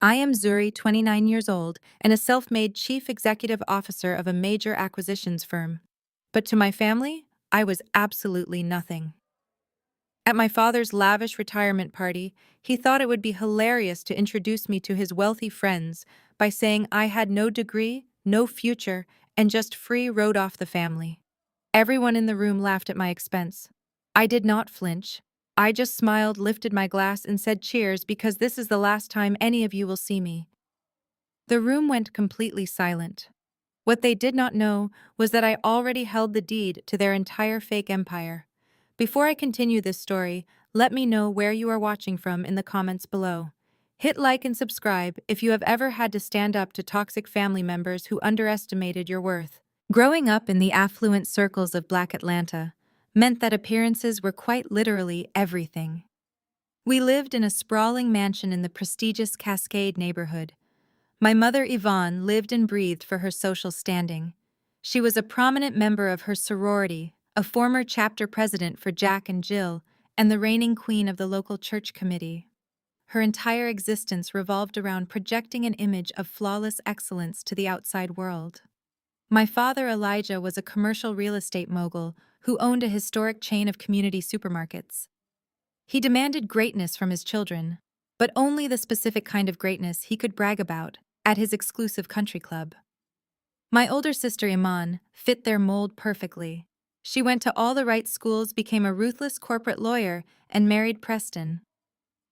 I am Zuri, 29 years old, and a self-made chief executive officer of a major acquisitions firm. But to my family, I was absolutely nothing. At my father's lavish retirement party, he thought it would be hilarious to introduce me to his wealthy friends by saying I had no degree, no future, and just free rode off the family. Everyone in the room laughed at my expense. I did not flinch. I just smiled, lifted my glass, and said cheers because this is the last time any of you will see me. The room went completely silent. What they did not know was that I already held the deed to their entire fake empire. Before I continue this story, let me know where you are watching from in the comments below. Hit like and subscribe if you have ever had to stand up to toxic family members who underestimated your worth. Growing up in the affluent circles of Black Atlanta meant that appearances were quite literally everything. We lived in a sprawling mansion in the prestigious Cascade neighborhood. My mother, Yvonne, lived and breathed for her social standing. She was a prominent member of her sorority, a former chapter president for Jack and Jill, and the reigning queen of the local church committee. Her entire existence revolved around projecting an image of flawless excellence to the outside world. My father, Elijah, was a commercial real estate mogul who owned a historic chain of community supermarkets. He demanded greatness from his children, but only the specific kind of greatness he could brag about at his exclusive country club. My older sister, Iman, fit their mold perfectly. She went to all the right schools, became a ruthless corporate lawyer, and married Preston.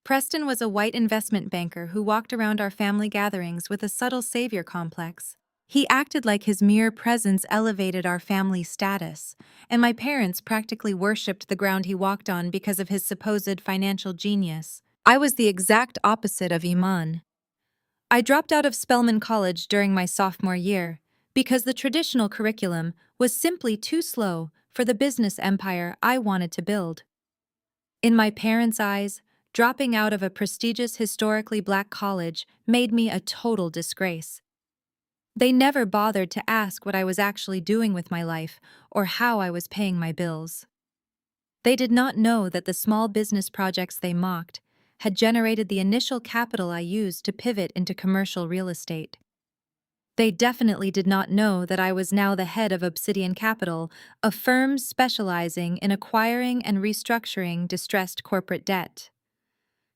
Preston was a white investment banker who walked around our family gatherings with a subtle savior complex. He acted like his mere presence elevated our family status, and my parents practically worshipped the ground he walked on because of his supposed financial genius. I was the exact opposite of Iman. I dropped out of Spelman College during my sophomore year because the traditional curriculum was simply too slow for the business empire I wanted to build. In my parents' eyes, dropping out of a prestigious historically Black college made me a total disgrace. They never bothered to ask what I was actually doing with my life or how I was paying my bills. They did not know that the small business projects they mocked had generated the initial capital I used to pivot into commercial real estate. They definitely did not know that I was now the head of Obsidian Capital, a firm specializing in acquiring and restructuring distressed corporate debt.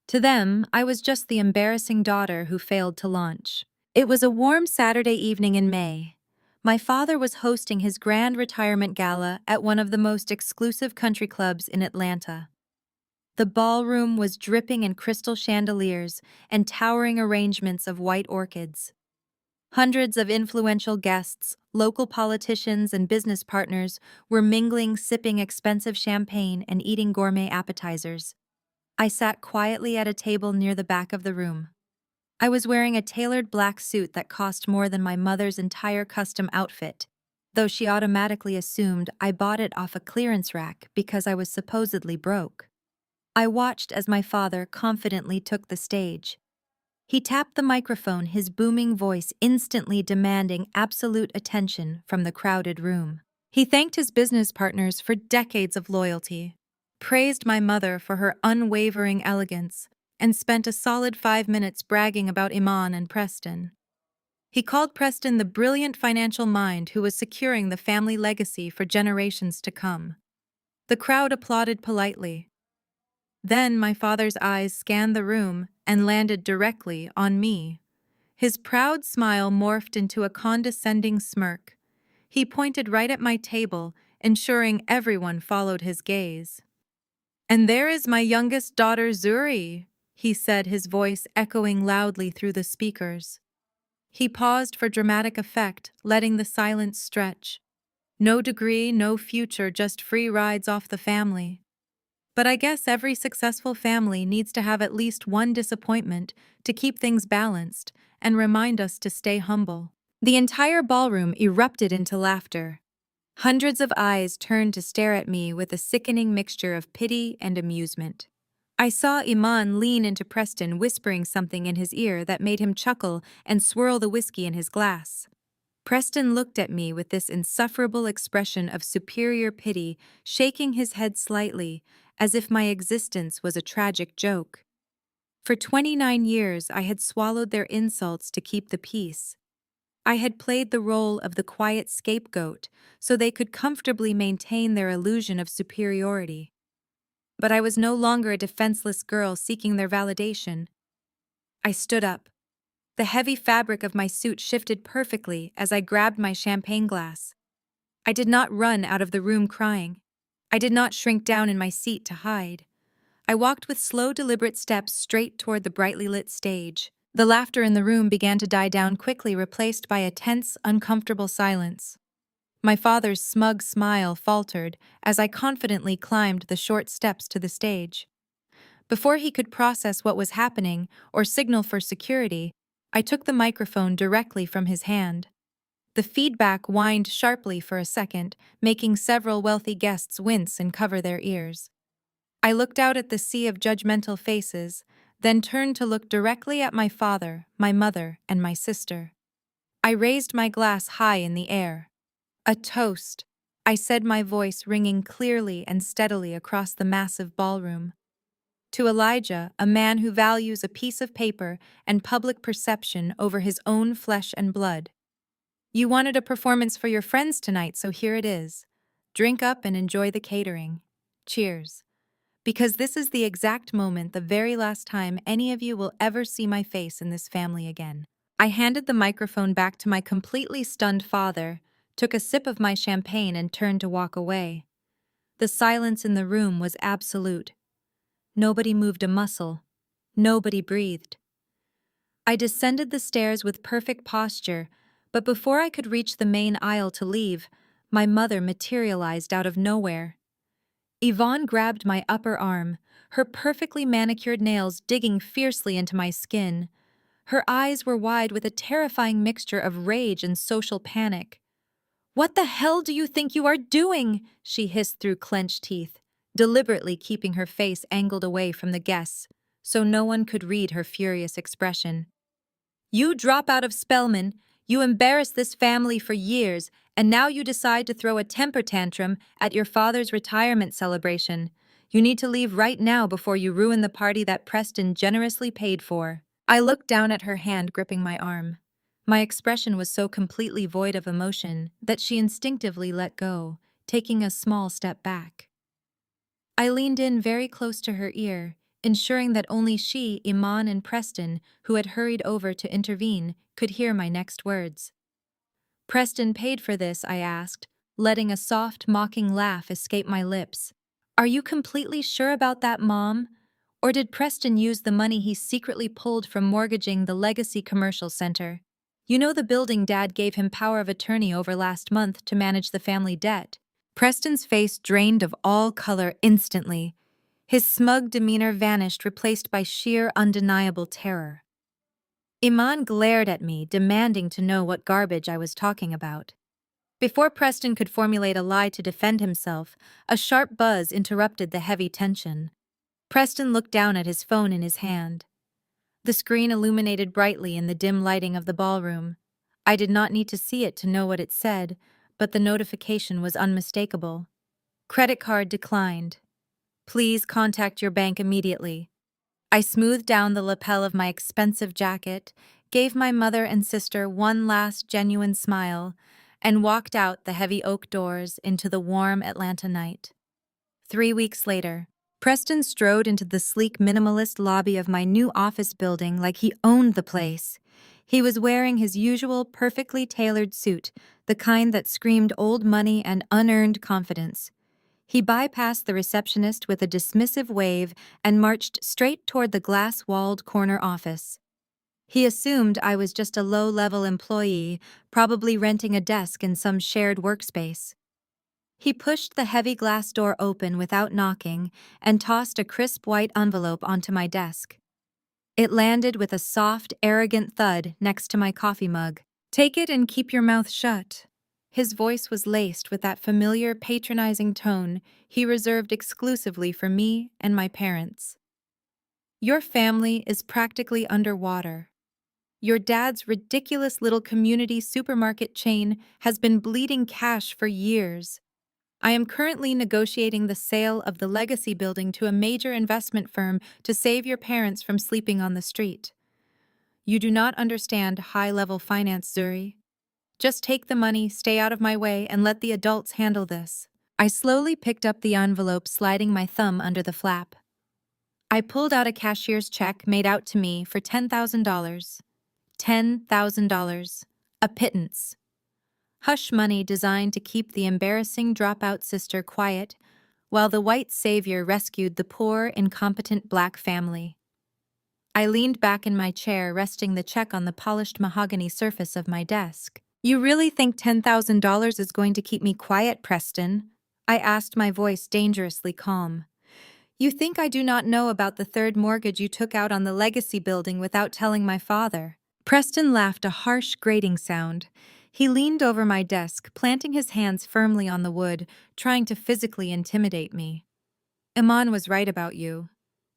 To them, I was just the embarrassing daughter who failed to launch. It was a warm Saturday evening in May. My father was hosting his grand retirement gala at one of the most exclusive country clubs in Atlanta. The ballroom was dripping in crystal chandeliers and towering arrangements of white orchids. Hundreds of influential guests, local politicians, and business partners were mingling, sipping expensive champagne and eating gourmet appetizers. I sat quietly at a table near the back of the room. I was wearing a tailored black suit that cost more than my mother's entire custom outfit, though she automatically assumed I bought it off a clearance rack because I was supposedly broke. I watched as my father confidently took the stage. He tapped the microphone, his booming voice instantly demanding absolute attention from the crowded room. He thanked his business partners for decades of loyalty, praised my mother for her unwavering elegance, and spent a solid 5 minutes bragging about Iman and Preston. He called Preston the brilliant financial mind who was securing the family legacy for generations to come. The crowd applauded politely. Then my father's eyes scanned the room and landed directly on me. His proud smile morphed into a condescending smirk. He pointed right at my table, ensuring everyone followed his gaze. "And there is my youngest daughter, Zuri," he said, his voice echoing loudly through the speakers. He paused for dramatic effect, letting the silence stretch. No degree, no future, just free rides off the family. But I guess every successful family needs to have at least one disappointment to keep things balanced and remind us to stay humble. The entire ballroom erupted into laughter. Hundreds of eyes turned to stare at me with a sickening mixture of pity and amusement. I saw Iman lean into Preston, whispering something in his ear that made him chuckle and swirl the whiskey in his glass. Preston looked at me with this insufferable expression of superior pity, shaking his head slightly, as if my existence was a tragic joke. For 29 years, I had swallowed their insults to keep the peace. I had played the role of the quiet scapegoat so they could comfortably maintain their illusion of superiority. But I was no longer a defenseless girl seeking their validation. I stood up. The heavy fabric of my suit shifted perfectly as I grabbed my champagne glass. I did not run out of the room crying. I did not shrink down in my seat to hide. I walked with slow, deliberate steps straight toward the brightly lit stage. The laughter in the room began to die down quickly, replaced by a tense, uncomfortable silence. My father's smug smile faltered as I confidently climbed the short steps to the stage. Before he could process what was happening or signal for security, I took the microphone directly from his hand. The feedback whined sharply for a second, making several wealthy guests wince and cover their ears. I looked out at the sea of judgmental faces, then turned to look directly at my father, my mother, and my sister. I raised my glass high in the air. A toast, I said, my voice ringing clearly and steadily across the massive ballroom. To Elijah, a man who values a piece of paper and public perception over his own flesh and blood. You wanted a performance for your friends tonight, so here it is. Drink up and enjoy the catering. Cheers. Because this is the exact moment, the very last time any of you will ever see my face in this family again. I handed the microphone back to my completely stunned father, took a sip of my champagne, and turned to walk away. The silence in the room was absolute. Nobody moved a muscle. Nobody breathed. I descended the stairs with perfect posture, but before I could reach the main aisle to leave, my mother materialized out of nowhere. Yvonne grabbed my upper arm, her perfectly manicured nails digging fiercely into my skin. Her eyes were wide with a terrifying mixture of rage and social panic. "What the hell do you think you are doing?" she hissed through clenched teeth, deliberately keeping her face angled away from the guests, so no one could read her furious expression. "You drop out of Spelman, you embarrassed this family for years, and now you decide to throw a temper tantrum at your father's retirement celebration. You need to leave right now before you ruin the party that Preston generously paid for." I looked down at her hand gripping my arm. My expression was so completely void of emotion that she instinctively let go, taking a small step back. I leaned in very close to her ear, ensuring that only she, Iman, and Preston, who had hurried over to intervene, could hear my next words. "Preston paid for this?" I asked, letting a soft, mocking laugh escape my lips. "Are you completely sure about that, Mom? Or did Preston use the money he secretly pulled from mortgaging the Legacy Commercial Center? You know, the building Dad gave him power of attorney over last month to manage the family debt." Preston's face drained of all color instantly. His smug demeanor vanished, replaced by sheer, undeniable terror. Iman glared at me, demanding to know what garbage I was talking about. Before Preston could formulate a lie to defend himself, a sharp buzz interrupted the heavy tension. Preston looked down at his phone in his hand. The screen illuminated brightly in the dim lighting of the ballroom. I did not need to see it to know what it said, but the notification was unmistakable. "Credit card declined. Please contact your bank immediately." I smoothed down the lapel of my expensive jacket, gave my mother and sister one last genuine smile, and walked out the heavy oak doors into the warm Atlanta night. 3 weeks later, Preston strode into the sleek minimalist lobby of my new office building like he owned the place. He was wearing his usual perfectly tailored suit, the kind that screamed old money and unearned confidence. He bypassed the receptionist with a dismissive wave and marched straight toward the glass-walled corner office. He assumed I was just a low-level employee, probably renting a desk in some shared workspace. He pushed the heavy glass door open without knocking and tossed a crisp white envelope onto my desk. It landed with a soft, arrogant thud next to my coffee mug. "Take it and keep your mouth shut." His voice was laced with that familiar, patronizing tone he reserved exclusively for me and my parents. "Your family is practically underwater. Your dad's ridiculous little community supermarket chain has been bleeding cash for years. I am currently negotiating the sale of the legacy building to a major investment firm to save your parents from sleeping on the street. You do not understand high-level finance, Zuri. Just take the money, stay out of my way, and let the adults handle this. I slowly picked up the envelope, sliding my thumb under the flap. I pulled out a cashier's check made out to me for $10,000. $10,000. A pittance. Hush money designed to keep the embarrassing dropout sister quiet, while the white savior rescued the poor, incompetent black family. I leaned back in my chair, resting the check on the polished mahogany surface of my desk. You really think $10,000 is going to keep me quiet, Preston? I asked, my voice dangerously calm. You think I do not know about the third mortgage you took out on the legacy building without telling my father? Preston laughed, a harsh, grating sound. He leaned over my desk, planting his hands firmly on the wood, trying to physically intimidate me. Iman was right about you.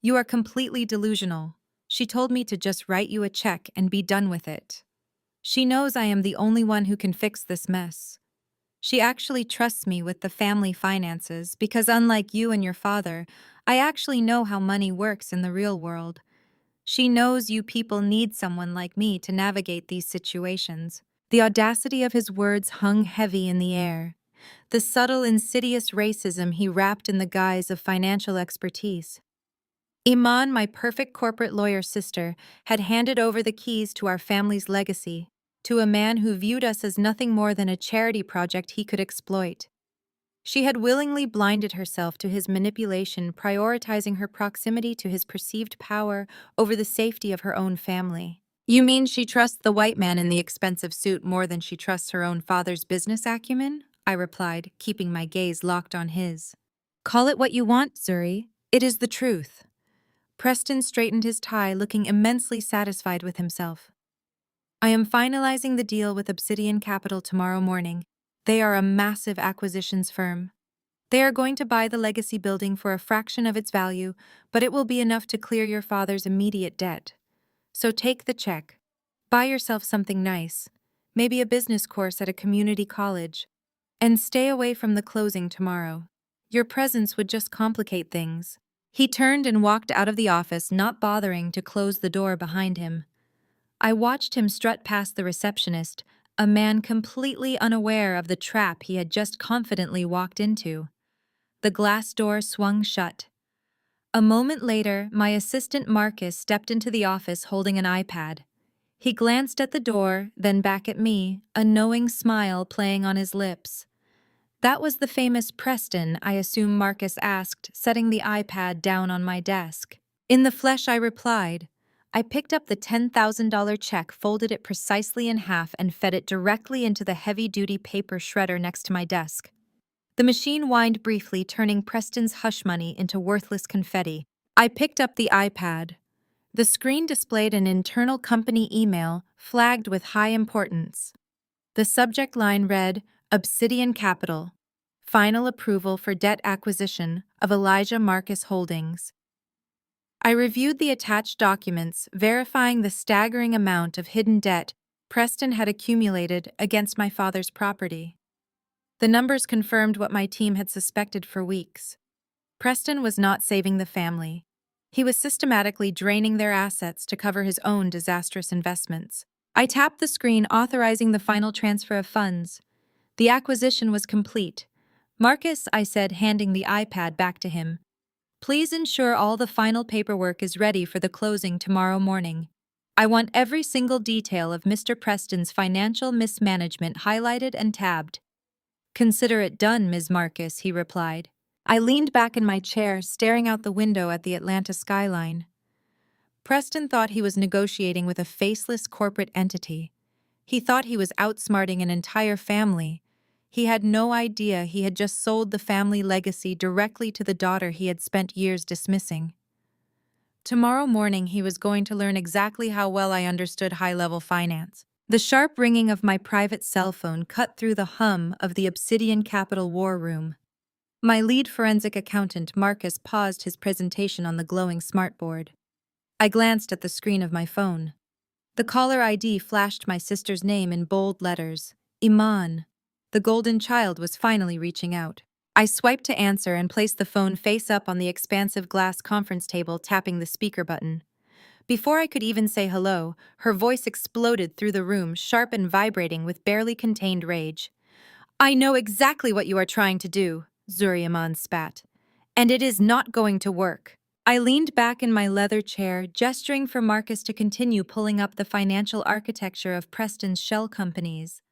You are completely delusional. She told me to just write you a check and be done with it. She knows I am the only one who can fix this mess. She actually trusts me with the family finances because, unlike you and your father, I actually know how money works in the real world. She knows you people need someone like me to navigate these situations. The audacity of his words hung heavy in the air. The subtle, insidious racism he wrapped in the guise of financial expertise. Iman, my perfect corporate lawyer sister, had handed over the keys to our family's legacy to a man who viewed us as nothing more than a charity project he could exploit. She had willingly blinded herself to his manipulation, prioritizing her proximity to his perceived power over the safety of her own family. You mean she trusts the white man in the expensive suit more than she trusts her own father's business acumen? I replied, keeping my gaze locked on his. Call it what you want, Zuri. It is the truth. Preston straightened his tie, looking immensely satisfied with himself. I am finalizing the deal with Obsidian Capital tomorrow morning. They are a massive acquisitions firm. They are going to buy the legacy building for a fraction of its value, but it will be enough to clear your father's immediate debt. So take the check. Buy yourself something nice, maybe a business course at a community college, and stay away from the closing tomorrow. Your presence would just complicate things. He turned and walked out of the office, not bothering to close the door behind him. I watched him strut past the receptionist, a man completely unaware of the trap he had just confidently walked into. The glass door swung shut. A moment later, my assistant Marcus stepped into the office holding an iPad. He glanced at the door, then back at me, a knowing smile playing on his lips. That was the famous Preston, I assume Marcus asked, setting the iPad down on my desk. In the flesh, I replied. I picked up the $10,000 check, folded it precisely in half, and fed it directly into the heavy-duty paper shredder next to my desk. The machine whined briefly, turning Preston's hush money into worthless confetti. I picked up the iPad. The screen displayed an internal company email, flagged with high importance. The subject line read, Obsidian Capital. Final approval for debt acquisition of Elijah Marcus Holdings. I reviewed the attached documents, verifying the staggering amount of hidden debt Preston had accumulated against my father's property. The numbers confirmed what my team had suspected for weeks. Preston was not saving the family. He was systematically draining their assets to cover his own disastrous investments. I tapped the screen, authorizing the final transfer of funds. The acquisition was complete. Marcus, I said, handing the iPad back to him. Please ensure all the final paperwork is ready for the closing tomorrow morning. I want every single detail of Mr. Preston's financial mismanagement highlighted and tabbed. Consider it done, Ms. Marcus, he replied. I leaned back in my chair, staring out the window at the Atlanta skyline. Preston thought he was negotiating with a faceless corporate entity. He thought he was outsmarting an entire family. He had no idea he had just sold the family legacy directly to the daughter he had spent years dismissing. Tomorrow morning he was going to learn exactly how well I understood high-level finance. The sharp ringing of my private cell phone cut through the hum of the Obsidian Capital war room. My lead forensic accountant, Marcus, paused his presentation on the glowing smartboard. I glanced at the screen of my phone. The caller ID flashed my sister's name in bold letters, Iman. The golden child was finally reaching out. I swiped to answer and placed the phone face up on the expansive glass conference table, tapping the speaker button. Before I could even say hello, her voice exploded through the room, sharp and vibrating with barely contained rage. I know exactly what you are trying to do, Zuriaman spat. And it is not going to work. I leaned back in my leather chair, gesturing for Marcus to continue pulling up the financial architecture of Preston's shell companies.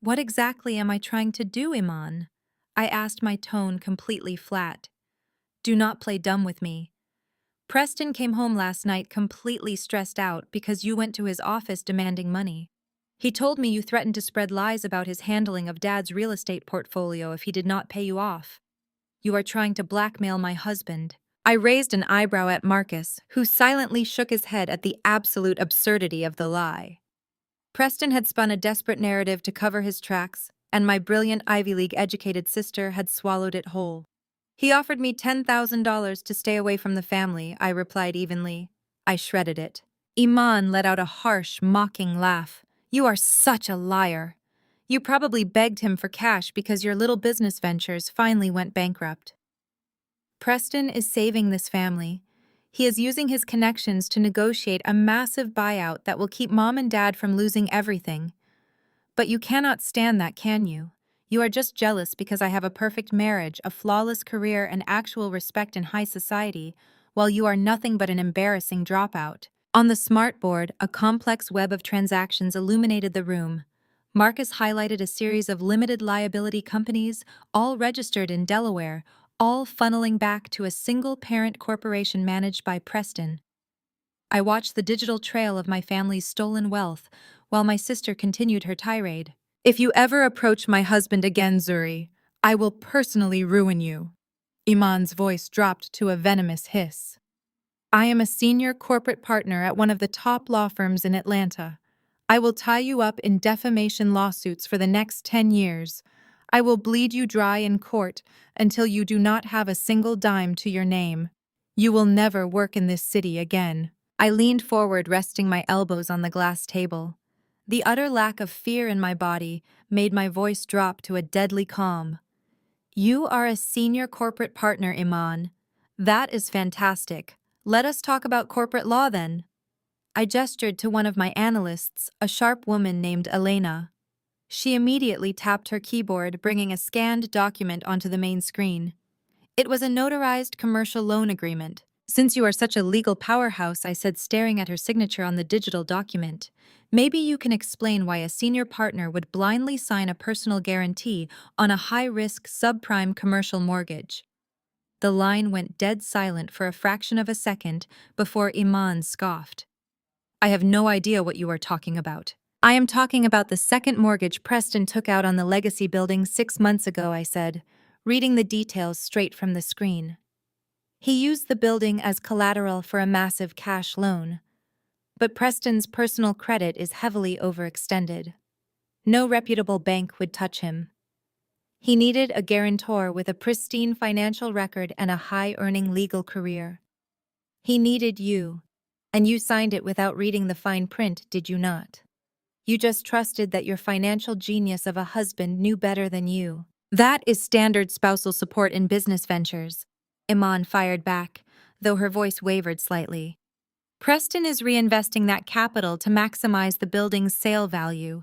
What exactly am I trying to do, Iman? I asked, my tone completely flat. Do not play dumb with me. Preston came home last night completely stressed out because you went to his office demanding money. He told me you threatened to spread lies about his handling of Dad's real estate portfolio if he did not pay you off. You are trying to blackmail my husband. I raised an eyebrow at Marcus, who silently shook his head at the absolute absurdity of the lie. Preston had spun a desperate narrative to cover his tracks, and my brilliant Ivy League-educated sister had swallowed it whole. He offered me $10,000 to stay away from the family, I replied evenly. I shredded it. Iman let out a harsh, mocking laugh. You are such a liar. You probably begged him for cash because your little business ventures finally went bankrupt. Preston is saving this family. He is using his connections to negotiate a massive buyout that will keep Mom and Dad from losing everything. But you cannot stand that, can you? You are just jealous because I have a perfect marriage, a flawless career, and actual respect in high society, while you are nothing but an embarrassing dropout. On the smartboard, a complex web of transactions illuminated the room. Marcus highlighted a series of limited liability companies, all registered in Delaware, all funneling back to a single parent corporation managed by Preston. I watched the digital trail of my family's stolen wealth, while my sister continued her tirade. If you ever approach my husband again, Zuri, I will personally ruin you. Iman's voice dropped to a venomous hiss. I am a senior corporate partner at one of the top law firms in Atlanta. I will tie you up in defamation lawsuits for the next 10 years. I will bleed you dry in court until you do not have a single dime to your name. You will never work in this city again. I leaned forward, resting my elbows on the glass table. The utter lack of fear in my body made my voice drop to a deadly calm. You are a senior corporate partner, Iman. That is fantastic. Let us talk about corporate law then. I gestured to one of my analysts, a sharp woman named Elena. She immediately tapped her keyboard, bringing a scanned document onto the main screen. It was a notarized commercial loan agreement. Since you are such a legal powerhouse, I said, staring at her signature on the digital document. Maybe you can explain why a senior partner would blindly sign a personal guarantee on a high-risk subprime commercial mortgage. The line went dead silent for a fraction of a second before Iman scoffed. I have no idea what you are talking about. I am talking about the second mortgage Preston took out on the Legacy building 6 months ago, I said, reading the details straight from the screen. He used the building as collateral for a massive cash loan. But Preston's personal credit is heavily overextended. No reputable bank would touch him. He needed a guarantor with a pristine financial record and a high-earning legal career. He needed you, and you signed it without reading the fine print, did you not? You just trusted that your financial genius of a husband knew better than you. That is standard spousal support in business ventures. Iman fired back, though her voice wavered slightly. Preston is reinvesting that capital to maximize the building's sale value.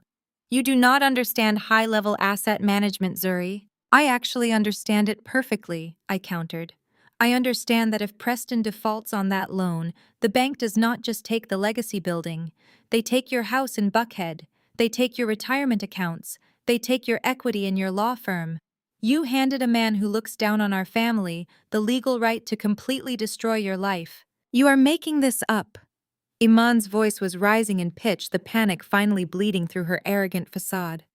You do not understand high-level asset management, Zuri. I actually understand it perfectly, I countered. I understand that if Preston defaults on that loan, the bank does not just take the Legacy building. They take your house in Buckhead. They take your retirement accounts. They take your equity in your law firm. You handed a man who looks down on our family the legal right to completely destroy your life. You are making this up. Iman's voice was rising in pitch, the panic finally bleeding through her arrogant facade.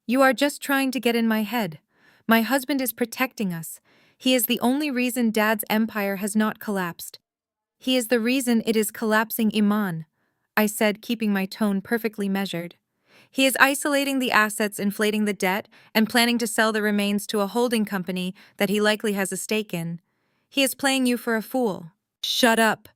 You are just trying to get in my head. My husband is protecting us. He is the only reason Dad's empire has not collapsed. He is the reason it is collapsing, Iman, I said, keeping my tone perfectly measured. He is isolating the assets, inflating the debt, and planning to sell the remains to a holding company that he likely has a stake in. He is playing you for a fool. Shut up,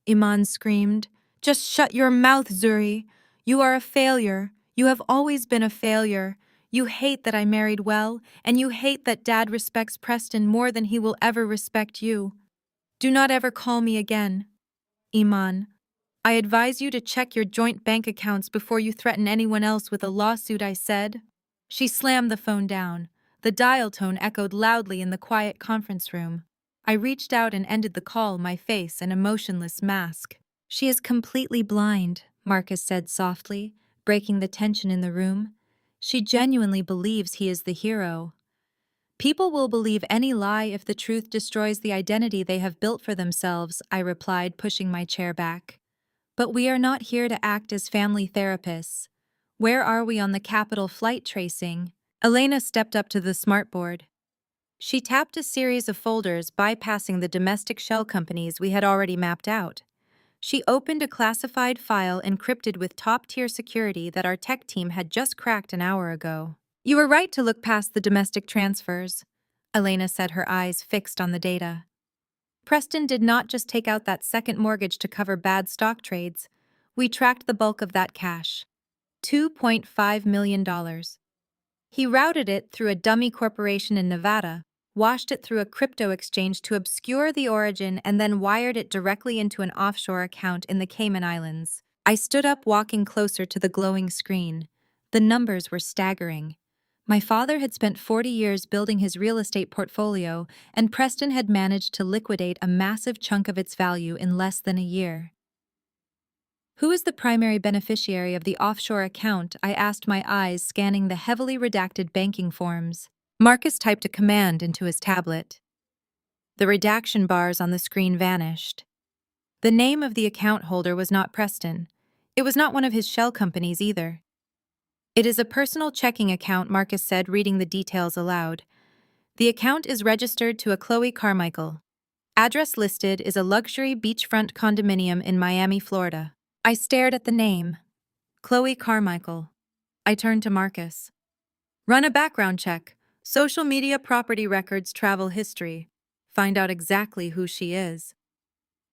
Iman screamed. Just shut your mouth, Zuri. You are a failure. You have always been a failure. You hate that I married well, and you hate that Dad respects Preston more than he will ever respect you. Do not ever call me again. Iman. I advise you to check your joint bank accounts before you threaten anyone else with a lawsuit, I said. She slammed the phone down. The dial tone echoed loudly in the quiet conference room. I reached out and ended the call, my face an emotionless mask. She is completely blind, Marcus said softly, breaking the tension in the room. She genuinely believes he is the hero. People will believe any lie if the truth destroys the identity they have built for themselves, I replied, pushing my chair back. But we are not here to act as family therapists. Where are we on the capital flight tracing? Elena stepped up to the smartboard. She tapped a series of folders, bypassing the domestic shell companies we had already mapped out. She opened a classified file encrypted with top-tier security that our tech team had just cracked an hour ago. You were right to look past the domestic transfers, Elena said, her eyes fixed on the data. Preston did not just take out that second mortgage to cover bad stock trades. We tracked the bulk of that cash. $2.5 million. He routed it through a dummy corporation in Nevada, washed it through a crypto exchange to obscure the origin, and then wired it directly into an offshore account in the Cayman Islands. I stood up, walking closer to the glowing screen. The numbers were staggering. My father had spent 40 years building his real estate portfolio, and Preston had managed to liquidate a massive chunk of its value in less than a year. Who is the primary beneficiary of the offshore account? I asked, my eyes scanning the heavily redacted banking forms. Marcus typed a command into his tablet. The redaction bars on the screen vanished. The name of the account holder was not Preston. It was not one of his shell companies either. It is a personal checking account, Marcus said, reading the details aloud. The account is registered to a Chloe Carmichael. Address listed is a luxury beachfront condominium in Miami, Florida. I stared at the name. Chloe Carmichael. I turned to Marcus. Run a background check. Social media, property records, travel history. Find out exactly who she is.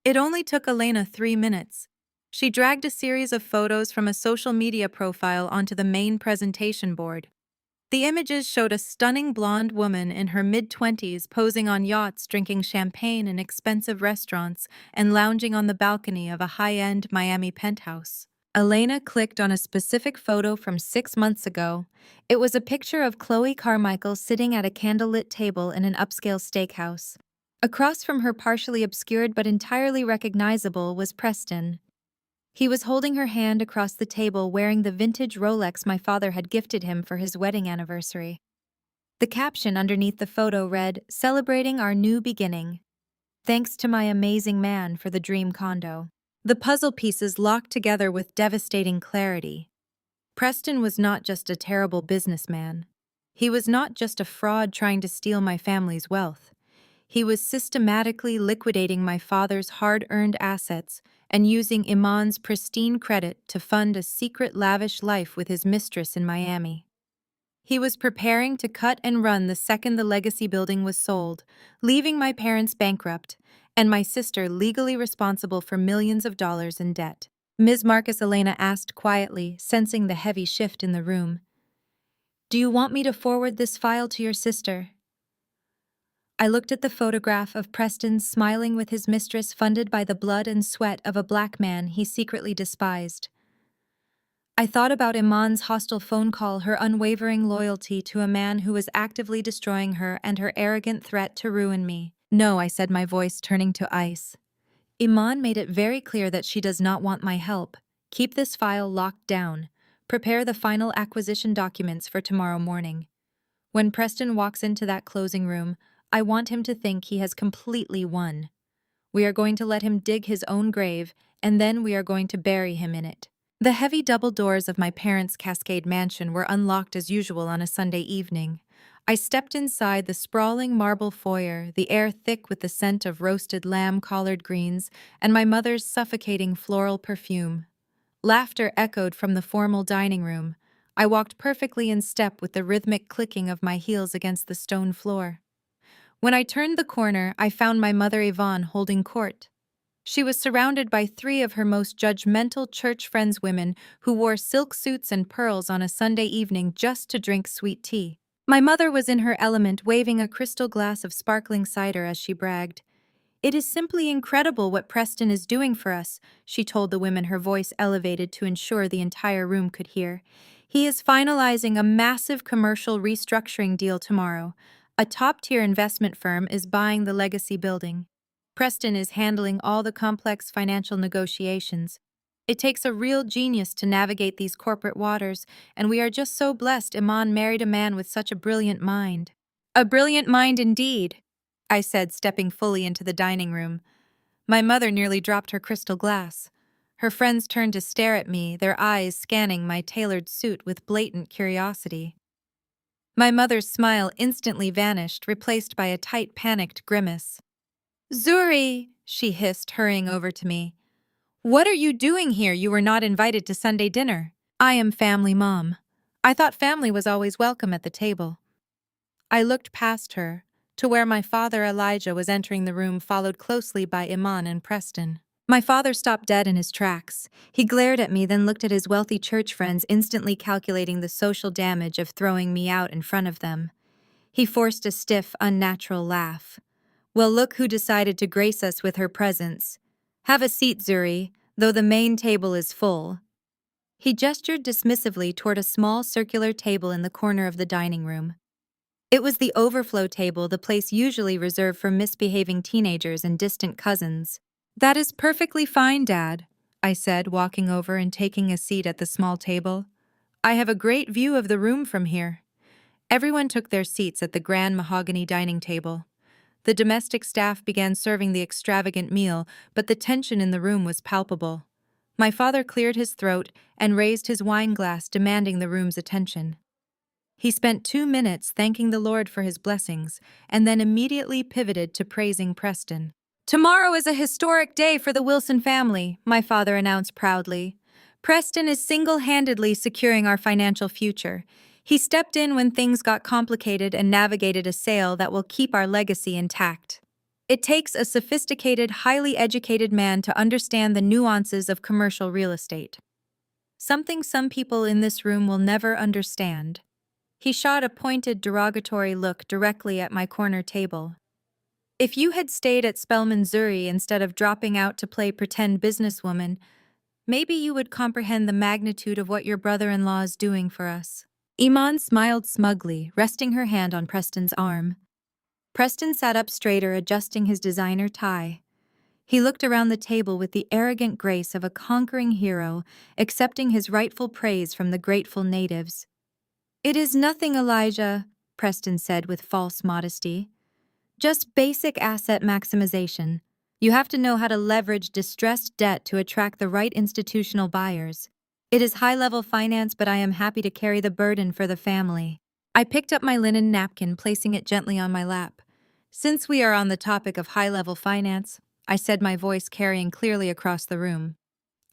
It only took Elena 3 minutes. She dragged a series of photos from a social media profile onto the main presentation board. The images showed a stunning blonde woman in her mid-20s posing on yachts, drinking champagne in expensive restaurants, and lounging on the balcony of a high-end Miami penthouse. Elena clicked on a specific photo from 6 months ago. It was a picture of Chloe Carmichael sitting at a candlelit table in an upscale steakhouse. Across from her, partially obscured but entirely recognizable, was Preston. He was holding her hand across the table, wearing the vintage Rolex my father had gifted him for his wedding anniversary. The caption underneath the photo read, "Celebrating our new beginning. Thanks to my amazing man for the dream condo." The puzzle pieces locked together with devastating clarity. Preston was not just a terrible businessman. He was not just a fraud trying to steal my family's wealth. He was systematically liquidating my father's hard-earned assets and using Iman's pristine credit to fund a secret lavish life with his mistress in Miami. He was preparing to cut and run the second the legacy building was sold, leaving my parents bankrupt and my sister legally responsible for millions of dollars in debt. Ms. Marcus, Elena asked quietly, sensing the heavy shift in the room. Do you want me to forward this file to your sister? I looked at the photograph of Preston smiling with his mistress, funded by the blood and sweat of a black man he secretly despised. I thought about Iman's hostile phone call, her unwavering loyalty to a man who was actively destroying her, and her arrogant threat to ruin me. No, I said, my voice turning to ice. Iman made it very clear that she does not want my help. Keep this file locked down. Prepare the final acquisition documents for tomorrow morning. When Preston walks into that closing room, I want him to think he has completely won. We are going to let him dig his own grave, and then we are going to bury him in it. The heavy double doors of my parents' Cascade mansion were unlocked as usual on a Sunday evening. I stepped inside the sprawling marble foyer, the air thick with the scent of roasted lamb, collard greens, and my mother's suffocating floral perfume. Laughter echoed from the formal dining room. I walked perfectly in step with the rhythmic clicking of my heels against the stone floor. When I turned the corner, I found my mother Yvonne holding court. She was surrounded by three of her most judgmental church friends women who wore silk suits and pearls on a Sunday evening just to drink sweet tea. My mother was in her element, waving a crystal glass of sparkling cider as she bragged. "It is simply incredible what Preston is doing for us," she told the women, her voice elevated to ensure the entire room could hear. "He is finalizing a massive commercial restructuring deal tomorrow. A top-tier investment firm is buying the legacy building. Preston is handling all the complex financial negotiations. It takes a real genius to navigate these corporate waters, and we are just so blessed Iman married a man with such a brilliant mind." "A brilliant mind indeed," I said, stepping fully into the dining room. My mother nearly dropped her crystal glass. Her friends turned to stare at me, their eyes scanning my tailored suit with blatant curiosity. My mother's smile instantly vanished, replaced by a tight, panicked grimace. "Zuri," she hissed, hurrying over to me. "What are you doing here? You were not invited to Sunday dinner." "I am family, Mom. I thought family was always welcome at the table." I looked past her, to where my father Elijah was entering the room, followed closely by Iman and Preston. My father stopped dead in his tracks. He glared at me, then looked at his wealthy church friends, instantly calculating the social damage of throwing me out in front of them. He forced a stiff, unnatural laugh. "Well, look who decided to grace us with her presence. Have a seat, Zuri, though the main table is full." He gestured dismissively toward a small circular table in the corner of the dining room. It was the overflow table, the place usually reserved for misbehaving teenagers and distant cousins. "That is perfectly fine, Dad," I said, walking over and taking a seat at the small table. "I have a great view of the room from here." Everyone took their seats at the grand mahogany dining table. The domestic staff began serving the extravagant meal, but the tension in the room was palpable. My father cleared his throat and raised his wine glass, demanding the room's attention. He spent 2 minutes thanking the Lord for his blessings, and then immediately pivoted to praising Preston. "Tomorrow is a historic day for the Wilson family," my father announced proudly. "Preston is single-handedly securing our financial future. He stepped in when things got complicated and navigated a sale that will keep our legacy intact. It takes a sophisticated, highly educated man to understand the nuances of commercial real estate. Something some people in this room will never understand." He shot a pointed, derogatory look directly at my corner table. "If you had stayed at Spelman Zuri instead of dropping out to play pretend businesswoman, maybe you would comprehend the magnitude of what your brother-in-law is doing for us." Iman smiled smugly, resting her hand on Preston's arm. Preston sat up straighter, adjusting his designer tie. He looked around the table with the arrogant grace of a conquering hero, accepting his rightful praise from the grateful natives. "It is nothing, Elijah," Preston said with false modesty. "Just basic asset maximization. You have to know how to leverage distressed debt to attract the right institutional buyers. It is high-level finance, but I am happy to carry the burden for the family." I picked up my linen napkin, placing it gently on my lap. "Since we are on the topic of high-level finance," I said, my voice carrying clearly across the room,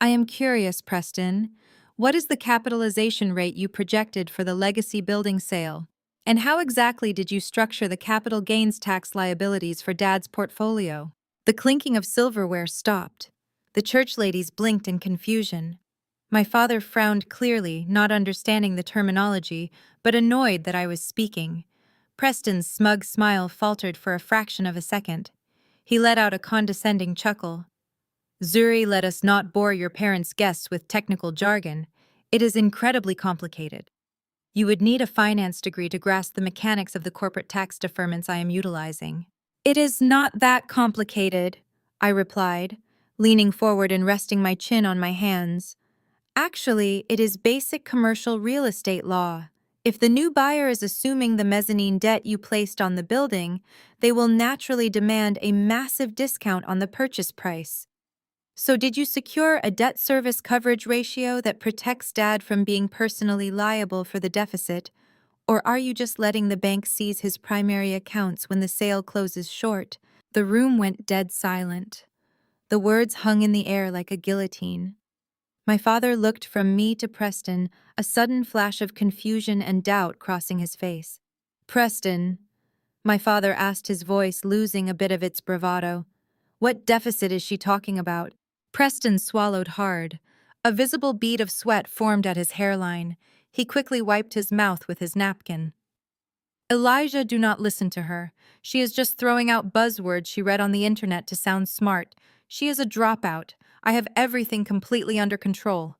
"I am curious, Preston. What is the capitalization rate you projected for the legacy building sale? And how exactly did you structure the capital gains tax liabilities for Dad's portfolio?" The clinking of silverware stopped. The church ladies blinked in confusion. My father frowned clearly, not understanding the terminology, but annoyed that I was speaking. Preston's smug smile faltered for a fraction of a second. He let out a condescending chuckle. "Zuri, let us not bore your parents' guests with technical jargon. It is incredibly complicated. You would need a finance degree to grasp the mechanics of the corporate tax deferments I am utilizing." "It is not that complicated," I replied, leaning forward and resting my chin on my hands. "Actually, it is basic commercial real estate law. If the new buyer is assuming the mezzanine debt you placed on the building, they will naturally demand a massive discount on the purchase price. So did you secure a debt service coverage ratio that protects Dad from being personally liable for the deficit, or are you just letting the bank seize his primary accounts when the sale closes short?" The room went dead silent. The words hung in the air like a guillotine. My father looked from me to Preston, a sudden flash of confusion and doubt crossing his face. "Preston," my father asked, his voice losing a bit of its bravado, What deficit is she talking about? Preston swallowed hard. A visible bead of sweat formed at his hairline. He quickly wiped his mouth with his napkin. Elijah, do not listen to her. She is just throwing out buzzwords she read on the internet to sound smart. She is a dropout. I have everything completely under control.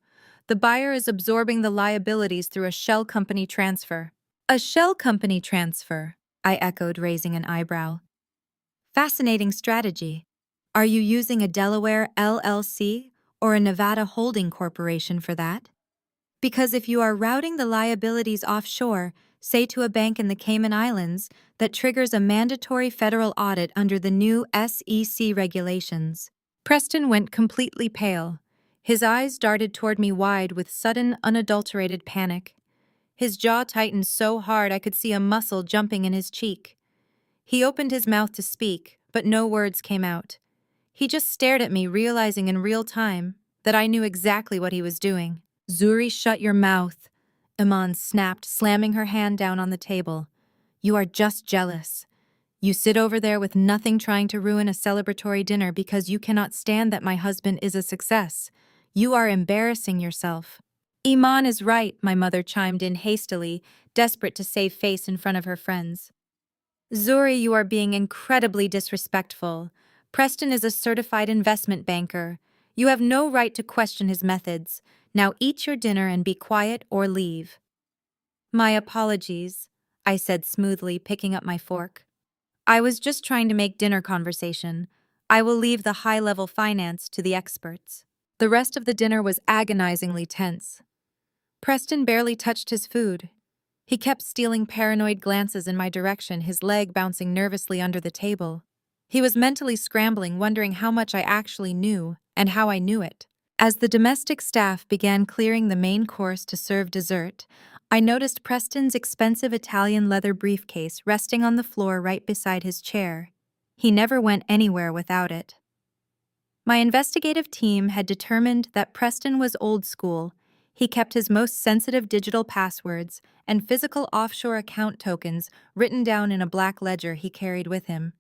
The buyer is absorbing the liabilities through a shell company transfer. A shell company transfer, I echoed, raising an eyebrow. Fascinating strategy. Are you using a Delaware LLC or a Nevada holding corporation for that? Because if you are routing the liabilities offshore, say to a bank in the Cayman Islands, that triggers a mandatory federal audit under the new SEC regulations. Preston went completely pale. His eyes darted toward me wide with sudden, unadulterated panic. His jaw tightened so hard I could see a muscle jumping in his cheek. He opened his mouth to speak, but no words came out. He just stared at me, realizing in real time that I knew exactly what he was doing. Zuri, shut your mouth, Iman snapped, slamming her hand down on the table. You are just jealous. You sit over there with nothing, trying to ruin a celebratory dinner because you cannot stand that my husband is a success. You are embarrassing yourself. Iman is right, my mother chimed in hastily, desperate to save face in front of her friends. Zuri, you are being incredibly disrespectful. Preston is a certified investment banker. You have no right to question his methods. Now eat your dinner and be quiet or leave. My apologies, I said smoothly, picking up my fork. I was just trying to make dinner conversation. I will leave the high-level finance to the experts. The rest of the dinner was agonizingly tense. Preston barely touched his food. He kept stealing paranoid glances in my direction, his leg bouncing nervously under the table. He was mentally scrambling, wondering how much I actually knew and how I knew it. As the domestic staff began clearing the main course to serve dessert, I noticed Preston's expensive Italian leather briefcase resting on the floor right beside his chair. He never went anywhere without it. My investigative team had determined that Preston was old school. He kept his most sensitive digital passwords and physical offshore account tokens written down in a black ledger he carried with him.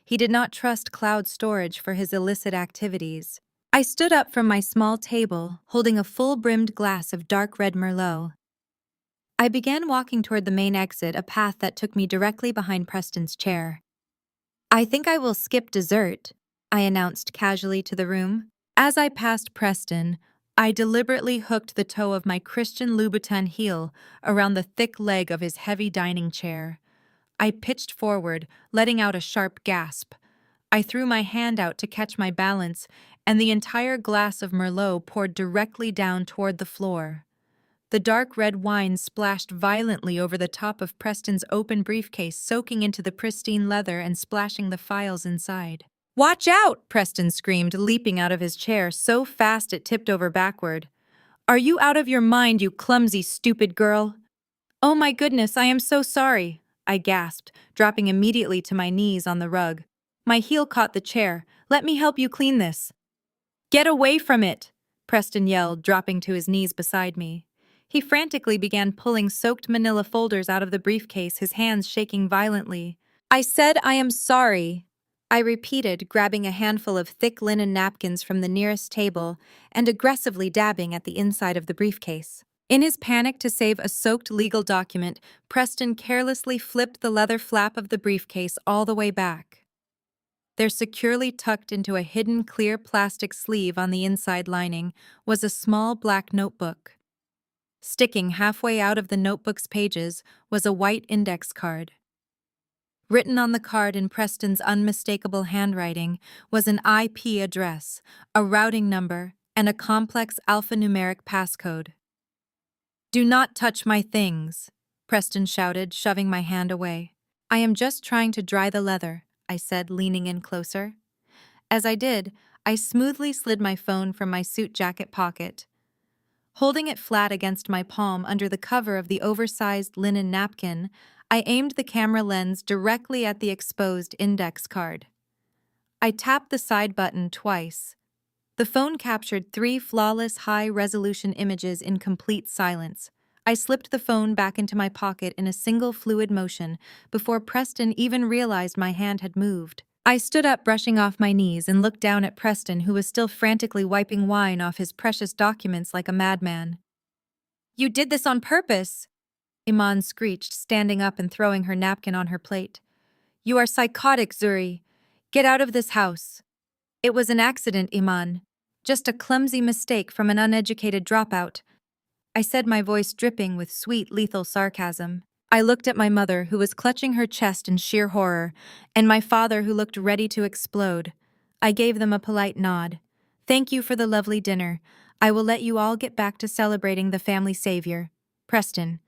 He did not trust cloud storage for his illicit activities. I stood up from my small table, holding a full-brimmed glass of dark red Merlot. I began walking toward the main exit, a path that took me directly behind Preston's chair. I think I will skip dessert, I announced casually to the room. As I passed Preston, I deliberately hooked the toe of my Christian Louboutin heel around the thick leg of his heavy dining chair. I pitched forward, letting out a sharp gasp. I threw my hand out to catch my balance, and the entire glass of Merlot poured directly down toward the floor. The dark red wine splashed violently over the top of Preston's open briefcase, soaking into the pristine leather and splashing the files inside. "Watch out!" Preston screamed, leaping out of his chair so fast it tipped over backward. "Are you out of your mind, you clumsy, stupid girl?" "Oh my goodness, I am so sorry," I gasped, dropping immediately to my knees on the rug. My heel caught the chair. "Let me help you clean this." "Get away from it!" Preston yelled, dropping to his knees beside me. He frantically began pulling soaked manila folders out of the briefcase, his hands shaking violently. "I said I am sorry," I repeated, grabbing a handful of thick linen napkins from the nearest table and aggressively dabbing at the inside of the briefcase. In his panic to save a soaked legal document, Preston carelessly flipped the leather flap of the briefcase all the way back. There, securely tucked into a hidden clear plastic sleeve on the inside lining, was a small black notebook. Sticking halfway out of the notebook's pages was a white index card. Written on the card in Preston's unmistakable handwriting was an IP address, a routing number, and a complex alphanumeric passcode. "Do not touch my things," Preston shouted, shoving my hand away. "I am just trying to dry the leather," I said, leaning in closer. As I did, I smoothly slid my phone from my suit jacket pocket. Holding it flat against my palm under the cover of the oversized linen napkin, I aimed the camera lens directly at the exposed index card. I tapped the side button twice. The phone captured 3 flawless high-resolution images in complete silence. I slipped the phone back into my pocket in a single fluid motion before Preston even realized my hand had moved. I stood up, brushing off my knees, and looked down at Preston, who was still frantically wiping wine off his precious documents like a madman. "You did this on purpose," Iman screeched, standing up and throwing her napkin on her plate. "You are psychotic, Zuri. Get out of this house." "It was an accident, Iman. Just a clumsy mistake from an uneducated dropout," I said, my voice dripping with sweet, lethal sarcasm. I looked at my mother, who was clutching her chest in sheer horror, and my father, who looked ready to explode. I gave them a polite nod. "Thank you for the lovely dinner. I will let you all get back to celebrating the family savior. Preston,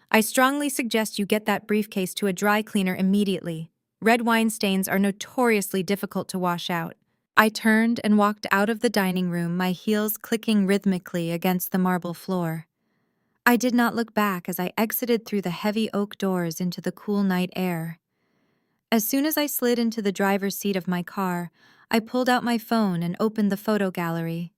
I strongly suggest you get that briefcase to a dry cleaner immediately. Red wine stains are notoriously difficult to wash out." I turned and walked out of the dining room, my heels clicking rhythmically against the marble floor. I did not look back as I exited through the heavy oak doors into the cool night air. As soon as I slid into the driver's seat of my car, I pulled out my phone and opened the photo gallery.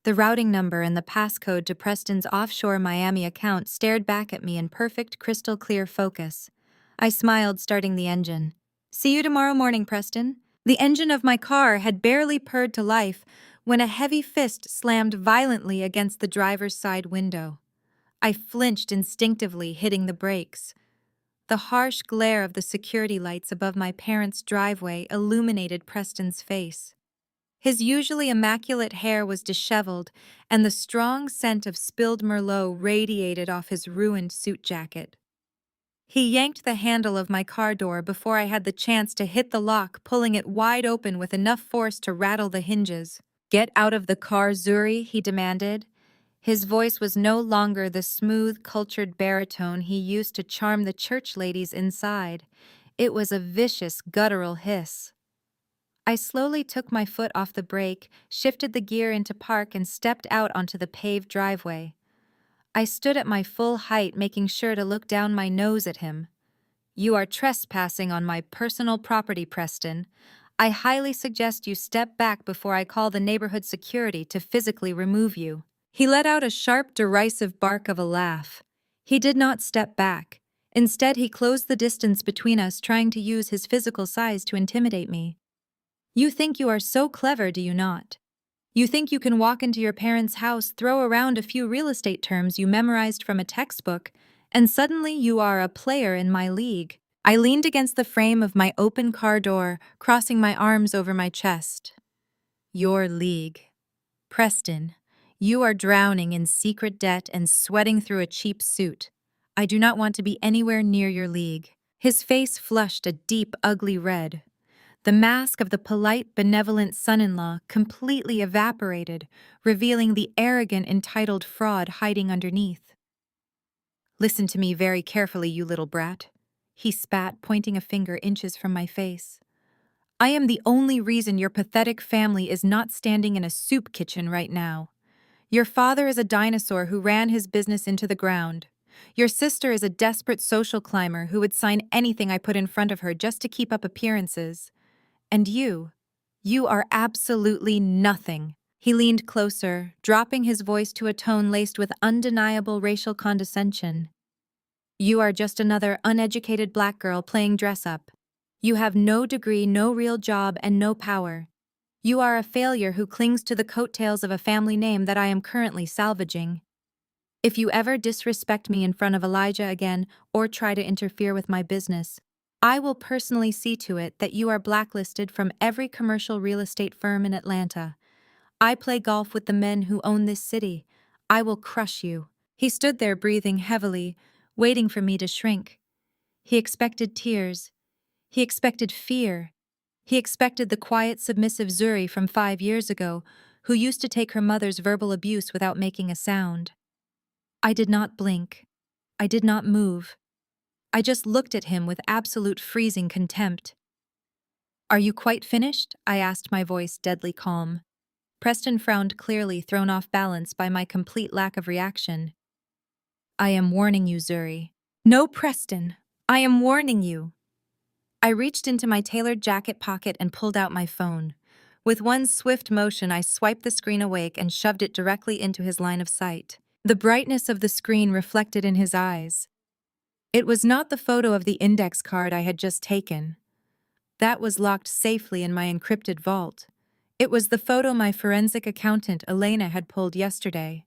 The routing number and the passcode to Preston's offshore Miami account stared back at me in perfect, crystal-clear focus. I smiled, starting the engine. "See you tomorrow morning, Preston." The engine of my car had barely purred to life when a heavy fist slammed violently against the driver's side window. I flinched instinctively, hitting the brakes. The harsh glare of the security lights above my parents' driveway illuminated Preston's face. His usually immaculate hair was disheveled, and the strong scent of spilled Merlot radiated off his ruined suit jacket. He yanked the handle of my car door before I had the chance to hit the lock, pulling it wide open with enough force to rattle the hinges. "Get out of the car, Zuri," he demanded. His voice was no longer the smooth, cultured baritone he used to charm the church ladies inside. It was a vicious, guttural hiss. I slowly took my foot off the brake, shifted the gear into park, and stepped out onto the paved driveway. I stood at my full height, making sure to look down my nose at him. "You are trespassing on my personal property, Preston. I highly suggest you step back before I call the neighborhood security to physically remove you." He let out a sharp, derisive bark of a laugh. He did not step back. Instead, he closed the distance between us, trying to use his physical size to intimidate me. "You think you are so clever, do you not? You think you can walk into your parents' house, throw around a few real estate terms you memorized from a textbook, and suddenly you are a player in my league." I leaned against the frame of my open car door, crossing my arms over my chest. "Your league. Preston, you are drowning in secret debt and sweating through a cheap suit. I do not want to be anywhere near your league." His face flushed a deep, ugly red. The mask of the polite, benevolent son-in-law completely evaporated, revealing the arrogant, entitled fraud hiding underneath. "Listen to me very carefully, you little brat," he spat, pointing a finger inches from my face. "I am the only reason your pathetic family is not standing in a soup kitchen right now. Your father is a dinosaur who ran his business into the ground. Your sister is a desperate social climber who would sign anything I put in front of her just to keep up appearances. And you are absolutely nothing." He leaned closer, dropping his voice to a tone laced with undeniable racial condescension. "You are just another uneducated black girl playing dress-up. You have no degree, no real job, and no power. You are a failure who clings to the coattails of a family name that I am currently salvaging. If you ever disrespect me in front of Elijah again or try to interfere with my business, I will personally see to it that you are blacklisted from every commercial real estate firm in Atlanta. I play golf with the men who own this city. I will crush you." He stood there, breathing heavily, waiting for me to shrink. He expected tears. He expected fear. He expected the quiet, submissive Zuri from 5 years ago, who used to take her mother's verbal abuse without making a sound. I did not blink. I did not move. I just looked at him with absolute freezing contempt. "Are you quite finished?" I asked, my voice deadly calm. Preston frowned, clearly thrown off balance by my complete lack of reaction. "I am warning you, Zuri." "No, Preston. I am warning you." I reached into my tailored jacket pocket and pulled out my phone. With one swift motion, I swiped the screen awake and shoved it directly into his line of sight. The brightness of the screen reflected in his eyes. It was not the photo of the index card I had just taken. That was locked safely in my encrypted vault. It was the photo my forensic accountant Elena had pulled yesterday.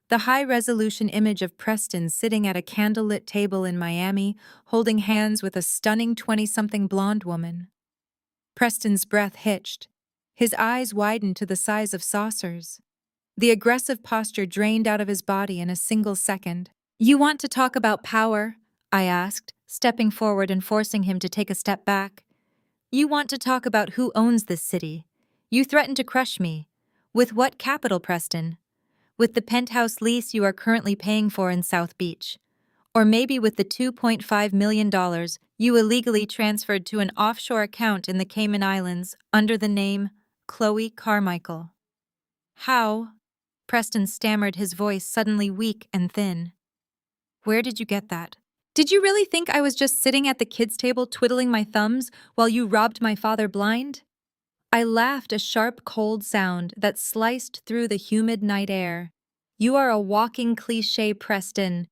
The high-resolution image of Preston sitting at a candlelit table in Miami, holding hands with a stunning 20-something blonde woman. Preston's breath hitched. His eyes widened to the size of saucers. The aggressive posture drained out of his body in a single second. "You want to talk about power?" I asked, stepping forward and forcing him to take a step back. "You want to talk about who owns this city? You threaten to crush me. With what capital, Preston? With the penthouse lease you are currently paying for in South Beach? Or maybe with the $2.5 million you illegally transferred to an offshore account in the Cayman Islands under the name Chloe Carmichael?" "How?" Preston stammered, his voice suddenly weak and thin. "Where did you get that? Did you really think I was just sitting at the kids' table twiddling my thumbs while you robbed my father blind?" I laughed, a sharp, cold sound that sliced through the humid night air. "You are a walking cliché, Preston.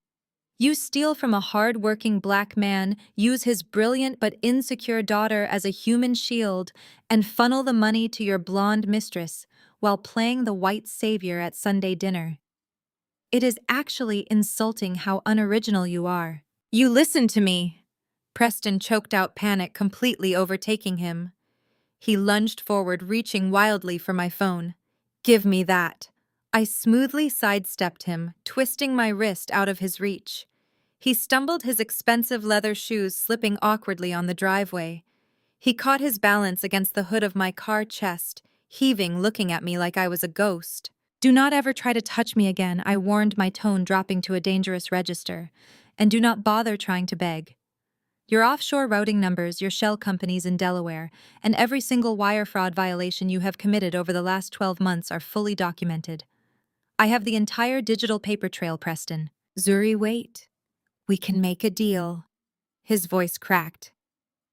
You steal from a hard-working black man, use his brilliant but insecure daughter as a human shield, and funnel the money to your blonde mistress while playing the white savior at Sunday dinner. It is actually insulting how unoriginal you are. You listen to me." Preston choked out, panic completely overtaking him. He lunged forward, reaching wildly for my phone. "Give me that." I smoothly sidestepped him, twisting my wrist out of his reach. He stumbled, his expensive leather shoes slipping awkwardly on the driveway. He caught his balance against the hood of my car chest, heaving, looking at me like I was a ghost. "Do not ever try to touch me again," I warned, my tone dropping to a dangerous register. "And do not bother trying to beg. Your offshore routing numbers, your shell companies in Delaware, and every single wire fraud violation you have committed over the last 12 months are fully documented. I have the entire digital paper trail, Preston." "Zuri, wait. We can make a deal." His voice cracked.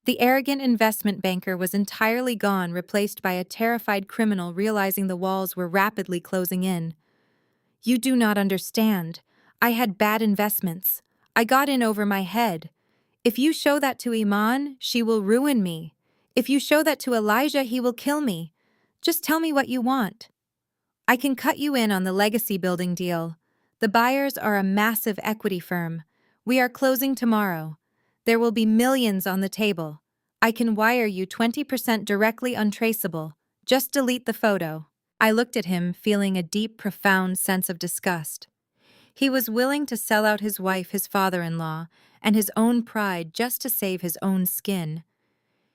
The arrogant investment banker was entirely gone, replaced by a terrified criminal realizing the walls were rapidly closing in. "You do not understand. I had bad investments. I got in over my head. If you show that to Iman, she will ruin me. If you show that to Elijah, he will kill me. Just tell me what you want. I can cut you in on the legacy building deal. The buyers are a massive equity firm. We are closing tomorrow. There will be millions on the table. I can wire you 20% directly untraceable. Just delete the photo." I looked at him, feeling a deep, profound sense of disgust. He was willing to sell out his wife, his father-in-law, and his own pride just to save his own skin.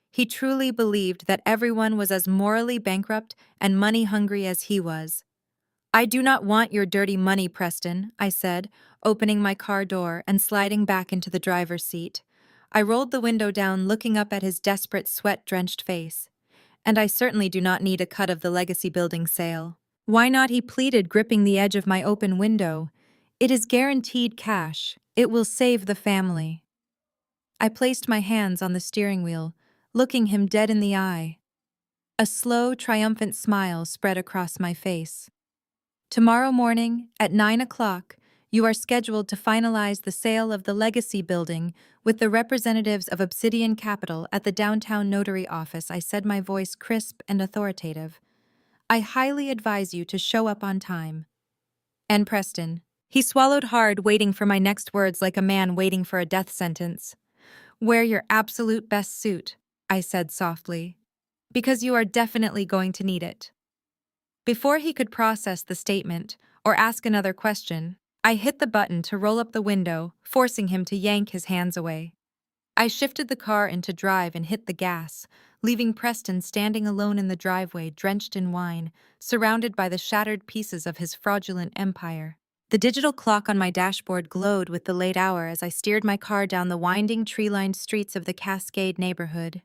He truly believed that everyone was as morally bankrupt and money-hungry as he was. "I do not want your dirty money, Preston," I said, opening my car door and sliding back into the driver's seat. I rolled the window down, looking up at his desperate, sweat-drenched face. "And I certainly do not need a cut of the legacy building sale." "Why not?" he pleaded, gripping the edge of my open window. "It is guaranteed cash. It will save the family." I placed my hands on the steering wheel, looking him dead in the eye. A slow, triumphant smile spread across my face. "Tomorrow morning, at 9 o'clock, you are scheduled to finalize the sale of the legacy building with the representatives of Obsidian Capital at the downtown notary office," I said, my voice crisp and authoritative. "I highly advise you to show up on time." "And Preston." He swallowed hard, waiting for my next words like a man waiting for a death sentence. "Wear your absolute best suit," I said softly, "because you are definitely going to need it." Before he could process the statement or ask another question, I hit the button to roll up the window, forcing him to yank his hands away. I shifted the car into drive and hit the gas, leaving Preston standing alone in the driveway, drenched in wine, surrounded by the shattered pieces of his fraudulent empire. The digital clock on my dashboard glowed with the late hour as I steered my car down the winding, tree-lined streets of the Cascade neighborhood.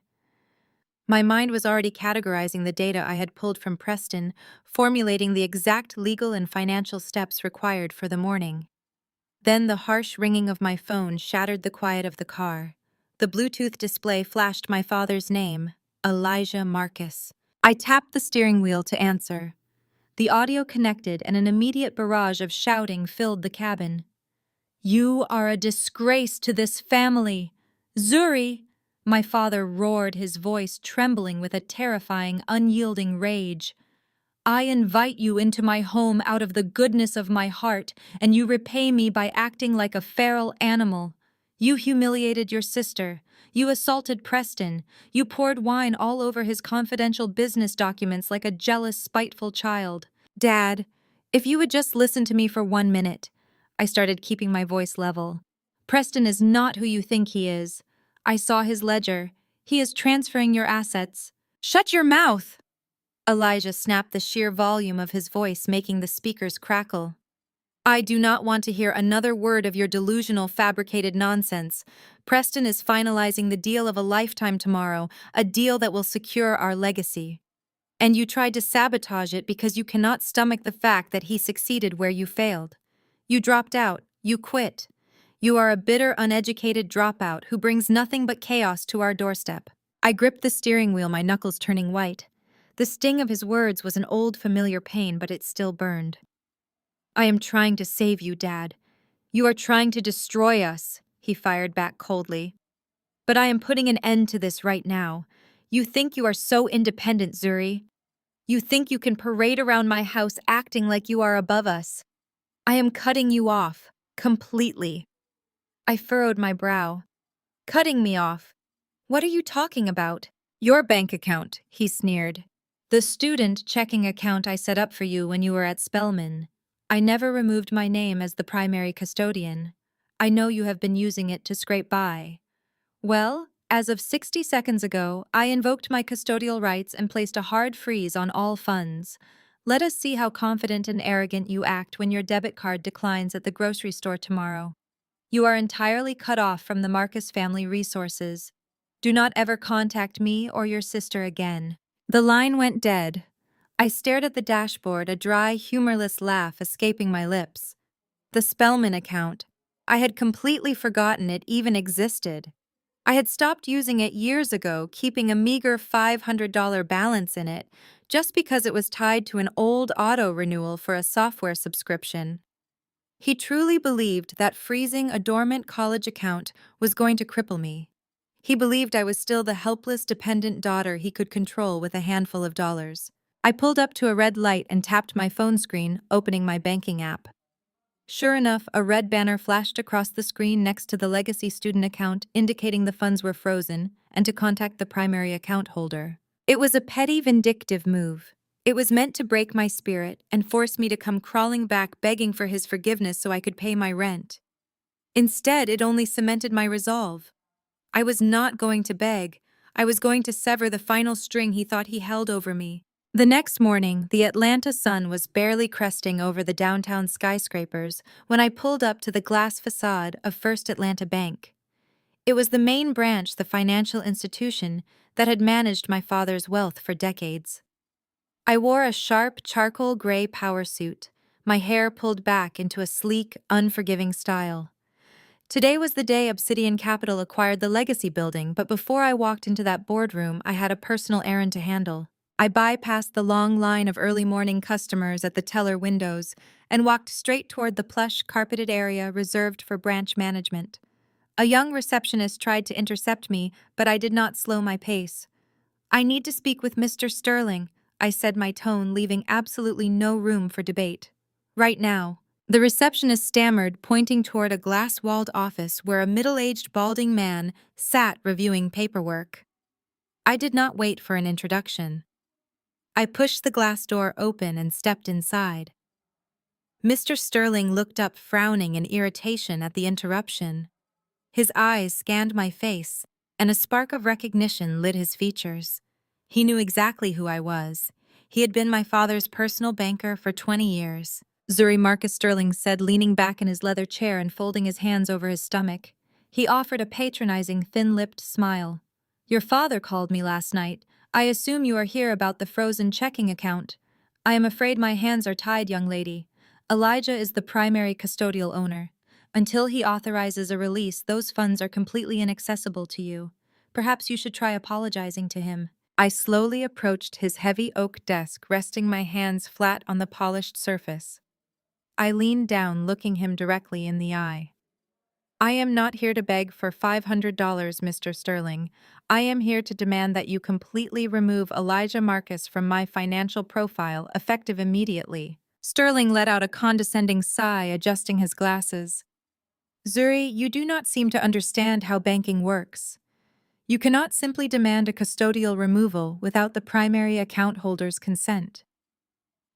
My mind was already categorizing the data I had pulled from Preston, formulating the exact legal and financial steps required for the morning. Then the harsh ringing of my phone shattered the quiet of the car. The Bluetooth display flashed my father's name, Elijah Marcus. I tapped the steering wheel to answer. The audio connected and an immediate barrage of shouting filled the cabin. "You are a disgrace to this family. Zuri, My father roared, his voice trembling with a terrifying, unyielding rage. I invite you into my home out of the goodness of my heart, and you repay me by acting like a feral animal. You humiliated your sister. You assaulted Preston. You poured wine all over his confidential business documents like a jealous, spiteful child. Dad, if you would just listen to me for 1 minute. I started keeping my voice level. Preston is not who you think he is. I saw his ledger. He is transferring your assets. Shut your mouth! Elijah snapped the sheer volume of his voice, making the speakers crackle. I do not want to hear another word of your delusional, fabricated nonsense. Preston is finalizing the deal of a lifetime tomorrow, a deal that will secure our legacy. And you tried to sabotage it because you cannot stomach the fact that he succeeded where you failed. You dropped out. You quit. You are a bitter, uneducated dropout who brings nothing but chaos to our doorstep. I gripped the steering wheel, my knuckles turning white. The sting of his words was an old, familiar pain, but it still burned. I am trying to save you, Dad. You are trying to destroy us, he fired back coldly. But I am putting an end to this right now. You think you are so independent, Zuri. You think you can parade around my house acting like you are above us. I am cutting you off, completely. I furrowed my brow. Cutting me off? What are you talking about? Your bank account, he sneered. The student checking account I set up for you when you were at Spelman. I never removed my name as the primary custodian. I know you have been using it to scrape by. Well, as of 60 seconds ago, I invoked my custodial rights and placed a hard freeze on all funds. Let us see how confident and arrogant you act when your debit card declines at the grocery store tomorrow. You are entirely cut off from the Marcus family resources. Do not ever contact me or your sister again. The line went dead. I stared at the dashboard, a dry, humorless laugh escaping my lips. The Spellman account. I had completely forgotten it even existed. I had stopped using it years ago, keeping a meager $500 balance in it, just because it was tied to an old auto renewal for a software subscription. He truly believed that freezing a dormant college account was going to cripple me. He believed I was still the helpless, dependent daughter he could control with a handful of dollars. I pulled up to a red light and tapped my phone screen, opening my banking app. Sure enough, a red banner flashed across the screen next to the legacy student account, indicating the funds were frozen and to contact the primary account holder. It was a petty, vindictive move. It was meant to break my spirit and force me to come crawling back begging for his forgiveness so I could pay my rent. Instead, it only cemented my resolve. I was not going to beg. I was going to sever the final string he thought he held over me. The next morning, the Atlanta sun was barely cresting over the downtown skyscrapers when I pulled up to the glass facade of First Atlanta Bank. It was the main branch, the financial institution that had managed my father's wealth for decades. I wore a sharp, charcoal gray power suit, my hair pulled back into a sleek, unforgiving style. Today was the day Obsidian Capital acquired the Legacy Building, but before I walked into that boardroom, I had a personal errand to handle. I bypassed the long line of early morning customers at the teller windows and walked straight toward the plush, carpeted area reserved for branch management. A young receptionist tried to intercept me, but I did not slow my pace. I need to speak with Mr. Sterling, I said, my tone leaving absolutely no room for debate. Right now. The receptionist stammered, pointing toward a glass-walled office where a middle-aged balding man sat reviewing paperwork. I did not wait for an introduction. I pushed the glass door open and stepped inside. Mr. Sterling looked up, frowning in irritation at the interruption. His eyes scanned my face, and a spark of recognition lit his features. He knew exactly who I was. He had been my father's personal banker for 20 years. Zuri, Marcus Sterling said, leaning back in his leather chair and folding his hands over his stomach. He offered a patronizing, thin-lipped smile. Your father called me last night. I assume you are here about the frozen checking account. I am afraid my hands are tied, young lady. Elijah is the primary custodial owner. Until he authorizes a release, those funds are completely inaccessible to you. Perhaps you should try apologizing to him. I slowly approached his heavy oak desk, resting my hands flat on the polished surface. I leaned down, looking him directly in the eye. I am not here to beg for $500, Mr. Sterling. I am here to demand that you completely remove Elijah Marcus from my financial profile, effective immediately. Sterling let out a condescending sigh, adjusting his glasses. Zuri, you do not seem to understand how banking works. You cannot simply demand a custodial removal without the primary account holder's consent.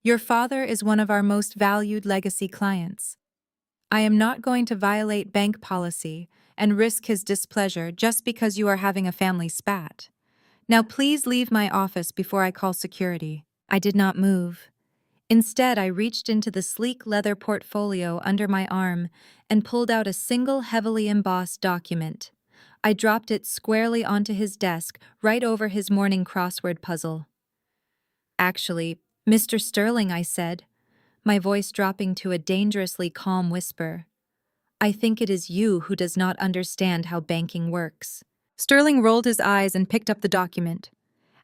Your father is one of our most valued legacy clients. I am not going to violate bank policy and risk his displeasure just because you are having a family spat. Now please leave my office before I call security. I did not move. Instead, I reached into the sleek leather portfolio under my arm and pulled out a single heavily embossed document. I dropped it squarely onto his desk, right over his morning crossword puzzle. Actually, Mr. Sterling, I said, my voice dropping to a dangerously calm whisper. I think it is you who does not understand how banking works. Sterling rolled his eyes and picked up the document.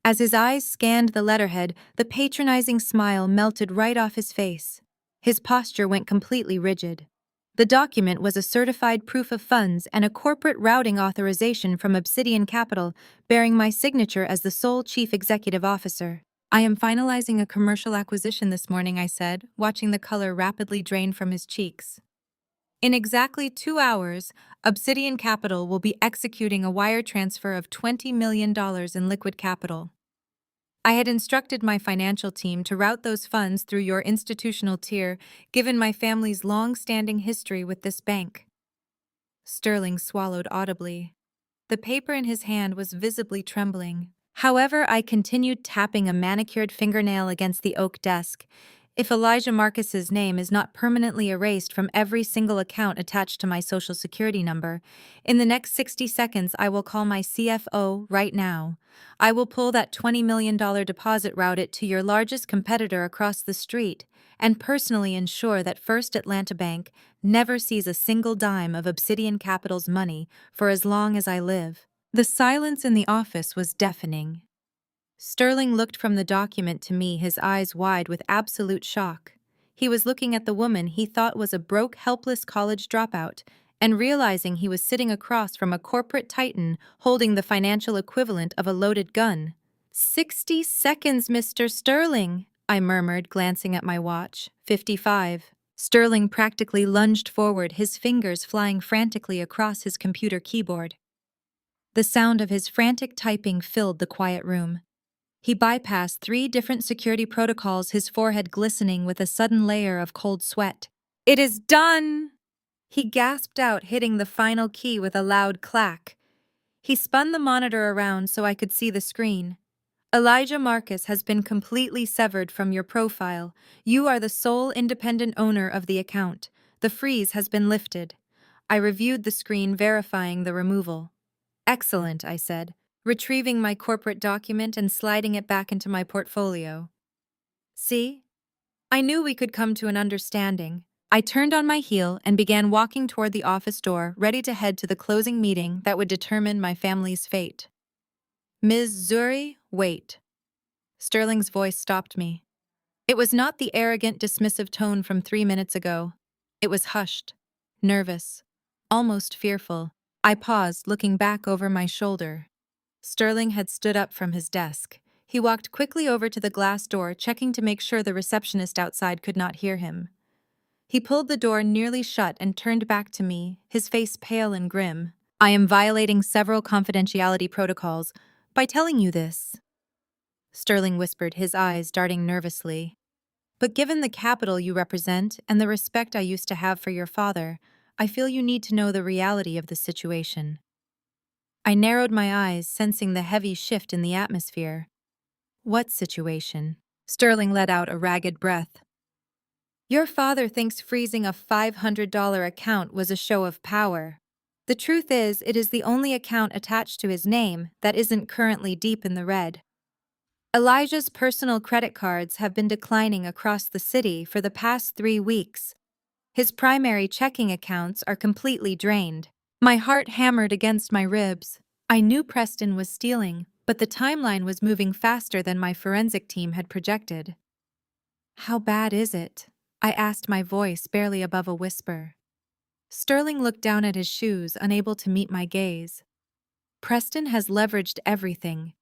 As his eyes scanned the letterhead, the patronizing smile melted right off his face. His posture went completely rigid. The document was a certified proof of funds and a corporate routing authorization from Obsidian Capital, bearing my signature as the sole chief executive officer. I am finalizing a commercial acquisition this morning, I said, watching the color rapidly drain from his cheeks. In exactly 2 hours, Obsidian Capital will be executing a wire transfer of $20 million in liquid capital. I had instructed my financial team to route those funds through your institutional tier, given my family's long-standing history with this bank. Sterling swallowed audibly. The paper in his hand was visibly trembling. However, I continued tapping a manicured fingernail against the oak desk. If Elijah Marcus's name is not permanently erased from every single account attached to my social security number, in the next 60 seconds I will call my CFO right now. I will pull that $20 million deposit route to your largest competitor across the street and personally ensure that First Atlanta Bank never sees a single dime of Obsidian Capital's money for as long as I live. The silence in the office was deafening. Sterling looked from the document to me, his eyes wide with absolute shock. He was looking at the woman he thought was a broke, helpless college dropout, and realizing he was sitting across from a corporate titan holding the financial equivalent of a loaded gun. 60 seconds, Mr. Sterling, I murmured, glancing at my watch. 55. Sterling practically lunged forward, his fingers flying frantically across his computer keyboard. The sound of his frantic typing filled the quiet room. He bypassed 3 different security protocols, his forehead glistening with a sudden layer of cold sweat. "It is done!" he gasped out, hitting the final key with a loud clack. He spun the monitor around so I could see the screen. "Elijah Marcus has been completely severed from your profile. You are the sole independent owner of the account. The freeze has been lifted." I reviewed the screen, verifying the removal. "Excellent," I said, retrieving my corporate document and sliding it back into my portfolio. "See? I knew we could come to an understanding." I turned on my heel and began walking toward the office door, ready to head to the closing meeting that would determine my family's fate. "Ms. Zuri, wait." Sterling's voice stopped me. It was not the arrogant, dismissive tone from 3 minutes ago. It was hushed, nervous, almost fearful. I paused, looking back over my shoulder. Sterling had stood up from his desk. He walked quickly over to the glass door, checking to make sure the receptionist outside could not hear him. He pulled the door nearly shut and turned back to me, his face pale and grim. "I am violating several confidentiality protocols by telling you this," Sterling whispered, his eyes darting nervously. "But given the capital you represent and the respect I used to have for your father, I feel you need to know the reality of the situation." I narrowed my eyes, sensing the heavy shift in the atmosphere. "What situation?" Sterling let out a ragged breath. "Your father thinks freezing a $500 account was a show of power. The truth is, it is the only account attached to his name that isn't currently deep in the red. Elijah's personal credit cards have been declining across the city for the past 3 weeks. His primary checking accounts are completely drained." My heart hammered against my ribs. I knew Preston was stealing, but the timeline was moving faster than my forensic team had projected. "How bad is it?" I asked, my voice barely above a whisper. Sterling looked down at his shoes, unable to meet my gaze. Preston has leveraged everything.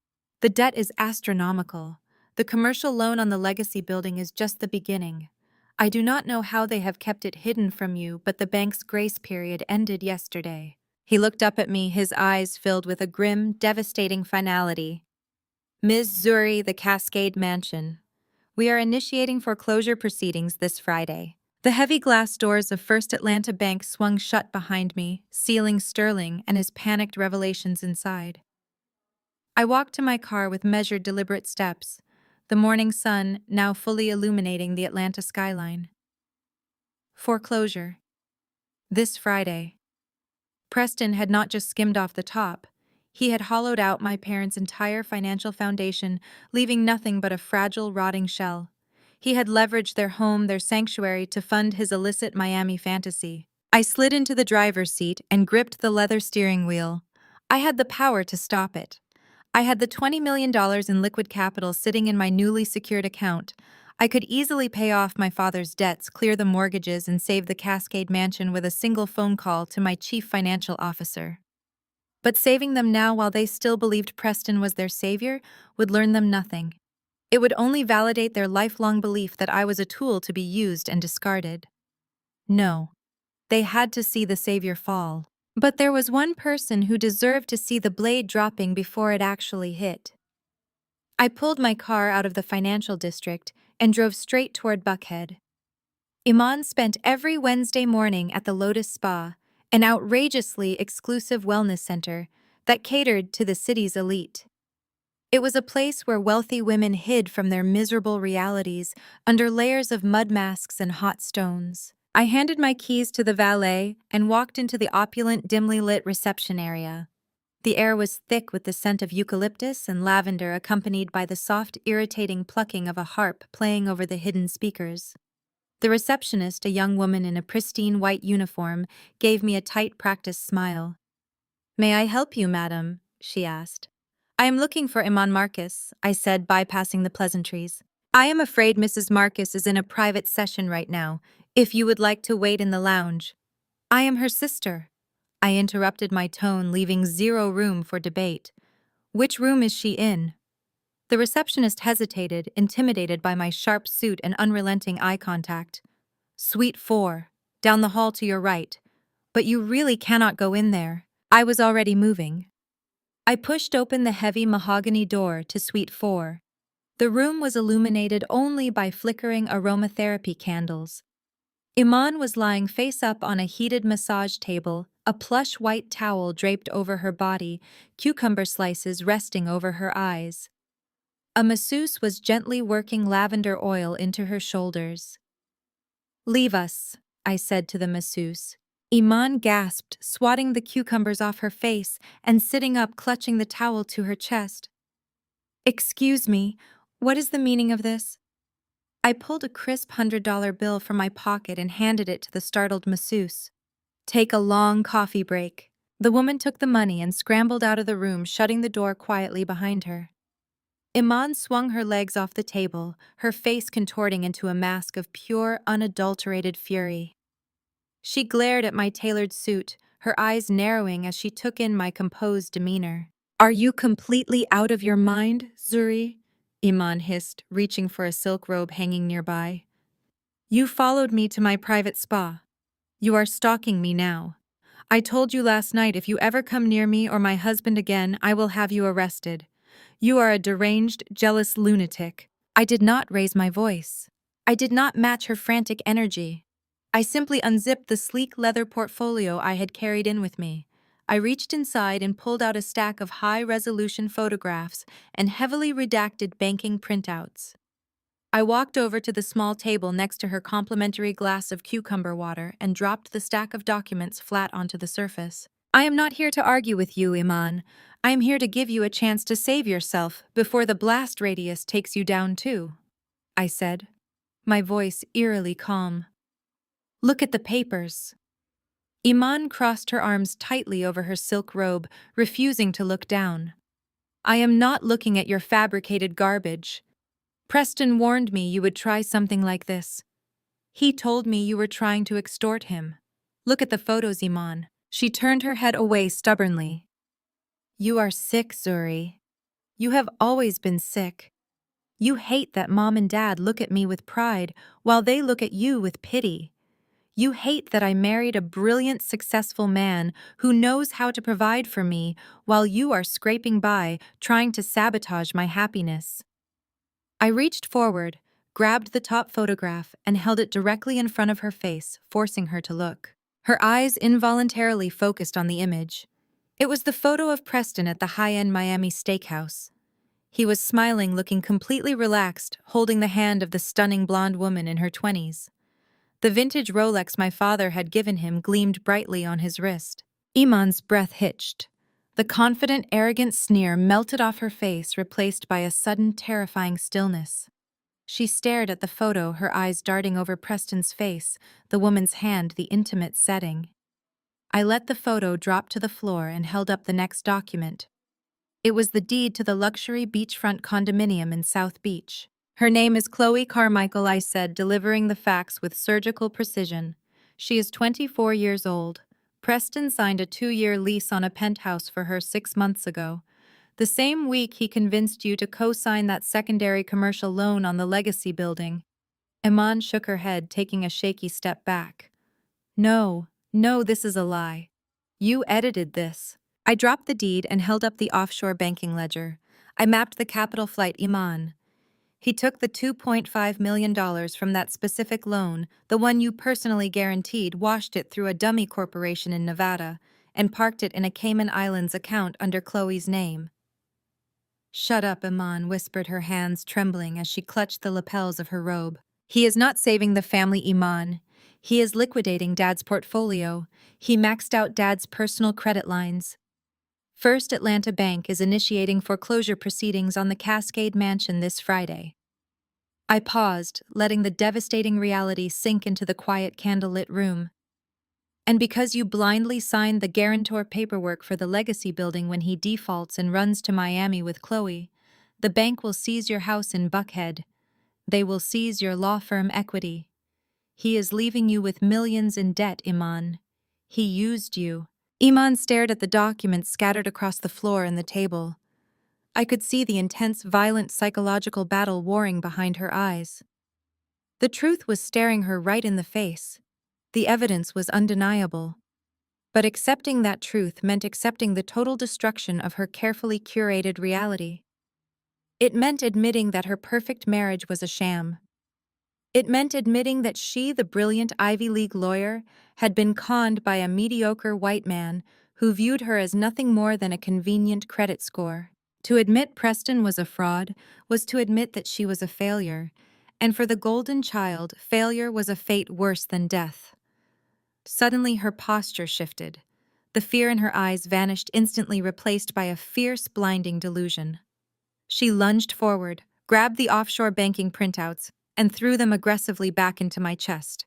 The debt is astronomical. The commercial loan on the legacy building is just the beginning. I do not know how they have kept it hidden from you, but the bank's grace period ended yesterday. He looked up at me, his eyes filled with a grim, devastating finality. Ms. Zuri, the Cascade Mansion. We are initiating foreclosure proceedings this Friday. The heavy glass doors of First Atlanta Bank swung shut behind me, sealing Sterling and his panicked revelations inside. I walked to my car with measured, deliberate steps, the morning sun now fully illuminating the Atlanta skyline. Foreclosure. This Friday. Preston had not just skimmed off the top. He had hollowed out my parents' entire financial foundation, leaving nothing but a fragile, rotting shell. He had leveraged their home, their sanctuary, to fund his illicit Miami fantasy. I slid into the driver's seat and gripped the leather steering wheel. I had the power to stop it. I had the $20 million in liquid capital sitting in my newly secured account. I could easily pay off my father's debts, clear the mortgages, and save the Cascade Mansion with a single phone call to my chief financial officer. But saving them now while they still believed Preston was their savior would learn them nothing. It would only validate their lifelong belief that I was a tool to be used and discarded. No, they had to see the savior fall. But there was one person who deserved to see the blade dropping before it actually hit. I pulled my car out of the financial district and drove straight toward Buckhead. Iman spent every Wednesday morning at the Lotus Spa, an outrageously exclusive wellness center that catered to the city's elite. It was a place where wealthy women hid from their miserable realities under layers of mud masks and hot stones. I handed my keys to the valet and walked into the opulent, dimly lit reception area. The air was thick with the scent of eucalyptus and lavender, accompanied by the soft, irritating plucking of a harp playing over the hidden speakers. The receptionist, a young woman in a pristine white uniform, gave me a tight, practiced smile. "May I help you, madam?" she asked. "I am looking for Iman Marcus," I said, bypassing the pleasantries. "I am afraid Mrs. Marcus is in a private session right now, if you would like to wait in the lounge." "I am her sister." I interrupted, my tone leaving zero room for debate. "Which room is she in?" The receptionist hesitated, intimidated by my sharp suit and unrelenting eye contact. "Suite 4, down the hall to your right. But you really cannot go in there." I was already moving. I pushed open the heavy mahogany door to Suite 4. The room was illuminated only by flickering aromatherapy candles. Iman was lying face up on a heated massage table, a plush white towel draped over her body, cucumber slices resting over her eyes. A masseuse was gently working lavender oil into her shoulders. "Leave us," I said to the masseuse. Iman gasped, swatting the cucumbers off her face and sitting up, clutching the towel to her chest. "Excuse me, what is the meaning of this?" I pulled a crisp $100 bill from my pocket and handed it to the startled masseuse. "Take a long coffee break." The woman took the money and scrambled out of the room, shutting the door quietly behind her. Iman swung her legs off the table, her face contorting into a mask of pure, unadulterated fury. She glared at my tailored suit, her eyes narrowing as she took in my composed demeanor. "Are you completely out of your mind, Zuri?" Iman hissed, reaching for a silk robe hanging nearby. "You followed me to my private spa. You are stalking me now. I told you last night if you ever come near me or my husband again, I will have you arrested. You are a deranged, jealous lunatic." I did not raise my voice. I did not match her frantic energy. I simply unzipped the sleek leather portfolio I had carried in with me. I reached inside and pulled out a stack of high-resolution photographs and heavily redacted banking printouts. I walked over to the small table next to her complimentary glass of cucumber water and dropped the stack of documents flat onto the surface. "I am not here to argue with you, Iman. I am here to give you a chance to save yourself before the blast radius takes you down too," I said, my voice eerily calm. "Look at the papers." Iman crossed her arms tightly over her silk robe, refusing to look down. "I am not looking at your fabricated garbage. Preston warned me you would try something like this. He told me you were trying to extort him." Look at the photos, Iman. She turned her head away stubbornly. You are sick, Zuri. You have always been sick. You hate that Mom and Dad look at me with pride while they look at you with pity. You hate that I married a brilliant, successful man who knows how to provide for me while you are scraping by, trying to sabotage my happiness. I reached forward, grabbed the top photograph, and held it directly in front of her face, forcing her to look. Her eyes involuntarily focused on the image. It was the photo of Preston at the high-end Miami steakhouse. He was smiling, looking completely relaxed, holding the hand of the stunning blonde woman in her 20s. The vintage Rolex my father had given him gleamed brightly on his wrist. Iman's breath hitched. The confident, arrogant sneer melted off her face, replaced by a sudden, terrifying stillness. She stared at the photo, her eyes darting over Preston's face, the woman's hand the intimate setting. I let the photo drop to the floor and held up the next document. It was the deed to the luxury beachfront condominium in South Beach. Her name is Chloe Carmichael, I said, delivering the facts with surgical precision. She is 24 years old. Preston signed a 2-year lease on a penthouse for her 6 months ago. The same week he convinced you to co-sign that secondary commercial loan on the Legacy building. Iman shook her head, taking a shaky step back. No, this is a lie. You edited this. I dropped the deed and held up the offshore banking ledger. I mapped the capital flight Iman. He took the $2.5 million from that specific loan, the one you personally guaranteed, washed it through a dummy corporation in Nevada, and parked it in a Cayman Islands account under Chloe's name. Shut up, Iman whispered, her hands trembling as she clutched the lapels of her robe. He is not saving the family, Iman. He is liquidating Dad's portfolio. He maxed out Dad's personal credit lines. First Atlanta Bank is initiating foreclosure proceedings on the Cascade Mansion this Friday. I paused, letting the devastating reality sink into the quiet candlelit room. And because you blindly signed the guarantor paperwork for the Legacy building when he defaults and runs to Miami with Chloe, the bank will seize your house in Buckhead. They will seize your law firm equity. He is leaving you with millions in debt, Iman. He used you. Iman stared at the documents scattered across the floor and the table. I could see the intense, violent psychological battle warring behind her eyes. The truth was staring her right in the face. The evidence was undeniable. But accepting that truth meant accepting the total destruction of her carefully curated reality. It meant admitting that her perfect marriage was a sham. It meant admitting that she, the brilliant Ivy League lawyer, had been conned by a mediocre white man who viewed her as nothing more than a convenient credit score. To admit Preston was a fraud was to admit that she was a failure, and for the golden child, failure was a fate worse than death. Suddenly her posture shifted. The fear in her eyes vanished, instantly replaced by a fierce, blinding delusion. She lunged forward, grabbed the offshore banking printouts, and threw them aggressively back into my chest.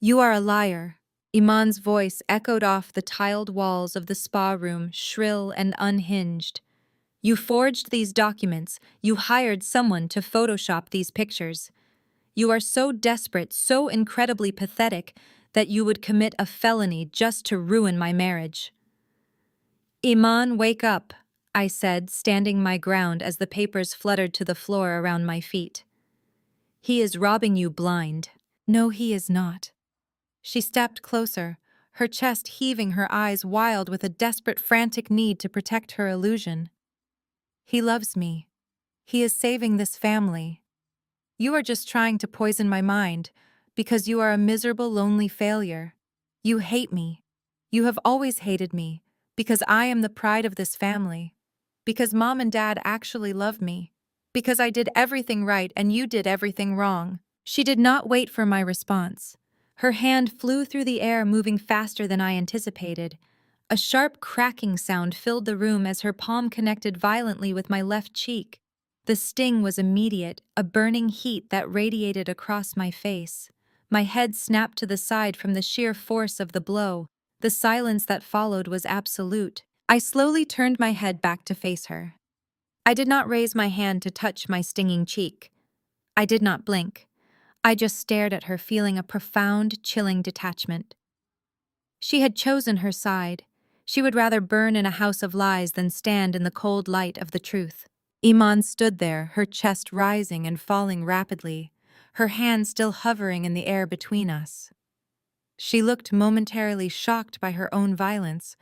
You are a liar. Iman's voice echoed off the tiled walls of the spa room, shrill and unhinged. You forged these documents. You hired someone to Photoshop these pictures. You are so desperate, so incredibly pathetic, that you would commit a felony just to ruin my marriage. Iman, wake up, I said, standing my ground as the papers fluttered to the floor around my feet. He is robbing you blind. No, he is not. She stepped closer, her chest heaving, her eyes wild with a desperate, frantic need to protect her illusion. He loves me. He is saving this family. You are just trying to poison my mind because you are a miserable, lonely failure. You hate me. You have always hated me because I am the pride of this family. Because Mom and Dad actually love me. Because I did everything right and you did everything wrong. She did not wait for my response. Her hand flew through the air, moving faster than I anticipated. A sharp cracking sound filled the room as her palm connected violently with my left cheek. The sting was immediate, a burning heat that radiated across my face. My head snapped to the side from the sheer force of the blow. The silence that followed was absolute. I slowly turned my head back to face her. I did not raise my hand to touch my stinging cheek. I did not blink. I just stared at her, feeling a profound, chilling detachment. She had chosen her side. She would rather burn in a house of lies than stand in the cold light of the truth. Iman stood there, her chest rising and falling rapidly, her hand still hovering in the air between us. She looked momentarily shocked by her own violence,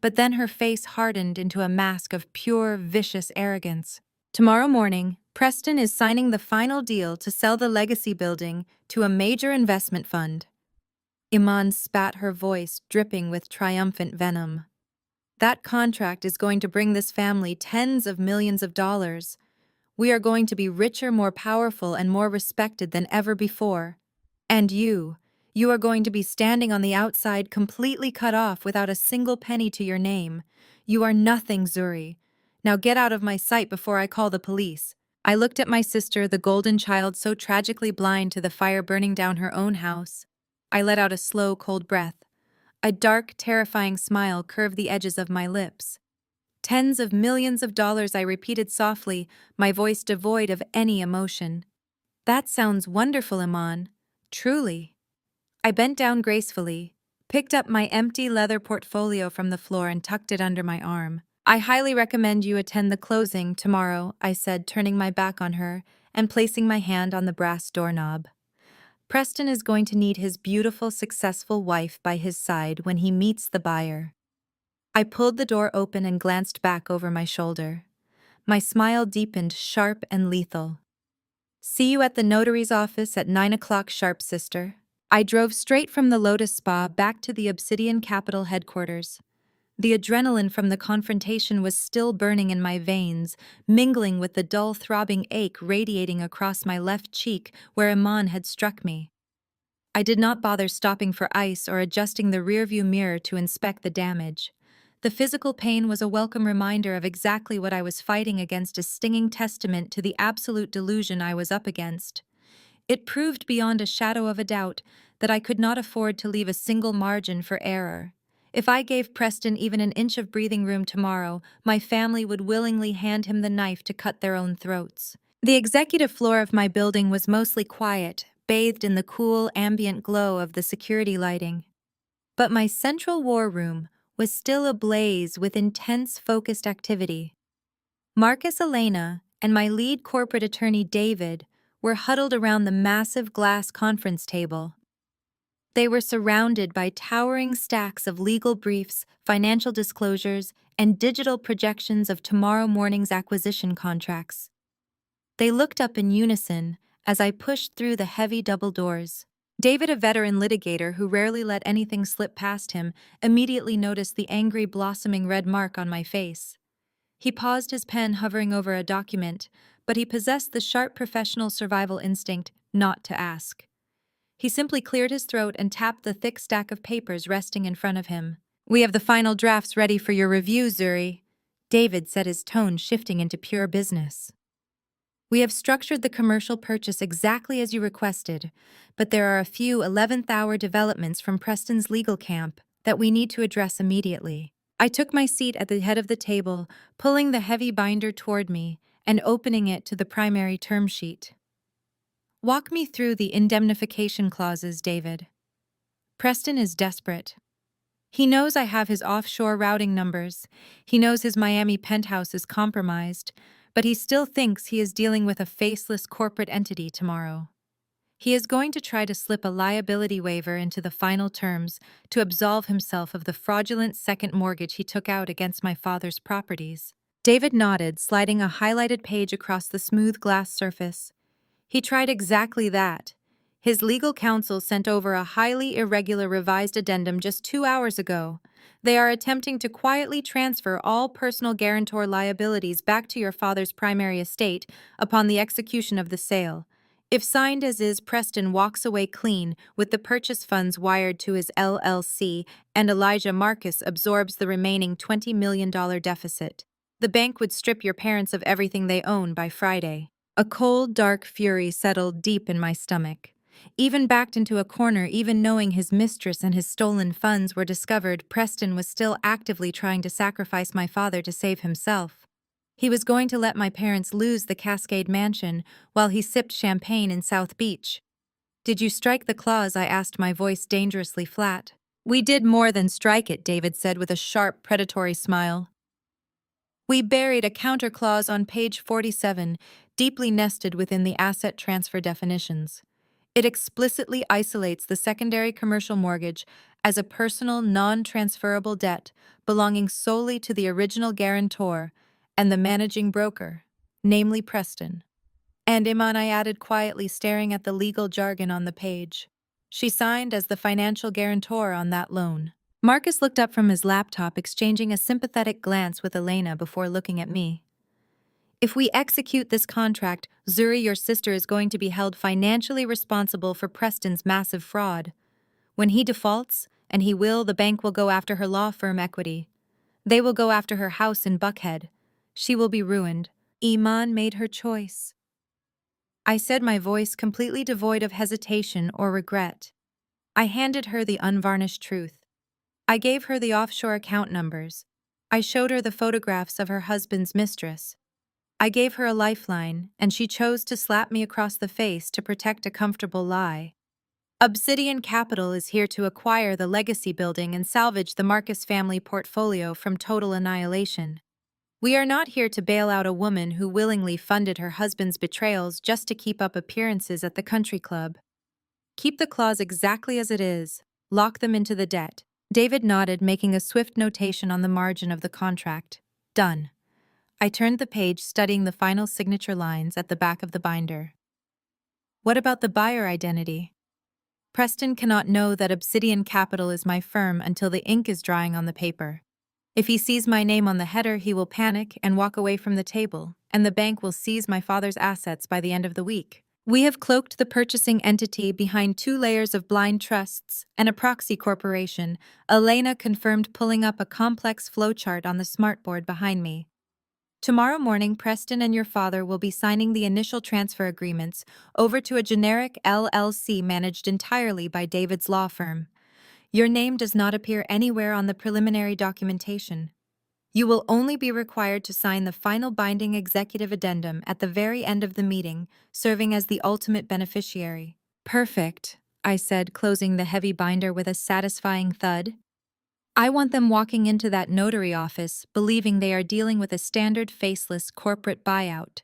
but then her face hardened into a mask of pure, vicious arrogance. Tomorrow morning, Preston is signing the final deal to sell the legacy building to a major investment fund. Iman spat, her voice dripping with triumphant venom. That contract is going to bring this family tens of millions of dollars. We are going to be richer, more powerful, and more respected than ever before. And you are going to be standing on the outside, completely cut off, without a single penny to your name. You are nothing, Zuri. Now get out of my sight before I call the police. I looked at my sister, the golden child so tragically blind to the fire burning down her own house. I let out a slow, cold breath. A dark, terrifying smile curved the edges of my lips. Tens of millions of dollars, I repeated softly, my voice devoid of any emotion. That sounds wonderful, Iman. Truly. I bent down gracefully, picked up my empty leather portfolio from the floor and tucked it under my arm. I highly recommend you attend the closing tomorrow, I said, turning my back on her and placing my hand on the brass doorknob. Preston is going to need his beautiful, successful wife by his side when he meets the buyer. I pulled the door open and glanced back over my shoulder. My smile deepened, sharp and lethal. See you at the notary's office at 9 o'clock sharp, sister. I drove straight from the Lotus Spa back to the Obsidian Capital headquarters. The adrenaline from the confrontation was still burning in my veins, mingling with the dull, throbbing ache radiating across my left cheek where Iman had struck me. I did not bother stopping for ice or adjusting the rearview mirror to inspect the damage. The physical pain was a welcome reminder of exactly what I was fighting against, a stinging testament to the absolute delusion I was up against. It proved beyond a shadow of a doubt that I could not afford to leave a single margin for error. If I gave Preston even an inch of breathing room tomorrow, my family would willingly hand him the knife to cut their own throats. The executive floor of my building was mostly quiet, bathed in the cool, ambient glow of the security lighting. But my central war room was still ablaze with intense, focused activity. Marcus, Elena, and my lead corporate attorney, David, were huddled around the massive glass conference table. They were surrounded by towering stacks of legal briefs, financial disclosures, and digital projections of tomorrow morning's acquisition contracts. They looked up in unison as I pushed through the heavy double doors. David, a veteran litigator who rarely let anything slip past him, immediately noticed the angry, blossoming red mark on my face. He paused, his pen hovering over a document, but he possessed the sharp professional survival instinct not to ask. He simply cleared his throat and tapped the thick stack of papers resting in front of him. "We have the final drafts ready for your review, Zuri," David said, his tone shifting into pure business. "We have structured the commercial purchase exactly as you requested, but there are a few 11th-hour developments from Preston's legal camp that we need to address immediately." I took my seat at the head of the table, pulling the heavy binder toward me and opening it to the primary term sheet. "Walk me through the indemnification clauses, David." Preston is desperate. He knows I have his offshore routing numbers. He knows his Miami penthouse is compromised, but he still thinks he is dealing with a faceless corporate entity tomorrow. He is going to try to slip a liability waiver into the final terms to absolve himself of the fraudulent second mortgage he took out against my father's properties. David nodded, sliding a highlighted page across the smooth glass surface. He tried exactly that. His legal counsel sent over a highly irregular revised addendum just 2 hours ago. They are attempting to quietly transfer all personal guarantor liabilities back to your father's primary estate upon the execution of the sale. If signed as is, Preston walks away clean with the purchase funds wired to his LLC, and Elijah Marcus absorbs the remaining $20 million deficit. The bank would strip your parents of everything they own by Friday. A cold, dark fury settled deep in my stomach. Even backed into a corner, even knowing his mistress and his stolen funds were discovered, Preston was still actively trying to sacrifice my father to save himself. He was going to let my parents lose the Cascade Mansion while he sipped champagne in South Beach. "Did you strike the clause?" I asked, my voice dangerously flat. We did more than strike it, David said with a sharp, predatory smile. We buried a counter clause on page 47, deeply nested within the asset transfer definitions. It explicitly isolates the secondary commercial mortgage as a personal, non-transferable debt belonging solely to the original guarantor and the managing broker, namely Preston. And Iman, I added quietly, staring at the legal jargon on the page. She signed as the financial guarantor on that loan. Marcus looked up from his laptop, exchanging a sympathetic glance with Elena before looking at me. If we execute this contract, Zuri, your sister, is going to be held financially responsible for Preston's massive fraud. When he defaults, and he will, the bank will go after her law firm equity. They will go after her house in Buckhead. She will be ruined. Iman made her choice. I said, my voice completely devoid of hesitation or regret. I handed her the unvarnished truth. I gave her the offshore account numbers. I showed her the photographs of her husband's mistress. I gave her a lifeline, and she chose to slap me across the face to protect a comfortable lie. Obsidian Capital is here to acquire the legacy building and salvage the Marcus family portfolio from total annihilation. We are not here to bail out a woman who willingly funded her husband's betrayals just to keep up appearances at the country club. Keep the clause exactly as it is. Lock them into the debt. David nodded, making a swift notation on the margin of the contract. Done. I turned the page, studying the final signature lines at the back of the binder. What about the buyer identity? Preston cannot know that Obsidian Capital is my firm until the ink is drying on the paper. If he sees my name on the header, he will panic and walk away from the table, and the bank will seize my father's assets by the end of the week. We have cloaked the purchasing entity behind 2 layers of blind trusts and a proxy corporation, Elena confirmed, pulling up a complex flowchart on the smartboard behind me. Tomorrow morning, Preston and your father will be signing the initial transfer agreements over to a generic LLC managed entirely by David's law firm. Your name does not appear anywhere on the preliminary documentation. You will only be required to sign the final binding executive addendum at the very end of the meeting, serving as the ultimate beneficiary. Perfect, I said, closing the heavy binder with a satisfying thud. I want them walking into that notary office believing they are dealing with a standard faceless corporate buyout.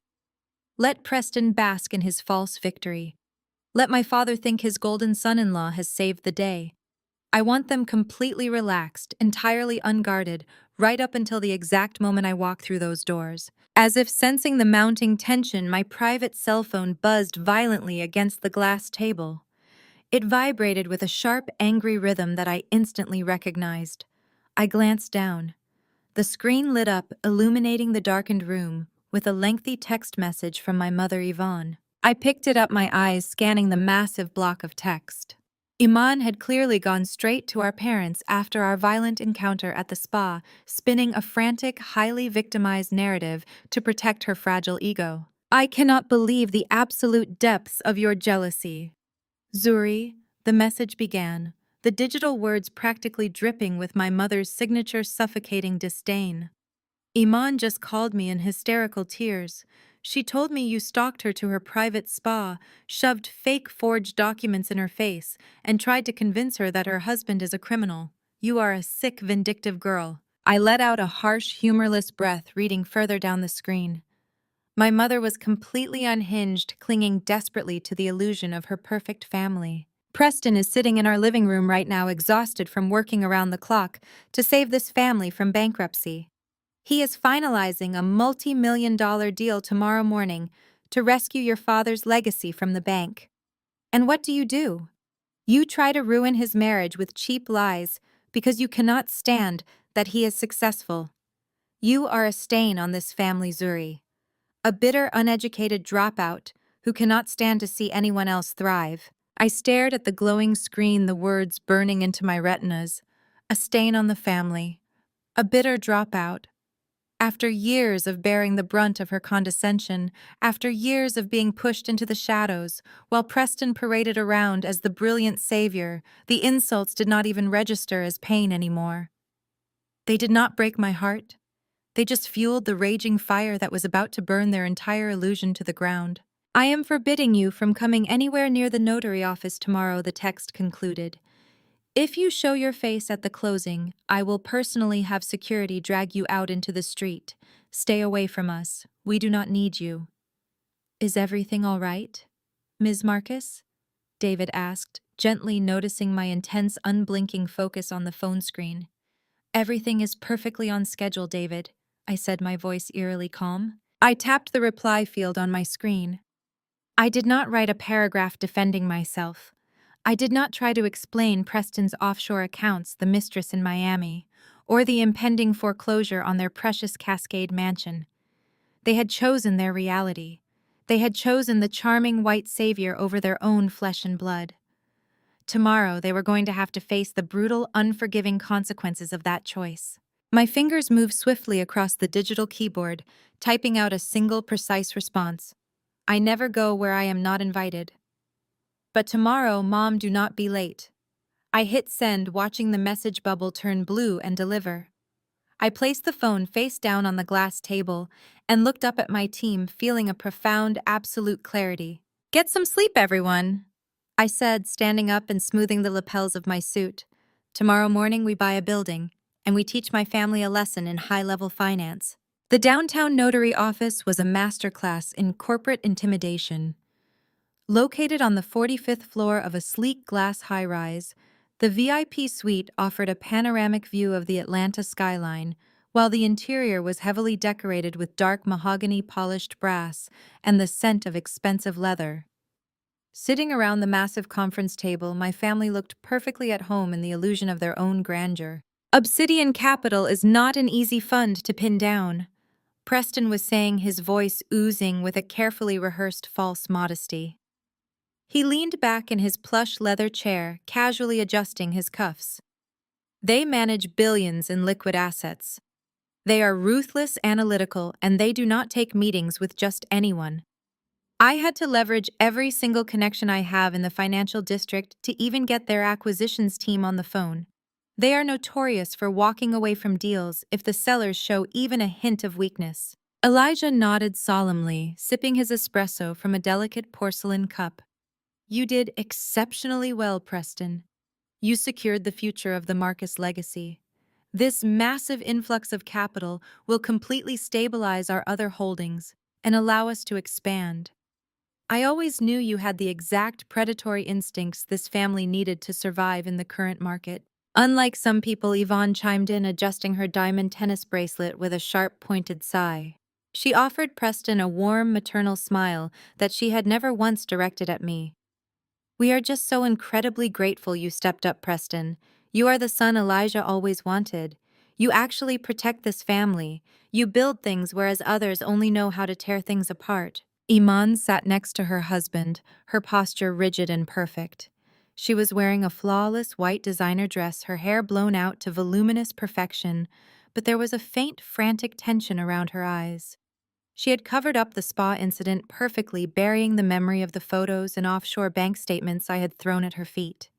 Let Preston bask in his false victory. Let my father think his golden son-in-law has saved the day. I want them completely relaxed, entirely unguarded, right up until the exact moment I walk through those doors. As if sensing the mounting tension, my private cell phone buzzed violently against the glass table. It vibrated with a sharp, angry rhythm that I instantly recognized. I glanced down. The screen lit up, illuminating the darkened room, with a lengthy text message from my mother, Yvonne. I picked it up, my eyes scanning the massive block of text. Iman had clearly gone straight to our parents after our violent encounter at the spa, spinning a frantic, highly victimized narrative to protect her fragile ego. I cannot believe the absolute depths of your jealousy. Zuri, the message began, the digital words practically dripping with my mother's signature suffocating disdain. Iman just called me in hysterical tears. She told me you stalked her to her private spa, shoved fake forged documents in her face, and tried to convince her that her husband is a criminal. You are a sick, vindictive girl. I let out a harsh, humorless breath, reading further down the screen. My mother was completely unhinged, clinging desperately to the illusion of her perfect family. Preston is sitting in our living room right now, exhausted from working around the clock to save this family from bankruptcy. He is finalizing a multi-million-dollar deal tomorrow morning to rescue your father's legacy from the bank. And what do? You try to ruin his marriage with cheap lies because you cannot stand that he is successful. You are a stain on this family, Zuri. A bitter, uneducated dropout who cannot stand to see anyone else thrive. I stared at the glowing screen, the words burning into my retinas. A stain on the family. A bitter dropout. After years of bearing the brunt of her condescension, after years of being pushed into the shadows, while Preston paraded around as the brilliant savior, the insults did not even register as pain anymore. They did not break my heart. They just fueled the raging fire that was about to burn their entire illusion to the ground. I am forbidding you from coming anywhere near the notary office tomorrow, the text concluded. If you show your face at the closing, I will personally have security drag you out into the street. Stay away from us. We do not need you. Is everything all right, Ms. Marcus? David asked, gently noticing my intense, unblinking focus on the phone screen. Everything is perfectly on schedule, David, I said, my voice eerily calm. I tapped the reply field on my screen. I did not write a paragraph defending myself. I did not try to explain Preston's offshore accounts, the mistress in Miami, or the impending foreclosure on their precious Cascade mansion. They had chosen their reality. They had chosen the charming white savior over their own flesh and blood. Tomorrow, they were going to have to face the brutal, unforgiving consequences of that choice. My fingers moved swiftly across the digital keyboard, typing out a single, precise response. I never go where I am not invited. But tomorrow, Mom, do not be late. I hit send, watching the message bubble turn blue and deliver. I placed the phone face down on the glass table and looked up at my team, feeling a profound, absolute clarity. Get some sleep, everyone, I said, standing up and smoothing the lapels of my suit. Tomorrow morning we buy a building, and we teach my family a lesson in high-level finance. The downtown notary office was a masterclass in corporate intimidation. Located on the 45th floor of a sleek glass high-rise, the VIP suite offered a panoramic view of the Atlanta skyline, while the interior was heavily decorated with dark mahogany polished brass and the scent of expensive leather. Sitting around the massive conference table, my family looked perfectly at home in the illusion of their own grandeur. Obsidian Capital is not an easy fund to pin down, Preston was saying, his voice oozing with a carefully rehearsed false modesty. He leaned back in his plush leather chair, casually adjusting his cuffs. They manage billions in liquid assets. They are ruthless, analytical, and they do not take meetings with just anyone. I had to leverage every single connection I have in the financial district to even get their acquisitions team on the phone. They are notorious for walking away from deals if the sellers show even a hint of weakness. Elijah nodded solemnly, sipping his espresso from a delicate porcelain cup. You did exceptionally well, Preston. You secured the future of the Marcus legacy. This massive influx of capital will completely stabilize our other holdings and allow us to expand. I always knew you had the exact predatory instincts this family needed to survive in the current market. Unlike some people, Yvonne chimed in, adjusting her diamond tennis bracelet with a sharp, pointed sigh. She offered Preston a warm, maternal smile that she had never once directed at me. We are just so incredibly grateful you stepped up, Preston. You are the son Elijah always wanted. You actually protect this family. You build things whereas others only know how to tear things apart. Iman sat next to her husband, her posture rigid and perfect. She was wearing a flawless white designer dress, her hair blown out to voluminous perfection, but there was a faint, frantic tension around her eyes. She had covered up the spa incident perfectly, burying the memory of the photos and offshore bank statements I had thrown at her feet.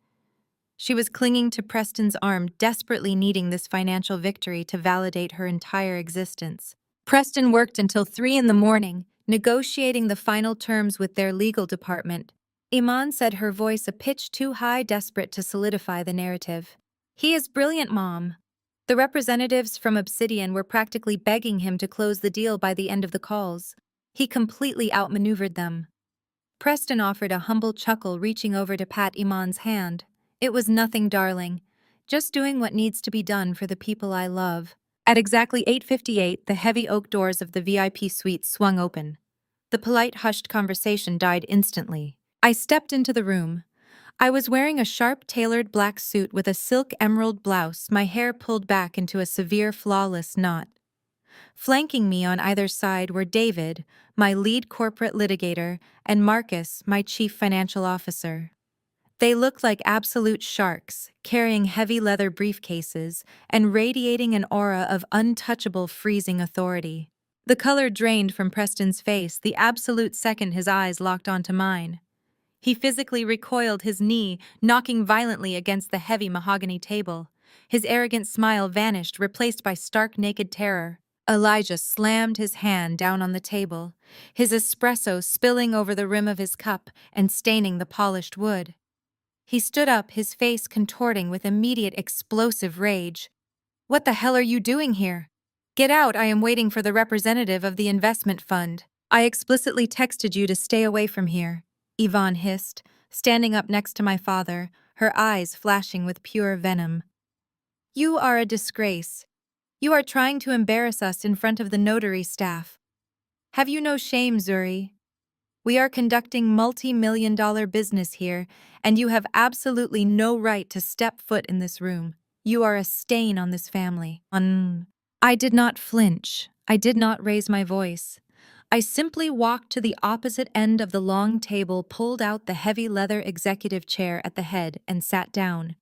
She was clinging to Preston's arm, desperately needing this financial victory to validate her entire existence. Preston worked until 3 in the morning, negotiating the final terms with their legal department. Iman said, her voice a pitch too high, desperate to solidify the narrative. He is brilliant, Mom. The representatives from Obsidian were practically begging him to close the deal by the end of the calls. He completely outmaneuvered them. Preston offered a humble chuckle, reaching over to pat Iman's hand. It was nothing, darling. Just doing what needs to be done for the people I love. At exactly 8:58, the heavy oak doors of the VIP suite swung open. The polite, hushed conversation died instantly. I stepped into the room. I was wearing a sharp, tailored black suit with a silk emerald blouse, my hair pulled back into a severe, flawless knot. Flanking me on either side were David, my lead corporate litigator, and Marcus, my chief financial officer. They looked like absolute sharks, carrying heavy leather briefcases and radiating an aura of untouchable, freezing authority. The color drained from Preston's face the absolute second his eyes locked onto mine. He physically recoiled, his knee knocking violently against the heavy mahogany table. His arrogant smile vanished, replaced by stark, naked terror. Elijah slammed his hand down on the table, his espresso spilling over the rim of his cup and staining the polished wood. He stood up, his face contorting with immediate explosive rage. "What the hell are you doing here? Get out, I am waiting for the representative of the investment fund. I explicitly texted you to stay away from here," Yvonne hissed, standing up next to my father, her eyes flashing with pure venom. "You are a disgrace. You are trying to embarrass us in front of the notary staff. Have you no shame, Zuri? We are conducting multi-million-dollar business here, and you have absolutely no right to step foot in this room. You are a stain on this family." I did not flinch. I did not raise my voice. I simply walked to the opposite end of the long table, pulled out the heavy leather executive chair at the head, and sat down.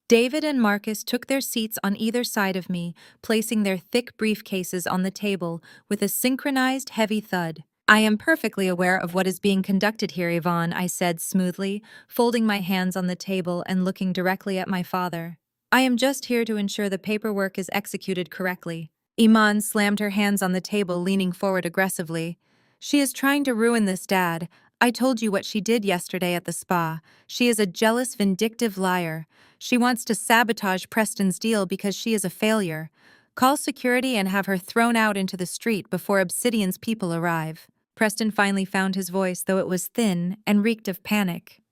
David and Marcus took their seats on either side of me, placing their thick briefcases on the table with a synchronized heavy thud. "I am perfectly aware of what is being conducted here, Yvonne," I said smoothly, folding my hands on the table and looking directly at my father. "I am just here to ensure the paperwork is executed correctly." Iman slammed her hands on the table, leaning forward aggressively. "She is trying to ruin this, Dad. I told you what she did yesterday at the spa. She is a jealous, vindictive liar. She wants to sabotage Preston's deal because she is a failure. Call security and have her thrown out into the street before Obsidian's people arrive." Preston finally found his voice, though it was thin and reeked of panic.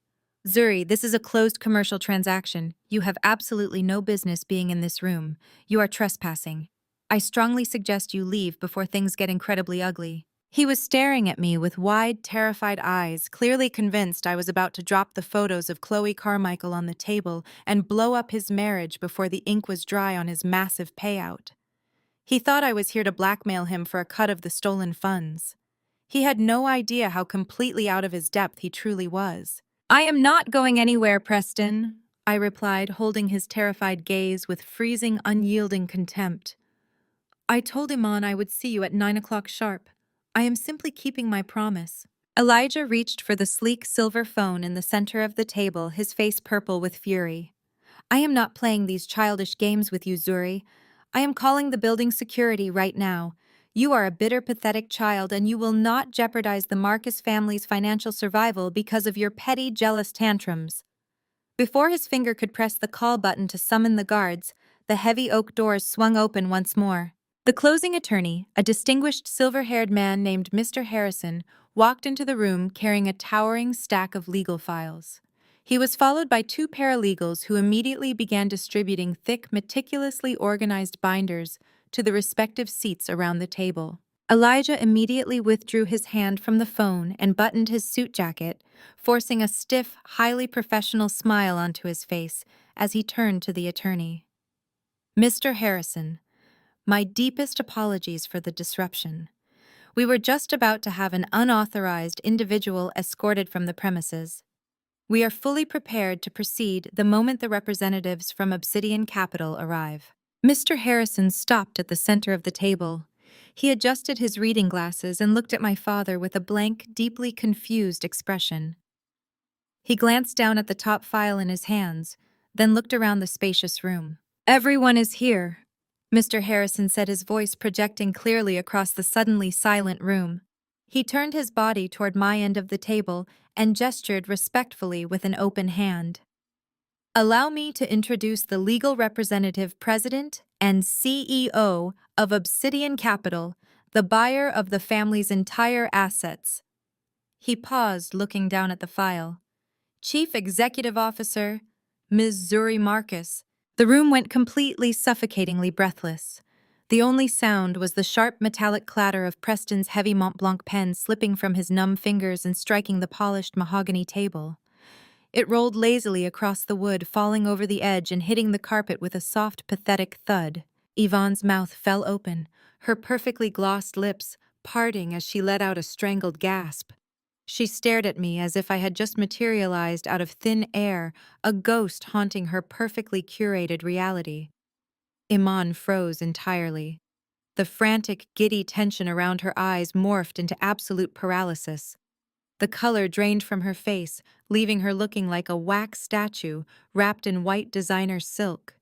"Zuri, this is a closed commercial transaction. You have absolutely no business being in this room. You are trespassing. I strongly suggest you leave before things get incredibly ugly." He was staring at me with wide, terrified eyes, clearly convinced I was about to drop the photos of Chloe Carmichael on the table and blow up his marriage before the ink was dry on his massive payout. He thought I was here to blackmail him for a cut of the stolen funds. He had no idea how completely out of his depth he truly was. "I am not going anywhere, Preston," I replied, holding his terrified gaze with freezing, unyielding contempt. "I told Iman I would see you at 9 o'clock sharp. I am simply keeping my promise." Elijah reached for the sleek silver phone in the center of the table, his face purple with fury. "I am not playing these childish games with you, Zuri. I am calling the building security right now. You are a bitter, pathetic child, and you will not jeopardize the Marcus family's financial survival because of your petty, jealous tantrums." Before his finger could press the call button to summon the guards, the heavy oak doors swung open once more. The closing attorney, a distinguished silver-haired man named Mr. Harrison, walked into the room carrying a towering stack of legal files. He was followed by two paralegals who immediately began distributing thick, meticulously organized binders to the respective seats around the table. Elijah immediately withdrew his hand from the phone and buttoned his suit jacket, forcing a stiff, highly professional smile onto his face as he turned to the attorney. "Mr. Harrison, my deepest apologies for the disruption. We were just about to have an unauthorized individual escorted from the premises. We are fully prepared to proceed the moment the representatives from Obsidian Capital arrive." Mr. Harrison stopped at the center of the table. He adjusted his reading glasses and looked at my father with a blank, deeply confused expression. He glanced down at the top file in his hands, then looked around the spacious room. "Everyone is here," Mr. Harrison said, his voice projecting clearly across the suddenly silent room. He turned his body toward my end of the table and gestured respectfully with an open hand. "Allow me to introduce the legal representative, president, and CEO of Obsidian Capital, the buyer of the family's entire assets." He paused, looking down at the file. "Chief Executive Officer, Ms. Zuri Marcus." The room went completely suffocatingly breathless. The only sound was the sharp metallic clatter of Preston's heavy Mont Blanc pen slipping from his numb fingers and striking the polished mahogany table. It rolled lazily across the wood, falling over the edge and hitting the carpet with a soft, pathetic thud. Yvonne's mouth fell open, her perfectly glossed lips parting as she let out a strangled gasp. She stared at me as if I had just materialized out of thin air, a ghost haunting her perfectly curated reality. Iman froze entirely. The frantic, giddy tension around her eyes morphed into absolute paralysis. The color drained from her face, leaving her looking like a wax statue wrapped in white designer silk.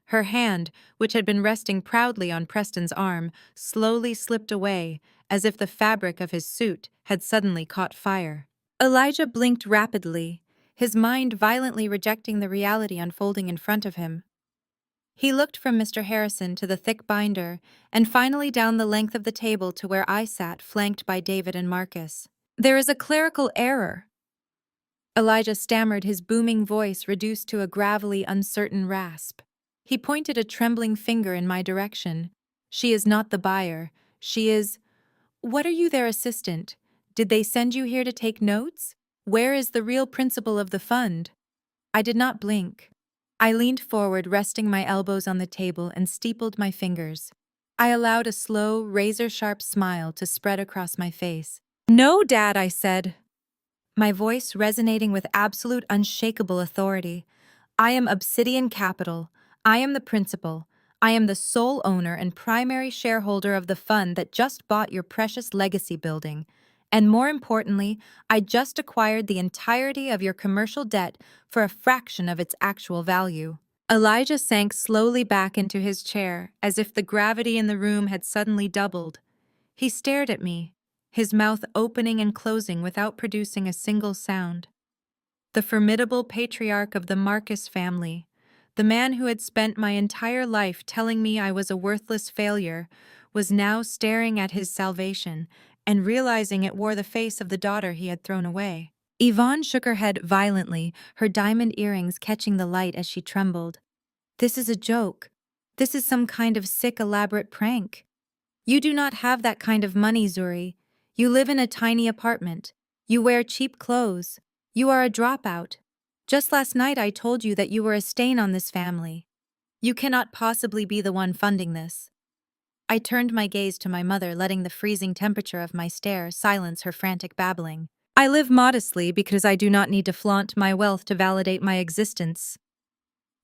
Her hand, which had been resting proudly on Preston's arm, slowly slipped away, as if the fabric of his suit had suddenly caught fire. Elijah blinked rapidly, his mind violently rejecting the reality unfolding in front of him. He looked from Mr. Harrison to the thick binder, and finally down the length of the table to where I sat, flanked by David and Marcus. "There is a clerical error," Elijah stammered, his booming voice reduced to a gravelly, uncertain rasp. He pointed a trembling finger in my direction. "She is not the buyer. She is— What are you, their assistant? Did they send you here to take notes? Where is the real principal of the fund?" I did not blink. I leaned forward, resting my elbows on the table, and steepled my fingers. I allowed a slow, razor-sharp smile to spread across my face. "No, Dad," I said, my voice resonating with absolute, unshakable authority. "I am Obsidian Capital. I am the principal. I am the sole owner and primary shareholder of the fund that just bought your precious legacy building. And more importantly, I just acquired the entirety of your commercial debt for a fraction of its actual value." Elijah sank slowly back into his chair, as if the gravity in the room had suddenly doubled. He stared at me, his mouth opening and closing without producing a single sound. The formidable patriarch of the Marcus family, the man who had spent my entire life telling me I was a worthless failure, was now staring at his salvation and realizing it wore the face of the daughter he had thrown away. Yvonne shook her head violently, her diamond earrings catching the light as she trembled. "This is a joke. This is some kind of sick, elaborate prank. You do not have that kind of money, Zuri. You live in a tiny apartment. You wear cheap clothes. You are a dropout. Just last night I told you that you were a stain on this family. You cannot possibly be the one funding this." I turned my gaze to my mother, letting the freezing temperature of my stare silence her frantic babbling. "I live modestly because I do not need to flaunt my wealth to validate my existence."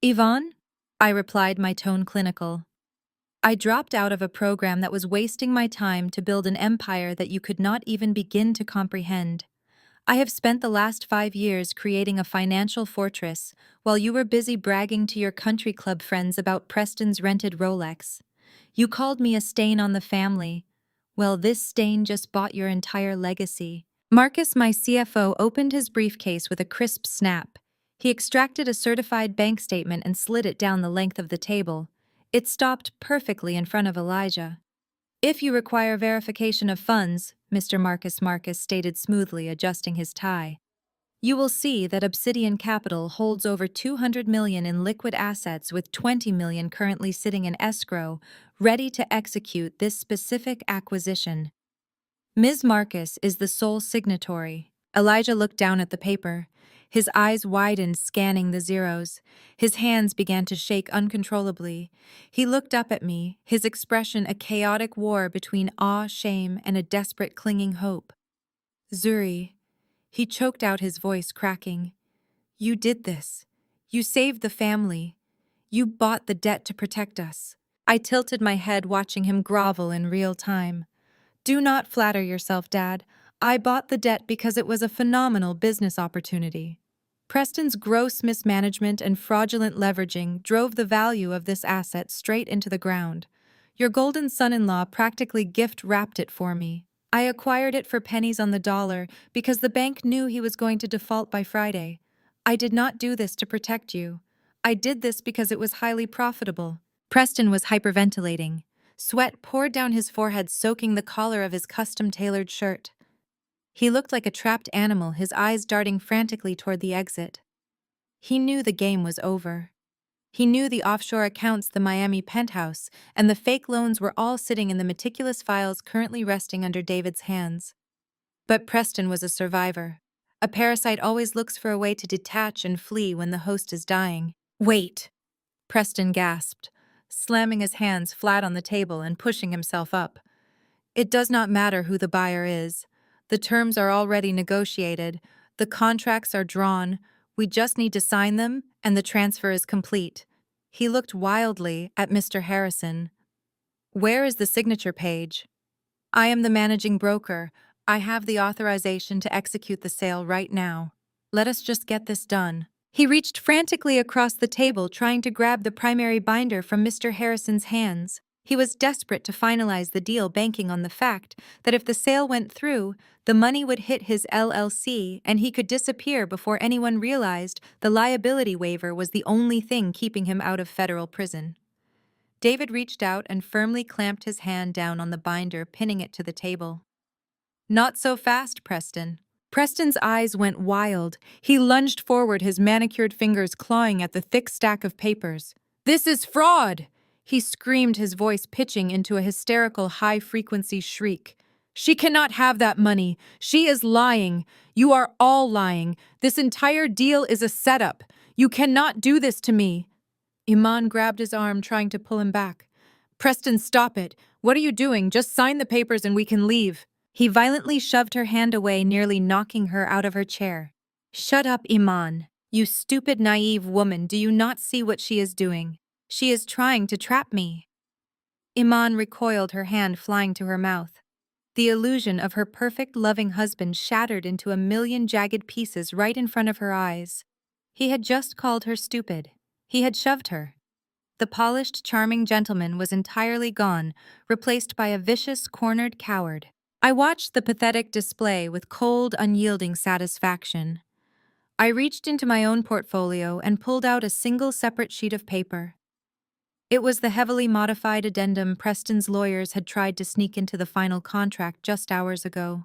"Yvonne?" I replied, my tone clinical. "I dropped out of a program that was wasting my time to build an empire that you could not even begin to comprehend. I have spent the last 5 years creating a financial fortress while you were busy bragging to your country club friends about Preston's rented Rolex. You called me a stain on the family. Well, this stain just bought your entire legacy." Marcus, my CFO, opened his briefcase with a crisp snap. He extracted a certified bank statement and slid it down the length of the table. It stopped perfectly in front of Elijah. "If you require verification of funds," Mr. Marcus stated smoothly, adjusting his tie, "you will see that Obsidian Capital holds over $200 million in liquid assets, with $20 million currently sitting in escrow, ready to execute this specific acquisition. Ms. Marcus is the sole signatory." Elijah looked down at the paper. His eyes widened, scanning the zeros. His hands began to shake uncontrollably. He looked up at me, his expression a chaotic war between awe, shame, and a desperate clinging hope. "Zuri," he choked out, his voice cracking. "You did this. You saved the family. You bought the debt to protect us." I tilted my head, watching him grovel in real time. "Do not flatter yourself, Dad. I bought the debt because it was a phenomenal business opportunity. Preston's gross mismanagement and fraudulent leveraging drove the value of this asset straight into the ground. Your golden son-in-law practically gift-wrapped it for me. I acquired it for pennies on the dollar because the bank knew he was going to default by Friday. I did not do this to protect you. I did this because it was highly profitable." Preston was hyperventilating. Sweat poured down his forehead, soaking the collar of his custom-tailored shirt. He looked like a trapped animal, his eyes darting frantically toward the exit. He knew the game was over. He knew the offshore accounts, the Miami penthouse, and the fake loans were all sitting in the meticulous files currently resting under David's hands. But Preston was a survivor. A parasite always looks for a way to detach and flee when the host is dying. "Wait," Preston gasped, slamming his hands flat on the table and pushing himself up. "It does not matter who the buyer is. The terms are already negotiated. The contracts are drawn. We just need to sign them, and the transfer is complete." He looked wildly at Mr. Harrison. "Where is the signature page?" "I am the managing broker. I have the authorization to execute the sale right now. Let us just get this done." He reached frantically across the table, trying to grab the primary binder from Mr. Harrison's hands. He was desperate to finalize the deal, banking on the fact that if the sale went through, the money would hit his LLC and he could disappear before anyone realized the liability waiver was the only thing keeping him out of federal prison. David reached out and firmly clamped his hand down on the binder, pinning it to the table. Not so fast, Preston. Preston's eyes went wild. He lunged forward, his manicured fingers clawing at the thick stack of papers. This is fraud! He screamed, his voice pitching into a hysterical high-frequency shriek. She cannot have that money. She is lying. You are all lying. This entire deal is a setup. You cannot do this to me. Iman grabbed his arm, trying to pull him back. Preston, stop it. What are you doing? Just sign the papers and we can leave. He violently shoved her hand away, nearly knocking her out of her chair. Shut up, Iman. You stupid, naive woman, do you not see what she is doing? She is trying to trap me. Iman recoiled, her hand flying to her mouth. The illusion of her perfect, loving husband shattered into a million jagged pieces right in front of her eyes. He had just called her stupid. He had shoved her. The polished, charming gentleman was entirely gone, replaced by a vicious, cornered coward. I watched the pathetic display with cold, unyielding satisfaction. I reached into my own portfolio and pulled out a single separate sheet of paper. It was the heavily modified addendum Preston's lawyers had tried to sneak into the final contract just hours ago.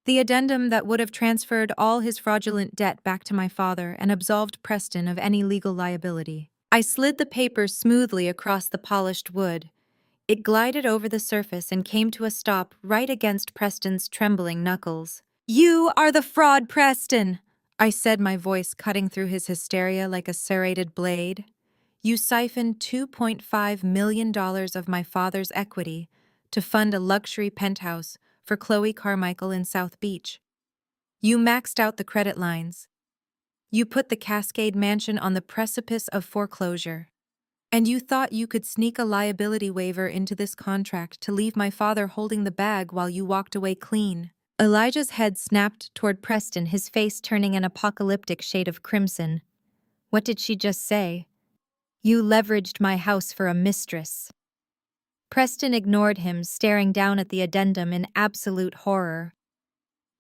The addendum that would have transferred all his fraudulent debt back to my father and absolved Preston of any legal liability. I slid the paper smoothly across the polished wood. It glided over the surface and came to a stop right against Preston's trembling knuckles. You are the fraud, Preston! I said, my voice cutting through his hysteria like a serrated blade. You siphoned $2.5 million of my father's equity to fund a luxury penthouse for Chloe Carmichael in South Beach. You maxed out the credit lines. You put the Cascade Mansion on the precipice of foreclosure. And you thought you could sneak a liability waiver into this contract to leave my father holding the bag while you walked away clean. Elijah's head snapped toward Preston, his face turning an apocalyptic shade of crimson. What did she just say? You leveraged my house for a mistress. Preston ignored him, staring down at the addendum in absolute horror.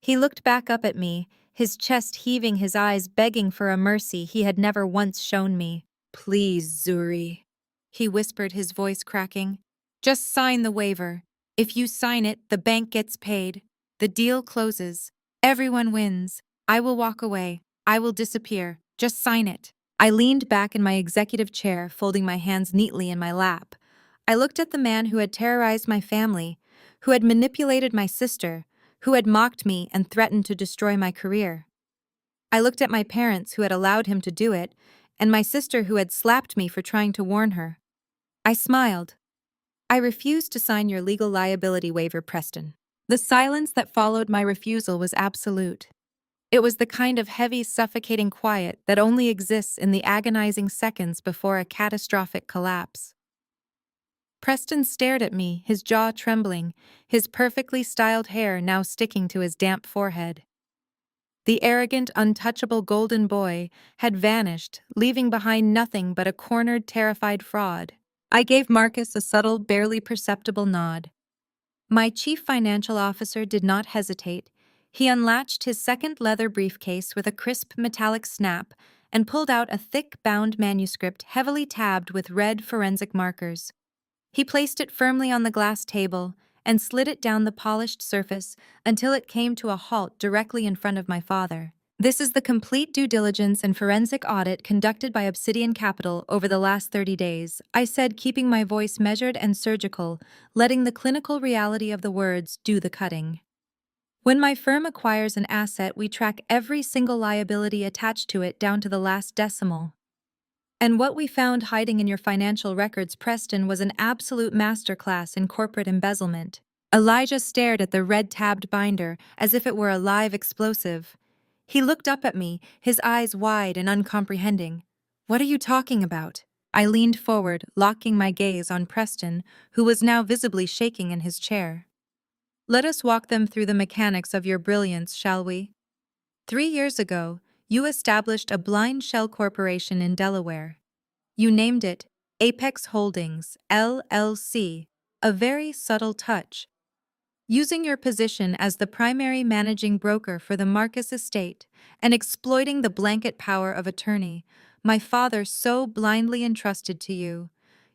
He looked back up at me, his chest heaving, his eyes begging for a mercy he had never once shown me. Please, Zuri, he whispered, his voice cracking. Just sign the waiver. If you sign it, the bank gets paid. The deal closes. Everyone wins. I will walk away. I will disappear. Just sign it. I leaned back in my executive chair, folding my hands neatly in my lap. I looked at the man who had terrorized my family, who had manipulated my sister, who had mocked me and threatened to destroy my career. I looked at my parents who had allowed him to do it, and my sister who had slapped me for trying to warn her. I smiled. I refused to sign your legal liability waiver, Preston. The silence that followed my refusal was absolute. It was the kind of heavy, suffocating quiet that only exists in the agonizing seconds before a catastrophic collapse. Preston stared at me, his jaw trembling, his perfectly styled hair now sticking to his damp forehead. The arrogant, untouchable golden boy had vanished, leaving behind nothing but a cornered, terrified fraud. I gave Marcus a subtle, barely perceptible nod. My chief financial officer did not hesitate. He unlatched his second leather briefcase with a crisp metallic snap and pulled out a thick, bound manuscript heavily tabbed with red forensic markers. He placed it firmly on the glass table and slid it down the polished surface until it came to a halt directly in front of my father. This is the complete due diligence and forensic audit conducted by Obsidian Capital over the last 30 days, I said, keeping my voice measured and surgical, letting the clinical reality of the words do the cutting. When my firm acquires an asset, we track every single liability attached to it down to the last decimal. And what we found hiding in your financial records, Preston, was an absolute masterclass in corporate embezzlement. Elijah stared at the red-tabbed binder as if it were a live explosive. He looked up at me, his eyes wide and uncomprehending. What are you talking about? I leaned forward, locking my gaze on Preston, who was now visibly shaking in his chair. Let us walk them through the mechanics of your brilliance, shall we? 3 years ago, you established a blind shell corporation in Delaware. You named it Apex Holdings, LLC, a very subtle touch. Using your position as the primary managing broker for the Marcus estate and exploiting the blanket power of attorney, my father so blindly entrusted to you,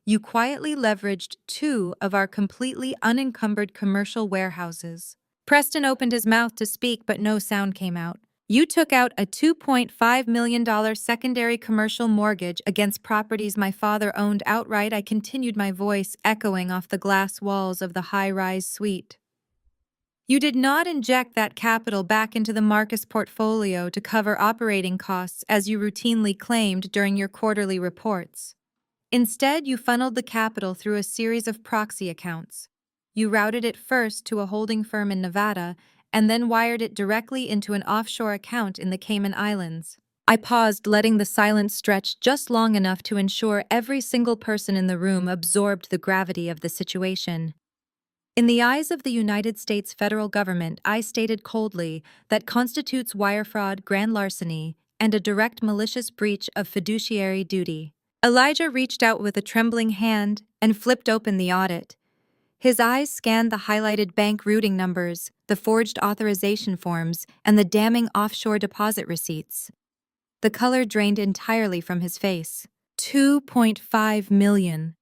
you quietly leveraged two of our completely unencumbered commercial warehouses. Preston opened his mouth to speak, but no sound came out. You took out a $2.5 million secondary commercial mortgage against properties my father owned outright. I continued, my voice echoing off the glass walls of the high-rise suite. You did not inject that capital back into the Marcus portfolio to cover operating costs as you routinely claimed during your quarterly reports. Instead, you funneled the capital through a series of proxy accounts. You routed it first to a holding firm in Nevada and then wired it directly into an offshore account in the Cayman Islands. I paused, letting the silence stretch just long enough to ensure every single person in the room absorbed the gravity of the situation. In the eyes of the United States federal government, I stated coldly that constitutes wire fraud, grand larceny, and a direct malicious breach of fiduciary duty. Elijah reached out with a trembling hand and flipped open the audit. His eyes scanned the highlighted bank routing numbers, the forged authorization forms, and the damning offshore deposit receipts. The color drained entirely from his face. 2.5 million.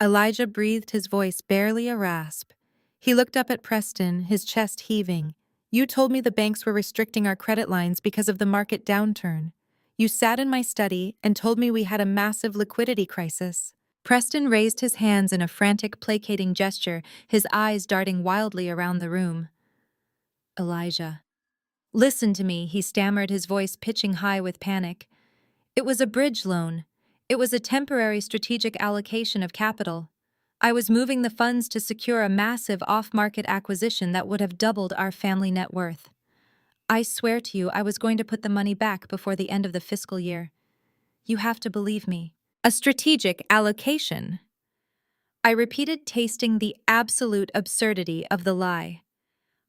Elijah breathed, his voice barely a rasp. He looked up at Preston, his chest heaving. You told me the banks were restricting our credit lines because of the market downturn. You sat in my study and told me we had a massive liquidity crisis. Preston raised his hands in a frantic, placating gesture, his eyes darting wildly around the room. Elijah. Listen to me, he stammered, his voice pitching high with panic. It was a bridge loan. It was a temporary strategic allocation of capital. I was moving the funds to secure a massive off-market acquisition that would have doubled our family net worth. I swear to you, I was going to put the money back before the end of the fiscal year. You have to believe me. A strategic allocation. I repeated, tasting the absolute absurdity of the lie.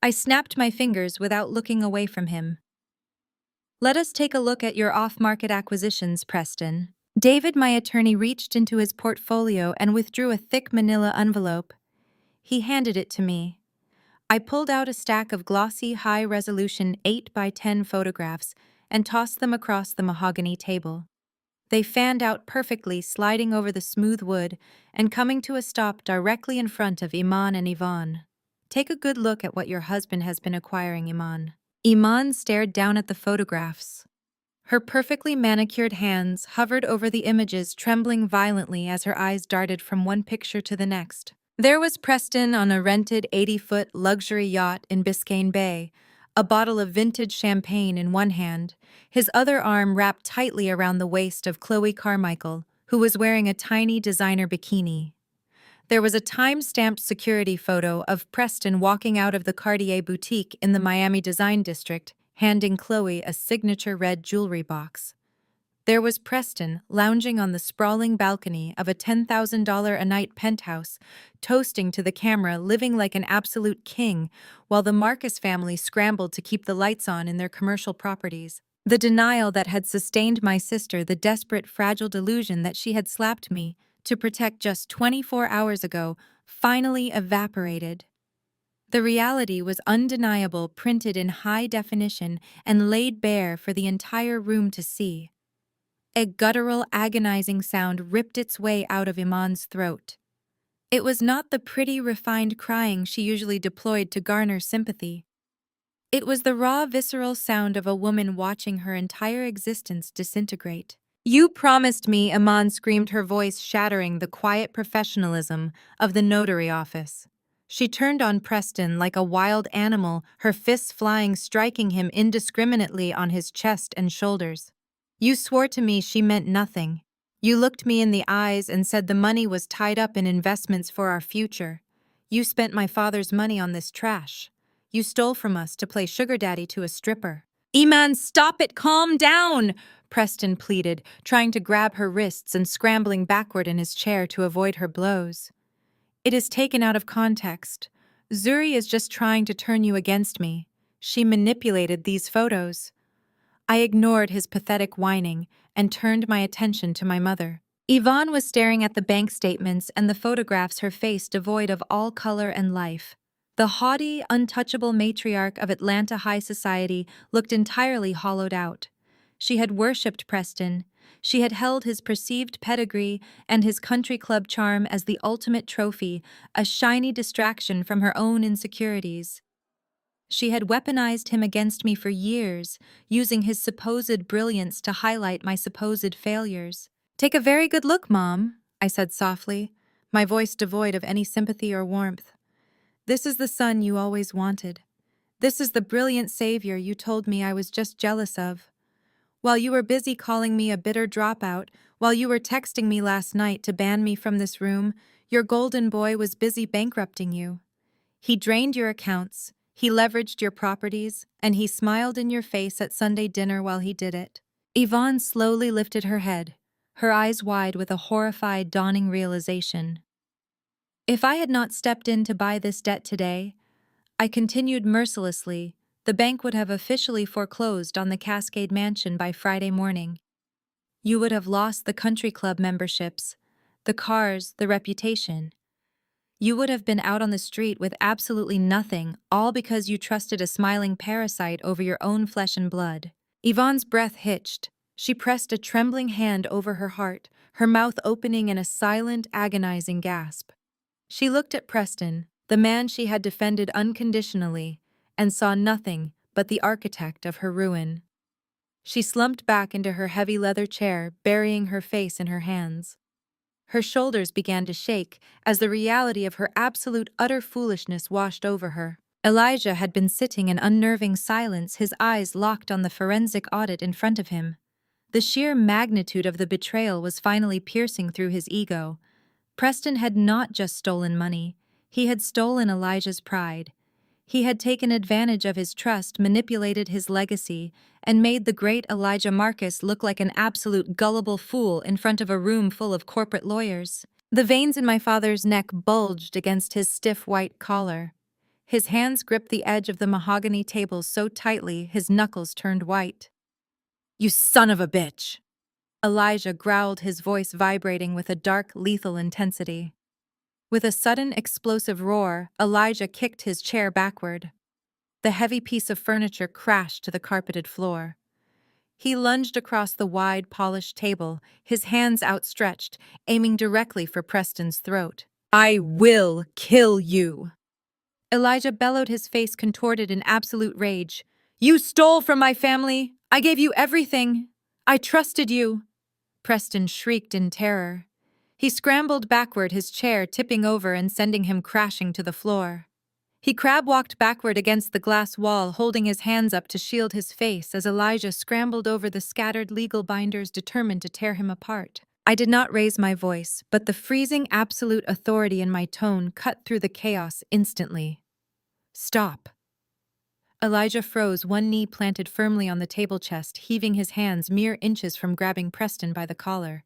I snapped my fingers without looking away from him. Let us take a look at your off-market acquisitions, Preston. David, my attorney, reached into his portfolio and withdrew a thick manila envelope. He handed it to me. I pulled out a stack of glossy, high-resolution 8x10 photographs and tossed them across the mahogany table. They fanned out perfectly, sliding over the smooth wood and coming to a stop directly in front of Iman and Yvonne. Take a good look at what your husband has been acquiring, Iman. Iman stared down at the photographs. Her perfectly manicured hands hovered over the images, trembling violently as her eyes darted from one picture to the next. There was Preston on a rented 80-foot luxury yacht in Biscayne Bay, a bottle of vintage champagne in one hand, his other arm wrapped tightly around the waist of Chloe Carmichael, who was wearing a tiny designer bikini. There was a time-stamped security photo of Preston walking out of the Cartier boutique in the Miami Design District, handing Chloe a signature red jewelry box. There was Preston lounging on the sprawling balcony of a $10,000 a night penthouse, toasting to the camera, living like an absolute king, while the Marcus family scrambled to keep the lights on in their commercial properties. The denial that had sustained my sister, the desperate, fragile delusion that she had slapped me to protect just 24 hours ago, finally evaporated. The reality was undeniable, printed in high definition and laid bare for the entire room to see. A guttural, agonizing sound ripped its way out of Iman's throat. It was not the pretty, refined crying she usually deployed to garner sympathy. It was the raw, visceral sound of a woman watching her entire existence disintegrate. You promised me, Iman screamed, her voice shattering the quiet professionalism of the notary office. She turned on Preston like a wild animal, her fists flying, striking him indiscriminately on his chest and shoulders. You swore to me she meant nothing. You looked me in the eyes and said the money was tied up in investments for our future. You spent my father's money on this trash. You stole from us to play sugar daddy to a stripper. Iman, stop it! Calm down! Preston pleaded, trying to grab her wrists and scrambling backward in his chair to avoid her blows. It is taken out of context. Zuri is just trying to turn you against me. She manipulated these photos. I ignored his pathetic whining and turned my attention to my mother. Yvonne was staring at the bank statements and the photographs, her face devoid of all color and life. The haughty, untouchable matriarch of Atlanta high society looked entirely hollowed out. She had worshipped Preston. She had held his perceived pedigree and his country club charm as the ultimate trophy, a shiny distraction from her own insecurities. She had weaponized him against me for years, using his supposed brilliance to highlight my supposed failures. "Take a very good look, Mom," I said softly, my voice devoid of any sympathy or warmth. "This is the son you always wanted. This is the brilliant savior you told me I was just jealous of. While you were busy calling me a bitter dropout, while you were texting me last night to ban me from this room, your golden boy was busy bankrupting you. He drained your accounts, he leveraged your properties, and he smiled in your face at Sunday dinner while he did it." Yvonne slowly lifted her head, her eyes wide with a horrified, dawning realization. "If I had not stepped in to buy this debt today," I continued mercilessly, "the bank would have officially foreclosed on the Cascade Mansion by Friday morning. You would have lost the country club memberships, the cars, the reputation. You would have been out on the street with absolutely nothing, all because you trusted a smiling parasite over your own flesh and blood." Yvonne's breath hitched. She pressed a trembling hand over her heart, her mouth opening in a silent, agonizing gasp. She looked at Preston, the man she had defended unconditionally, and saw nothing but the architect of her ruin. She slumped back into her heavy leather chair, burying her face in her hands. Her shoulders began to shake as the reality of her absolute utter foolishness washed over her. Elijah had been sitting in unnerving silence, his eyes locked on the forensic audit in front of him. The sheer magnitude of the betrayal was finally piercing through his ego. Preston had not just stolen money, he had stolen Elijah's pride. He had taken advantage of his trust, manipulated his legacy, and made the great Elijah Marcus look like an absolute gullible fool in front of a room full of corporate lawyers. The veins in my father's neck bulged against his stiff white collar. His hands gripped the edge of the mahogany table so tightly his knuckles turned white. "You son of a bitch!" Elijah growled, his voice vibrating with a dark, lethal intensity. With a sudden, explosive roar, Elijah kicked his chair backward. The heavy piece of furniture crashed to the carpeted floor. He lunged across the wide, polished table, his hands outstretched, aiming directly for Preston's throat. "I will kill you!" Elijah bellowed, his face contorted in absolute rage. "You stole from my family! I gave you everything! I trusted you!" Preston shrieked in terror. He scrambled backward, his chair tipping over and sending him crashing to the floor. He crab-walked backward against the glass wall, holding his hands up to shield his face as Elijah scrambled over the scattered legal binders, determined to tear him apart. I did not raise my voice, but the freezing absolute authority in my tone cut through the chaos instantly. "Stop." Elijah froze, one knee planted firmly on the table chest, heaving his hands mere inches from grabbing Preston by the collar.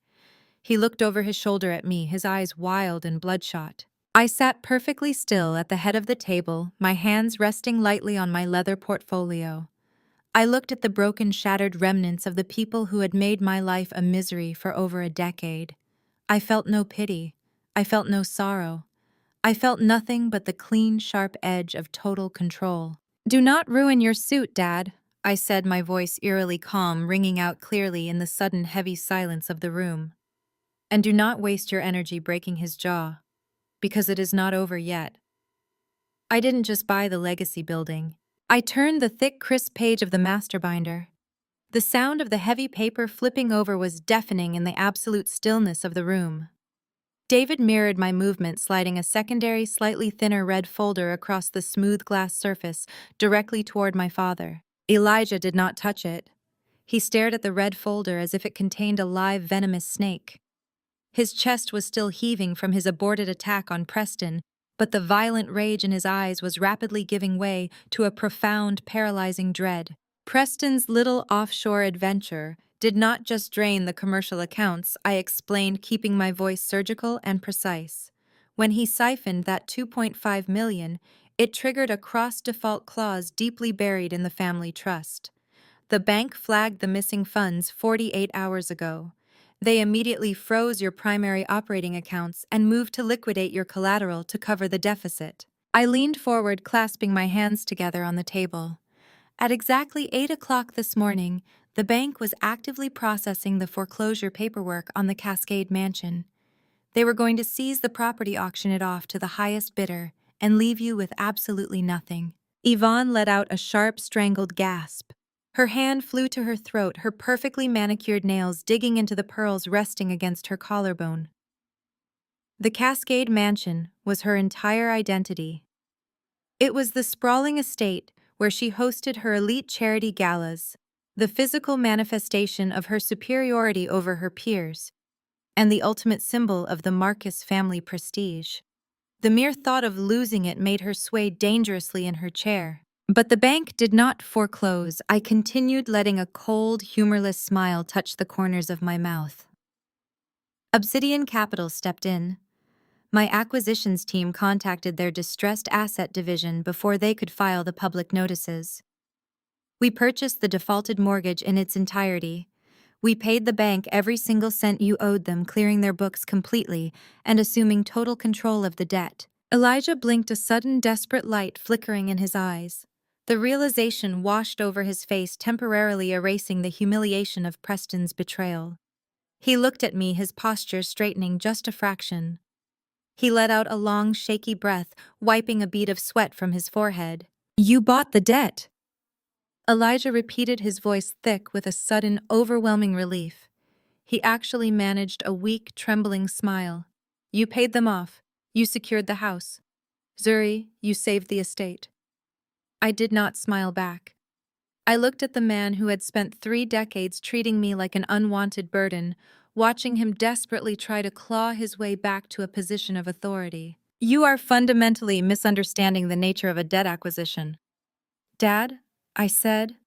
He looked over his shoulder at me, his eyes wild and bloodshot. I sat perfectly still at the head of the table, my hands resting lightly on my leather portfolio. I looked at the broken, shattered remnants of the people who had made my life a misery for over a decade. I felt no pity. I felt no sorrow. I felt nothing but the clean, sharp edge of total control. "Do not ruin your suit, Dad," I said, my voice eerily calm, ringing out clearly in the sudden heavy silence of the room. "And do not waste your energy breaking his jaw, because it is not over yet." I didn't just buy the legacy building. I turned the thick, crisp page of the master binder. The sound of the heavy paper flipping over was deafening in the absolute stillness of the room. David mirrored my movement, sliding a secondary, slightly thinner red folder across the smooth glass surface directly toward my father. Elijah did not touch it. He stared at the red folder as if it contained a live, venomous snake. His chest was still heaving from his aborted attack on Preston, but the violent rage in his eyes was rapidly giving way to a profound, paralyzing dread. Preston's little offshore adventure did not just drain the commercial accounts, I explained, keeping my voice surgical and precise. When he siphoned that $2.5 million, it triggered a cross-default clause deeply buried in the family trust. The bank flagged the missing funds 48 hours ago. They immediately froze your primary operating accounts and moved to liquidate your collateral to cover the deficit. I leaned forward, clasping my hands together on the table. At exactly 8 o'clock this morning, the bank was actively processing the foreclosure paperwork on the Cascade Mansion. They were going to seize the property, auction it off to the highest bidder, and leave you with absolutely nothing. Yvonne let out a sharp, strangled gasp. Her hand flew to her throat, her perfectly manicured nails digging into the pearls resting against her collarbone. The Cascade Mansion was her entire identity. It was the sprawling estate where she hosted her elite charity galas, the physical manifestation of her superiority over her peers, and the ultimate symbol of the Marcus family prestige. The mere thought of losing it made her sway dangerously in her chair. But the bank did not foreclose. I continued, letting a cold, humorless smile touch the corners of my mouth. Obsidian Capital stepped in. My acquisitions team contacted their distressed asset division before they could file the public notices. We purchased the defaulted mortgage in its entirety. We paid the bank every single cent you owed them, clearing their books completely and assuming total control of the debt. Elijah blinked, a sudden desperate light flickering in his eyes. The realization washed over his face, temporarily erasing the humiliation of Preston's betrayal. He looked at me, his posture straightening just a fraction. He let out a long, shaky breath, wiping a bead of sweat from his forehead. "You bought the debt," Elijah repeated, his voice thick with a sudden, overwhelming relief. He actually managed a weak, trembling smile. "You paid them off. You secured the house. Zuri, you saved the estate." I did not smile back. I looked at the man who had spent 3 decades treating me like an unwanted burden, watching him desperately try to claw his way back to a position of authority. "You are fundamentally misunderstanding the nature of a debt acquisition." "Dad," I said,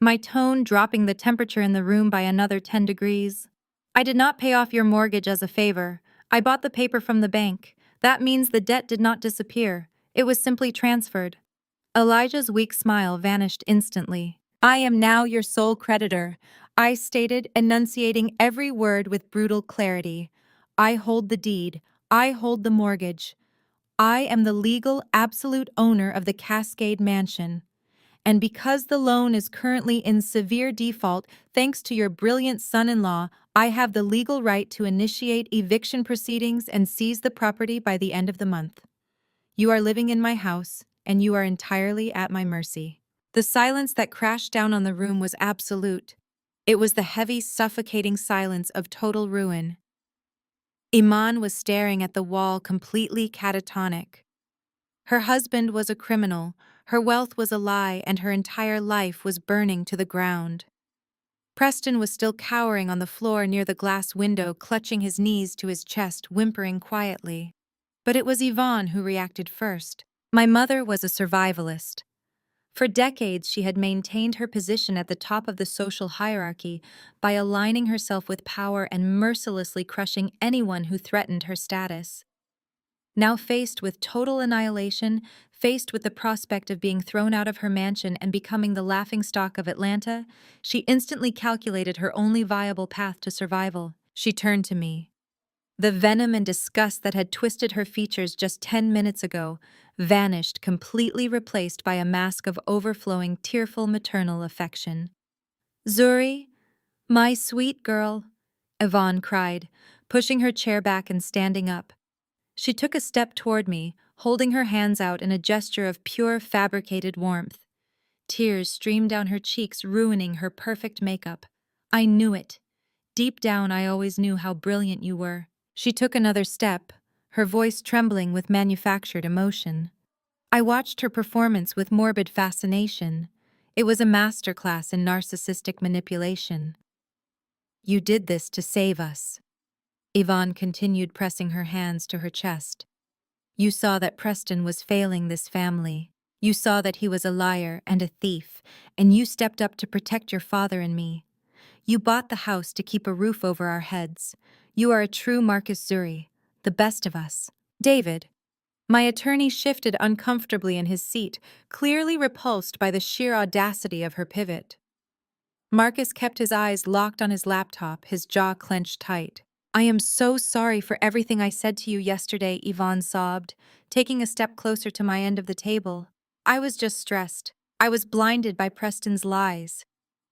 my tone dropping the temperature in the room by another 10 degrees. "I did not pay off your mortgage as a favor. I bought the paper from the bank. That means the debt did not disappear. It was simply transferred." Elijah's weak smile vanished instantly. "I am now your sole creditor," I stated, enunciating every word with brutal clarity. "I hold the deed. I hold the mortgage. I am the legal, absolute owner of the Cascade Mansion. And because the loan is currently in severe default, thanks to your brilliant son-in-law, I have the legal right to initiate eviction proceedings and seize the property by the end of the month. You are living in my house, and you are entirely at my mercy." The silence that crashed down on the room was absolute. It was the heavy, suffocating silence of total ruin. Iman was staring at the wall, completely catatonic. Her husband was a criminal, her wealth was a lie, and her entire life was burning to the ground. Preston was still cowering on the floor near the glass window, clutching his knees to his chest, whimpering quietly. But it was Yvonne who reacted first. My mother was a survivalist. For decades, she had maintained her position at the top of the social hierarchy by aligning herself with power and mercilessly crushing anyone who threatened her status. Now faced with total annihilation, faced with the prospect of being thrown out of her mansion and becoming the laughingstock of Atlanta, she instantly calculated her only viable path to survival. She turned to me. The venom and disgust that had twisted her features just 10 minutes ago vanished, completely replaced by a mask of overflowing, tearful maternal affection. "Zuri, my sweet girl," Yvonne cried, pushing her chair back and standing up. She took a step toward me, holding her hands out in a gesture of pure, fabricated warmth. Tears streamed down her cheeks, ruining her perfect makeup. "I knew it. Deep down, I always knew how brilliant you were." She took another step, her voice trembling with manufactured emotion. I watched her performance with morbid fascination. It was a masterclass in narcissistic manipulation. "You did this to save us," Yvonne continued, pressing her hands to her chest. "You saw that Preston was failing this family. You saw that he was a liar and a thief, and you stepped up to protect your father and me. You bought the house to keep a roof over our heads. You are a true Marcus Zuri, the best of us." "David." My attorney shifted uncomfortably in his seat, clearly repulsed by the sheer audacity of her pivot. Marcus kept his eyes locked on his laptop, his jaw clenched tight. I am so sorry for everything I said to you yesterday, Yvonne sobbed, taking a step closer to my end of the table. I was just stressed. I was blinded by Preston's lies.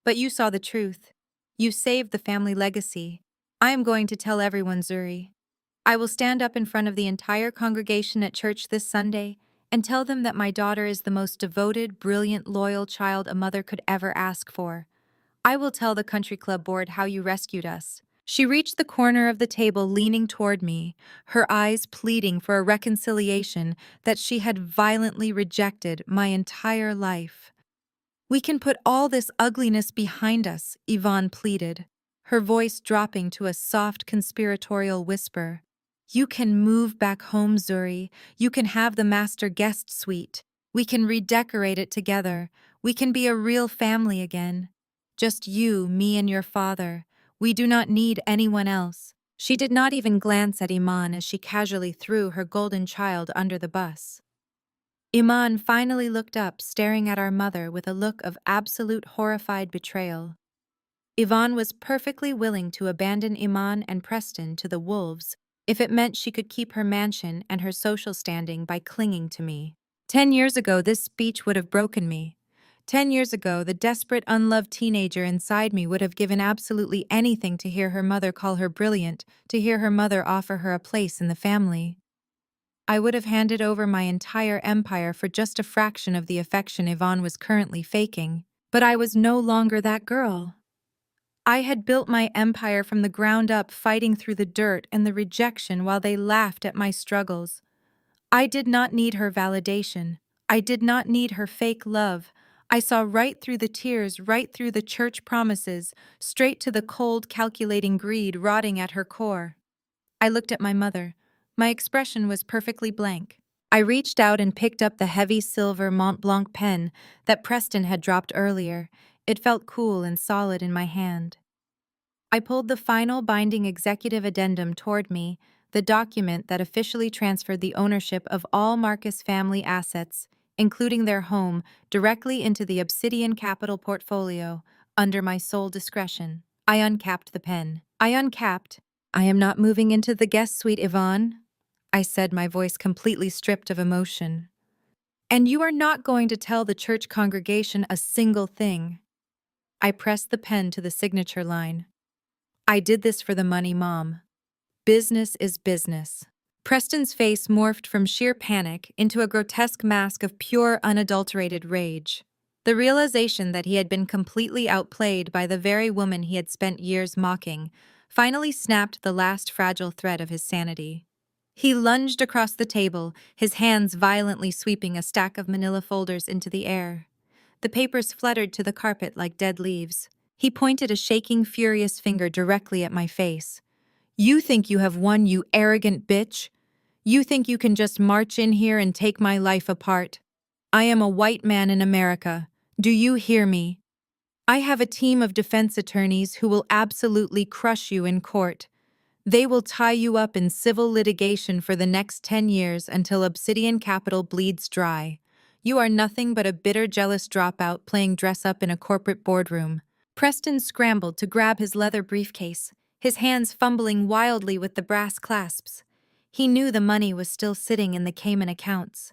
But you saw the truth. You saved the family legacy. I am going to tell everyone, Zuri. I will stand up in front of the entire congregation at church this Sunday and tell them that my daughter is the most devoted, brilliant, loyal child a mother could ever ask for. I will tell the country club board how you rescued us. She reached the corner of the table leaning toward me, her eyes pleading for a reconciliation that she had violently rejected my entire life. We can put all this ugliness behind us, Yvonne pleaded, her voice dropping to a soft conspiratorial whisper. You can move back home, Zuri. You can have the master guest suite. We can redecorate it together. We can be a real family again. Just you, me, and your father. We do not need anyone else. She did not even glance at Iman as she casually threw her golden child under the bus. Iman finally looked up, staring at our mother with a look of absolute horrified betrayal. Yvonne was perfectly willing to abandon Iman and Preston to the wolves if it meant she could keep her mansion and her social standing by clinging to me. 10 years ago, this speech would have broken me. 10 years ago, the desperate, unloved teenager inside me would have given absolutely anything to hear her mother call her brilliant, to hear her mother offer her a place in the family. I would have handed over my entire empire for just a fraction of the affection Yvonne was currently faking. But I was no longer that girl. I had built my empire from the ground up, fighting through the dirt and the rejection while they laughed at my struggles. I did not need her validation. I did not need her fake love. I saw right through the tears, right through the church promises, straight to the cold, calculating greed rotting at her core. I looked at my mother. My expression was perfectly blank. I reached out and picked up the heavy silver Mont Blanc pen that Preston had dropped earlier. It felt cool and solid in my hand. I pulled the final binding executive addendum toward me, the document that officially transferred the ownership of all Marcus family assets, including their home, directly into the Obsidian Capital portfolio, under my sole discretion. I uncapped the pen. I am not moving into the guest suite, Yvonne, I said, my voice completely stripped of emotion. And you are not going to tell the church congregation a single thing. I pressed the pen to the signature line. I did this for the money, Mom. Business is business. Preston's face morphed from sheer panic into a grotesque mask of pure, unadulterated rage. The realization that he had been completely outplayed by the very woman he had spent years mocking finally snapped the last fragile thread of his sanity. He lunged across the table, his hands violently sweeping a stack of manila folders into the air. The papers fluttered to the carpet like dead leaves. He pointed a shaking, furious finger directly at my face. You think you have won, you arrogant bitch? You think you can just march in here and take my life apart? I am a white man in America. Do you hear me? I have a team of defense attorneys who will absolutely crush you in court. They will tie you up in civil litigation for the next 10 years until Obsidian Capital bleeds dry. You are nothing but a bitter, jealous dropout playing dress-up in a corporate boardroom. Preston scrambled to grab his leather briefcase, his hands fumbling wildly with the brass clasps. He knew the money was still sitting in the Cayman accounts.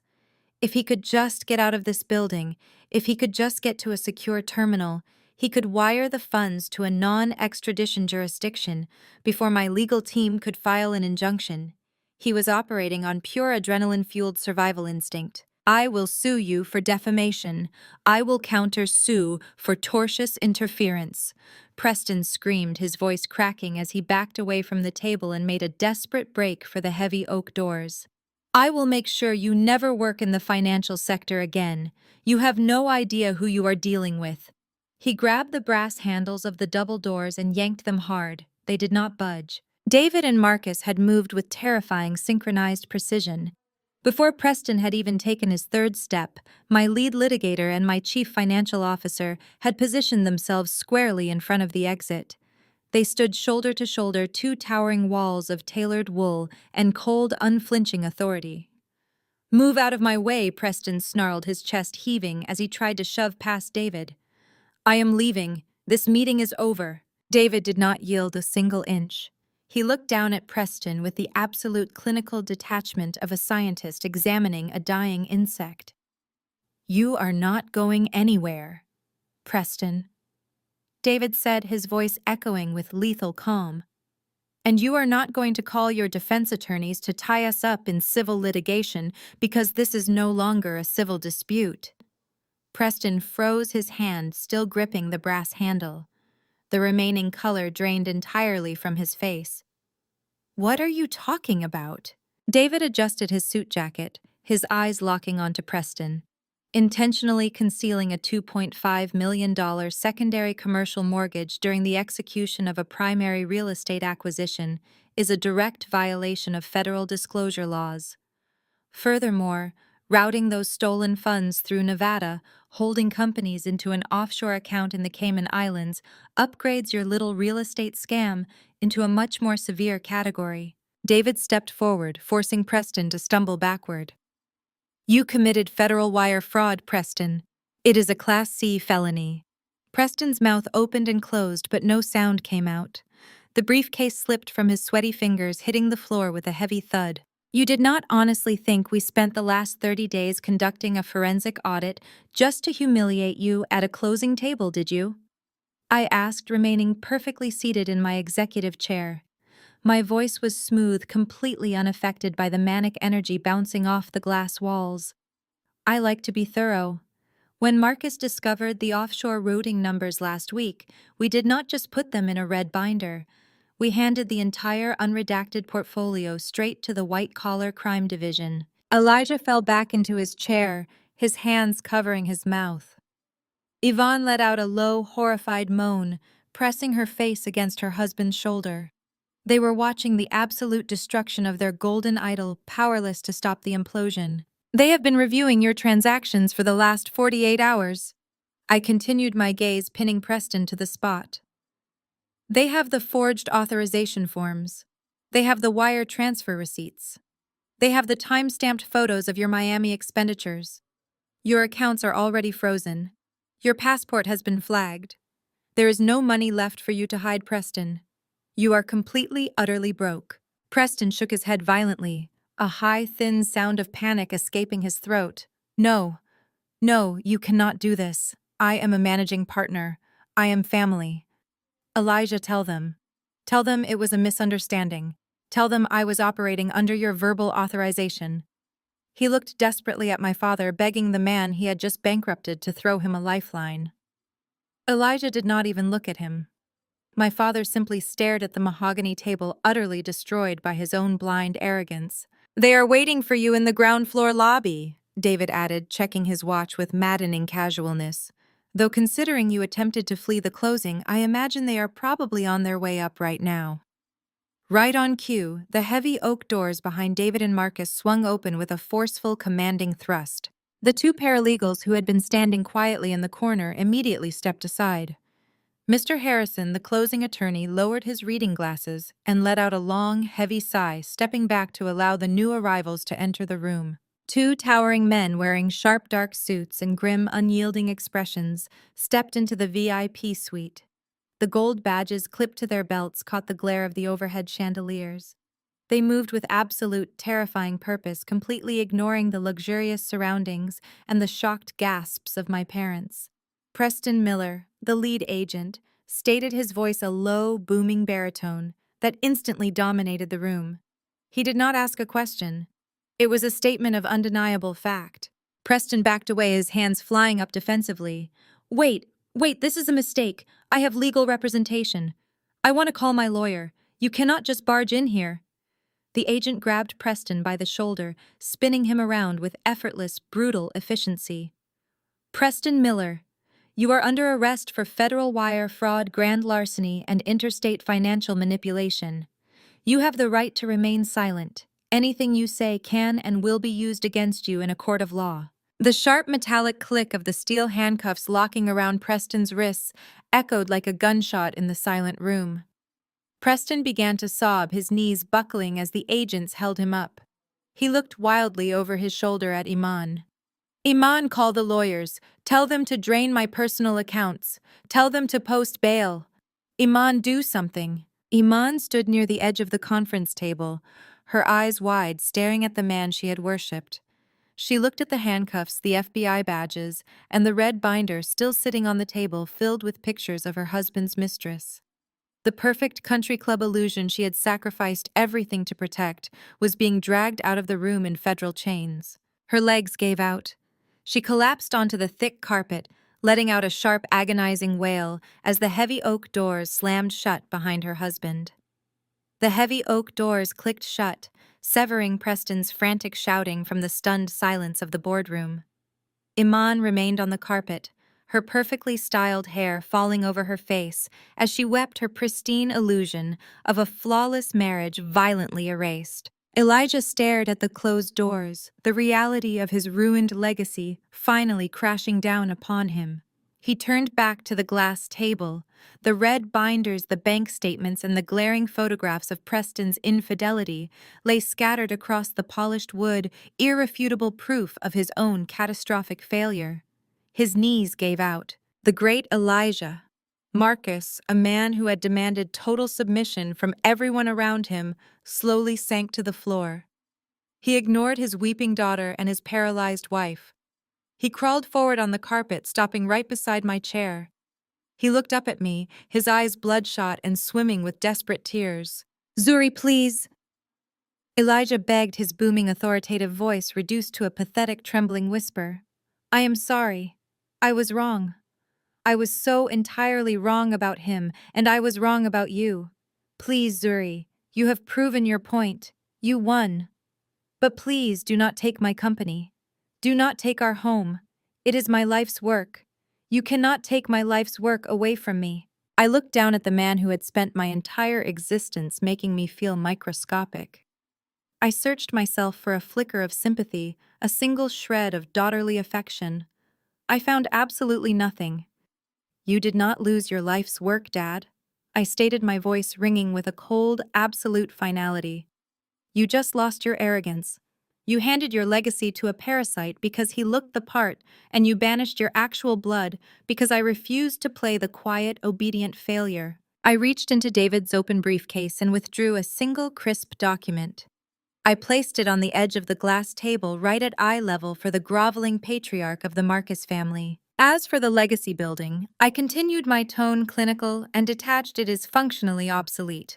If he could just get out of this building, if he could just get to a secure terminal, he could wire the funds to a non-extradition jurisdiction before my legal team could file an injunction. He was operating on pure adrenaline-fueled survival instinct. I will sue you for defamation. I will counter-sue for tortious interference. Preston screamed, his voice cracking as he backed away from the table and made a desperate break for the heavy oak doors. I will make sure you never work in the financial sector again. You have no idea who you are dealing with. He grabbed the brass handles of the double doors and yanked them hard. They did not budge. David and Marcus had moved with terrifying synchronized precision. Before Preston had even taken his third step, my lead litigator and my chief financial officer had positioned themselves squarely in front of the exit. They stood shoulder to shoulder, two towering walls of tailored wool and cold, unflinching authority. Move out of my way, Preston snarled, his chest heaving as he tried to shove past David. I am leaving. This meeting is over. David did not yield a single inch. He looked down at Preston with the absolute clinical detachment of a scientist examining a dying insect. You are not going anywhere, Preston, David said, his voice echoing with lethal calm. And you are not going to call your defense attorneys to tie us up in civil litigation because this is no longer a civil dispute. Preston froze, his hand still gripping the brass handle. The remaining color drained entirely from his face. What are you talking about? David adjusted his suit jacket, his eyes locking onto Preston. Intentionally concealing a $2.5 million secondary commercial mortgage during the execution of a primary real estate acquisition is a direct violation of federal disclosure laws. Furthermore, routing those stolen funds through Nevada, holding companies into an offshore account in the Cayman Islands, upgrades your little real estate scam into a much more severe category. David stepped forward, forcing Preston to stumble backward. You committed federal wire fraud, Preston. It is a Class C felony. Preston's mouth opened and closed, but no sound came out. The briefcase slipped from his sweaty fingers, hitting the floor with a heavy thud. You did not honestly think we spent the last 30 days conducting a forensic audit just to humiliate you at a closing table, did you? I asked, remaining perfectly seated in my executive chair. My voice was smooth, completely unaffected by the manic energy bouncing off the glass walls. I like to be thorough. When Marcus discovered the offshore routing numbers last week, we did not just put them in a red binder. We handed the entire unredacted portfolio straight to the white-collar crime division. Elijah fell back into his chair, his hands covering his mouth. Yvonne let out a low, horrified moan, pressing her face against her husband's shoulder. They were watching the absolute destruction of their golden idol, powerless to stop the implosion. They have been reviewing your transactions for the last 48 hours. I continued my gaze, pinning Preston to the spot. They have the forged authorization forms. They have the wire transfer receipts. They have the time-stamped photos of your Miami expenditures. Your accounts are already frozen. Your passport has been flagged. There is no money left for you to hide, Preston. You are completely, utterly broke. Preston shook his head violently, a high, thin sound of panic escaping his throat. No, you cannot do this. I am a managing partner. I am family. Elijah, tell them. Tell them it was a misunderstanding. Tell them I was operating under your verbal authorization. He looked desperately at my father, begging the man he had just bankrupted to throw him a lifeline. Elijah did not even look at him. My father simply stared at the mahogany table, utterly destroyed by his own blind arrogance. They are waiting for you in the ground floor lobby, David added, checking his watch with maddening casualness. Though considering you attempted to flee the closing, I imagine they are probably on their way up right now. Right on cue, the heavy oak doors behind David and Marcus swung open with a forceful, commanding thrust. The two paralegals who had been standing quietly in the corner immediately stepped aside. Mr. Harrison, the closing attorney, lowered his reading glasses and let out a long, heavy sigh, stepping back to allow the new arrivals to enter the room. Two towering men wearing sharp, dark suits and grim, unyielding expressions stepped into the VIP suite. The gold badges clipped to their belts caught the glare of the overhead chandeliers. They moved with absolute, terrifying purpose, completely ignoring the luxurious surroundings and the shocked gasps of my parents. Preston Miller, the lead agent, stated, his voice a low, booming baritone that instantly dominated the room. He did not ask a question. It was a statement of undeniable fact. Preston backed away, his hands flying up defensively. Wait, this is a mistake. I have legal representation. I want to call my lawyer. You cannot just barge in here. The agent grabbed Preston by the shoulder, spinning him around with effortless, brutal efficiency. Preston Miller, you are under arrest for federal wire fraud, grand larceny, and interstate financial manipulation. You have the right to remain silent. Anything you say can and will be used against you in a court of law. The sharp metallic click of the steel handcuffs locking around Preston's wrists echoed like a gunshot in the silent room. Preston began to sob, his knees buckling as the agents held him up. He looked wildly over his shoulder at Iman. Iman, call the lawyers. Tell them to drain my personal accounts. Tell them to post bail. Iman, do something. Iman stood near the edge of the conference table, her eyes wide, staring at the man she had worshipped. She looked at the handcuffs, the FBI badges, and the red binder still sitting on the table filled with pictures of her husband's mistress. The perfect country club illusion she had sacrificed everything to protect was being dragged out of the room in federal chains. Her legs gave out. She collapsed onto the thick carpet, letting out a sharp, agonizing wail as the heavy oak doors slammed shut behind her husband. The heavy oak doors clicked shut, severing Preston's frantic shouting from the stunned silence of the boardroom. Iman remained on the carpet, her perfectly styled hair falling over her face as she wept, her pristine illusion of a flawless marriage violently erased. Elijah stared at the closed doors, the reality of his ruined legacy finally crashing down upon him. He turned back to the glass table. The red binders, the bank statements, and the glaring photographs of Preston's infidelity lay scattered across the polished wood, irrefutable proof of his own catastrophic failure. His knees gave out. The great Elijah, Marcus, a man who had demanded total submission from everyone around him, slowly sank to the floor. He ignored his weeping daughter and his paralyzed wife. He crawled forward on the carpet, stopping right beside my chair. He looked up at me, his eyes bloodshot and swimming with desperate tears. "Zuri, please." Elijah begged, his booming authoritative voice reduced to a pathetic trembling whisper. "I am sorry. I was wrong. I was so entirely wrong about him, and I was wrong about you. Please, Zuri, you have proven your point. You won. But please do not take my company. Do not take our home. It is my life's work. You cannot take my life's work away from me." I looked down at the man who had spent my entire existence making me feel microscopic. I searched myself for a flicker of sympathy, a single shred of daughterly affection. I found absolutely nothing. "You did not lose your life's work, Dad," I stated, my voice ringing with a cold, absolute finality. "You just lost your arrogance. You handed your legacy to a parasite because he looked the part, and you banished your actual blood because I refused to play the quiet, obedient failure." I reached into David's open briefcase and withdrew a single crisp document. I placed it on the edge of the glass table right at eye level for the groveling patriarch of the Marcus family. As for the legacy building, I continued my tone clinical and detached. It is functionally obsolete.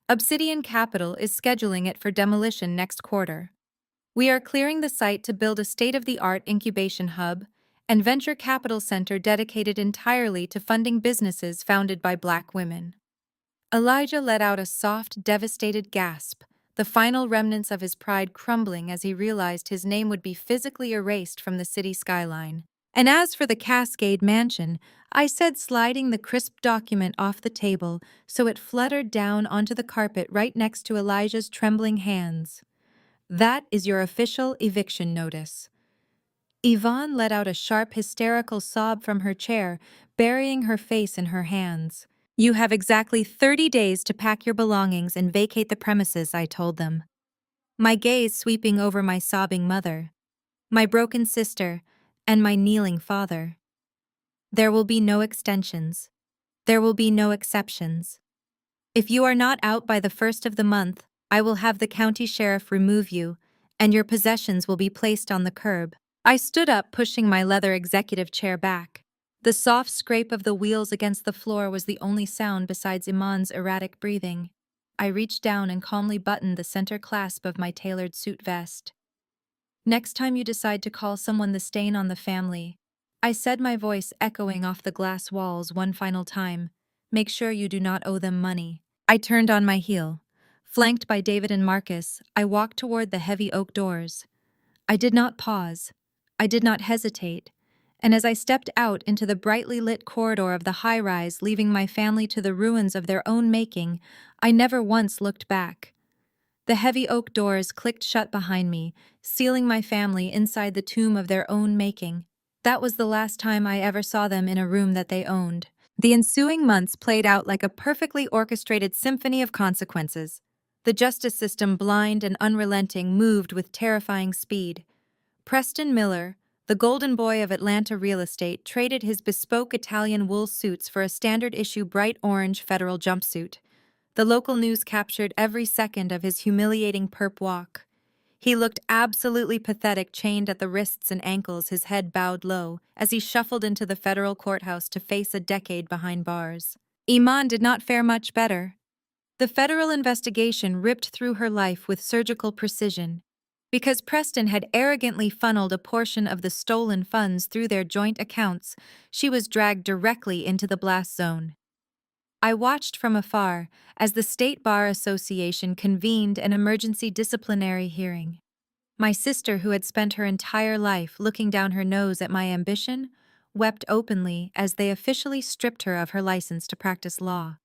Obsidian Capital is scheduling it for demolition next quarter. We are clearing the site to build a state-of-the-art incubation hub and venture capital center dedicated entirely to funding businesses founded by Black women. Elijah let out a soft, devastated gasp, the final remnants of his pride crumbling as he realized his name would be physically erased from the city skyline. And as for the Cascade Mansion, I said, sliding the crisp document off the table so it fluttered down onto the carpet right next to Elijah's trembling hands. "That is your official eviction notice." Yvonne let out a sharp, hysterical sob from her chair, burying her face in her hands. "You have exactly 30 days to pack your belongings and vacate the premises," I told them. My gaze sweeping over my sobbing mother, my broken sister, and my kneeling father. There will be no extensions. There will be no exceptions. If you are not out by the 1st of the month, I will have the county sheriff remove you, and your possessions will be placed on the curb. I stood up, pushing my leather executive chair back. The soft scrape of the wheels against the floor was the only sound besides Iman's erratic breathing. I reached down and calmly buttoned the center clasp of my tailored suit vest. "Next time you decide to call someone the stain on the family," I said, my voice echoing off the glass walls one final time, "make sure you do not owe them money." I turned on my heel. Flanked by David and Marcus, I walked toward the heavy oak doors. I did not pause. I did not hesitate. And as I stepped out into the brightly lit corridor of the high-rise, leaving my family to the ruins of their own making, I never once looked back. The heavy oak doors clicked shut behind me, sealing my family inside the tomb of their own making. That was the last time I ever saw them in a room that they owned. The ensuing months played out like a perfectly orchestrated symphony of consequences. The justice system, blind and unrelenting, moved with terrifying speed. Preston Miller, The golden boy of Atlanta real estate traded his bespoke Italian wool suits for a standard-issue bright orange federal jumpsuit. The local news captured every second of his humiliating perp walk. He looked absolutely pathetic, chained at the wrists and ankles, his head bowed low, as he shuffled into the federal courthouse to face a decade behind bars. Iman did not fare much better. The federal investigation ripped through her life with surgical precision. Because Preston had arrogantly funneled a portion of the stolen funds through their joint accounts, she was dragged directly into the blast zone. I watched from afar as the State Bar Association convened an emergency disciplinary hearing. My sister, who had spent her entire life looking down her nose at my ambition, wept openly as they officially stripped her of her license to practice law.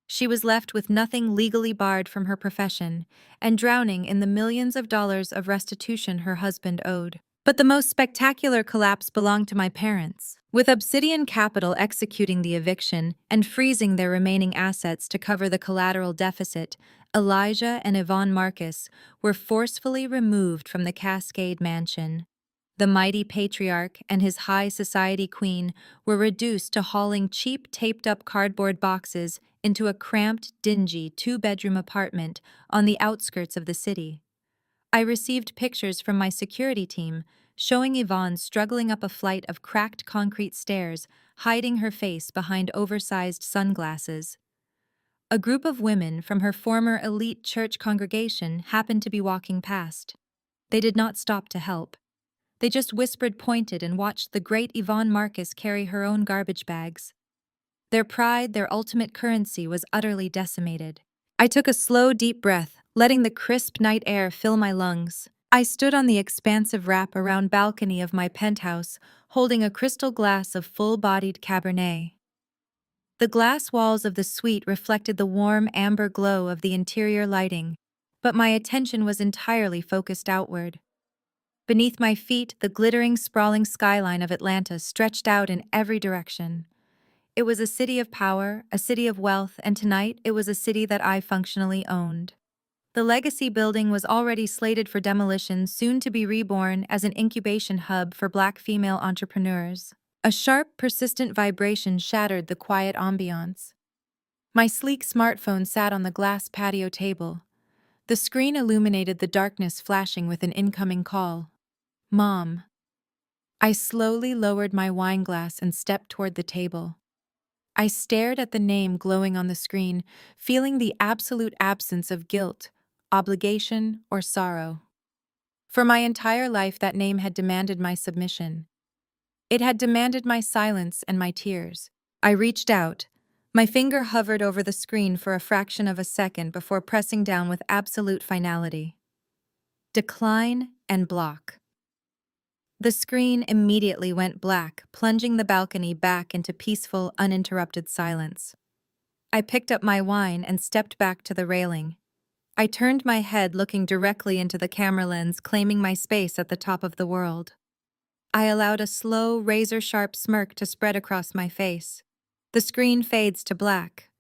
She was left with nothing legally barred from her profession and drowning in the millions of dollars of restitution her husband owed. But the most spectacular collapse belonged to my parents. With Obsidian Capital executing the eviction and freezing their remaining assets to cover the collateral deficit, Elijah and Yvonne Marcus were forcefully removed from the Cascade Mansion. The mighty patriarch and his high society queen were reduced to hauling cheap taped-up cardboard boxes into a cramped, dingy two-bedroom apartment on the outskirts of the city. I received pictures from my security team showing Yvonne struggling up a flight of cracked concrete stairs, hiding her face behind oversized sunglasses. A group of women from her former elite church congregation happened to be walking past. They did not stop to help. They just whispered, pointed, and watched the great Yvonne Marcus carry her own garbage bags. Their pride, their ultimate currency, was utterly decimated. I took a slow, deep breath, letting the crisp night air fill my lungs. I stood on the expansive wrap-around balcony of my penthouse, holding a crystal glass of full-bodied Cabernet. The glass walls of the suite reflected the warm amber glow of the interior lighting, but my attention was entirely focused outward. Beneath my feet, the glittering, sprawling skyline of Atlanta stretched out in every direction. It was a city of power, a city of wealth, and tonight it was a city that I functionally owned. The Legacy building was already slated for demolition, soon to be reborn as an incubation hub for Black female entrepreneurs. A sharp, persistent vibration shattered the quiet ambiance. My sleek smartphone sat on the glass patio table. The screen illuminated the darkness, flashing with an incoming call. Mom. I slowly lowered my wine glass and stepped toward the table. I stared at the name glowing on the screen, feeling the absolute absence of guilt, obligation, or sorrow. For my entire life, that name had demanded my submission. It had demanded my silence and my tears. I reached out. My finger hovered over the screen for a fraction of a second before pressing down with absolute finality. Decline and block. The screen immediately went black, plunging the balcony back into peaceful, uninterrupted silence. I picked up my wine and stepped back to the railing. I turned my head, looking directly into the camera lens, claiming my space at the top of the world. I allowed a slow, razor-sharp smirk to spread across my face. The screen fades to black.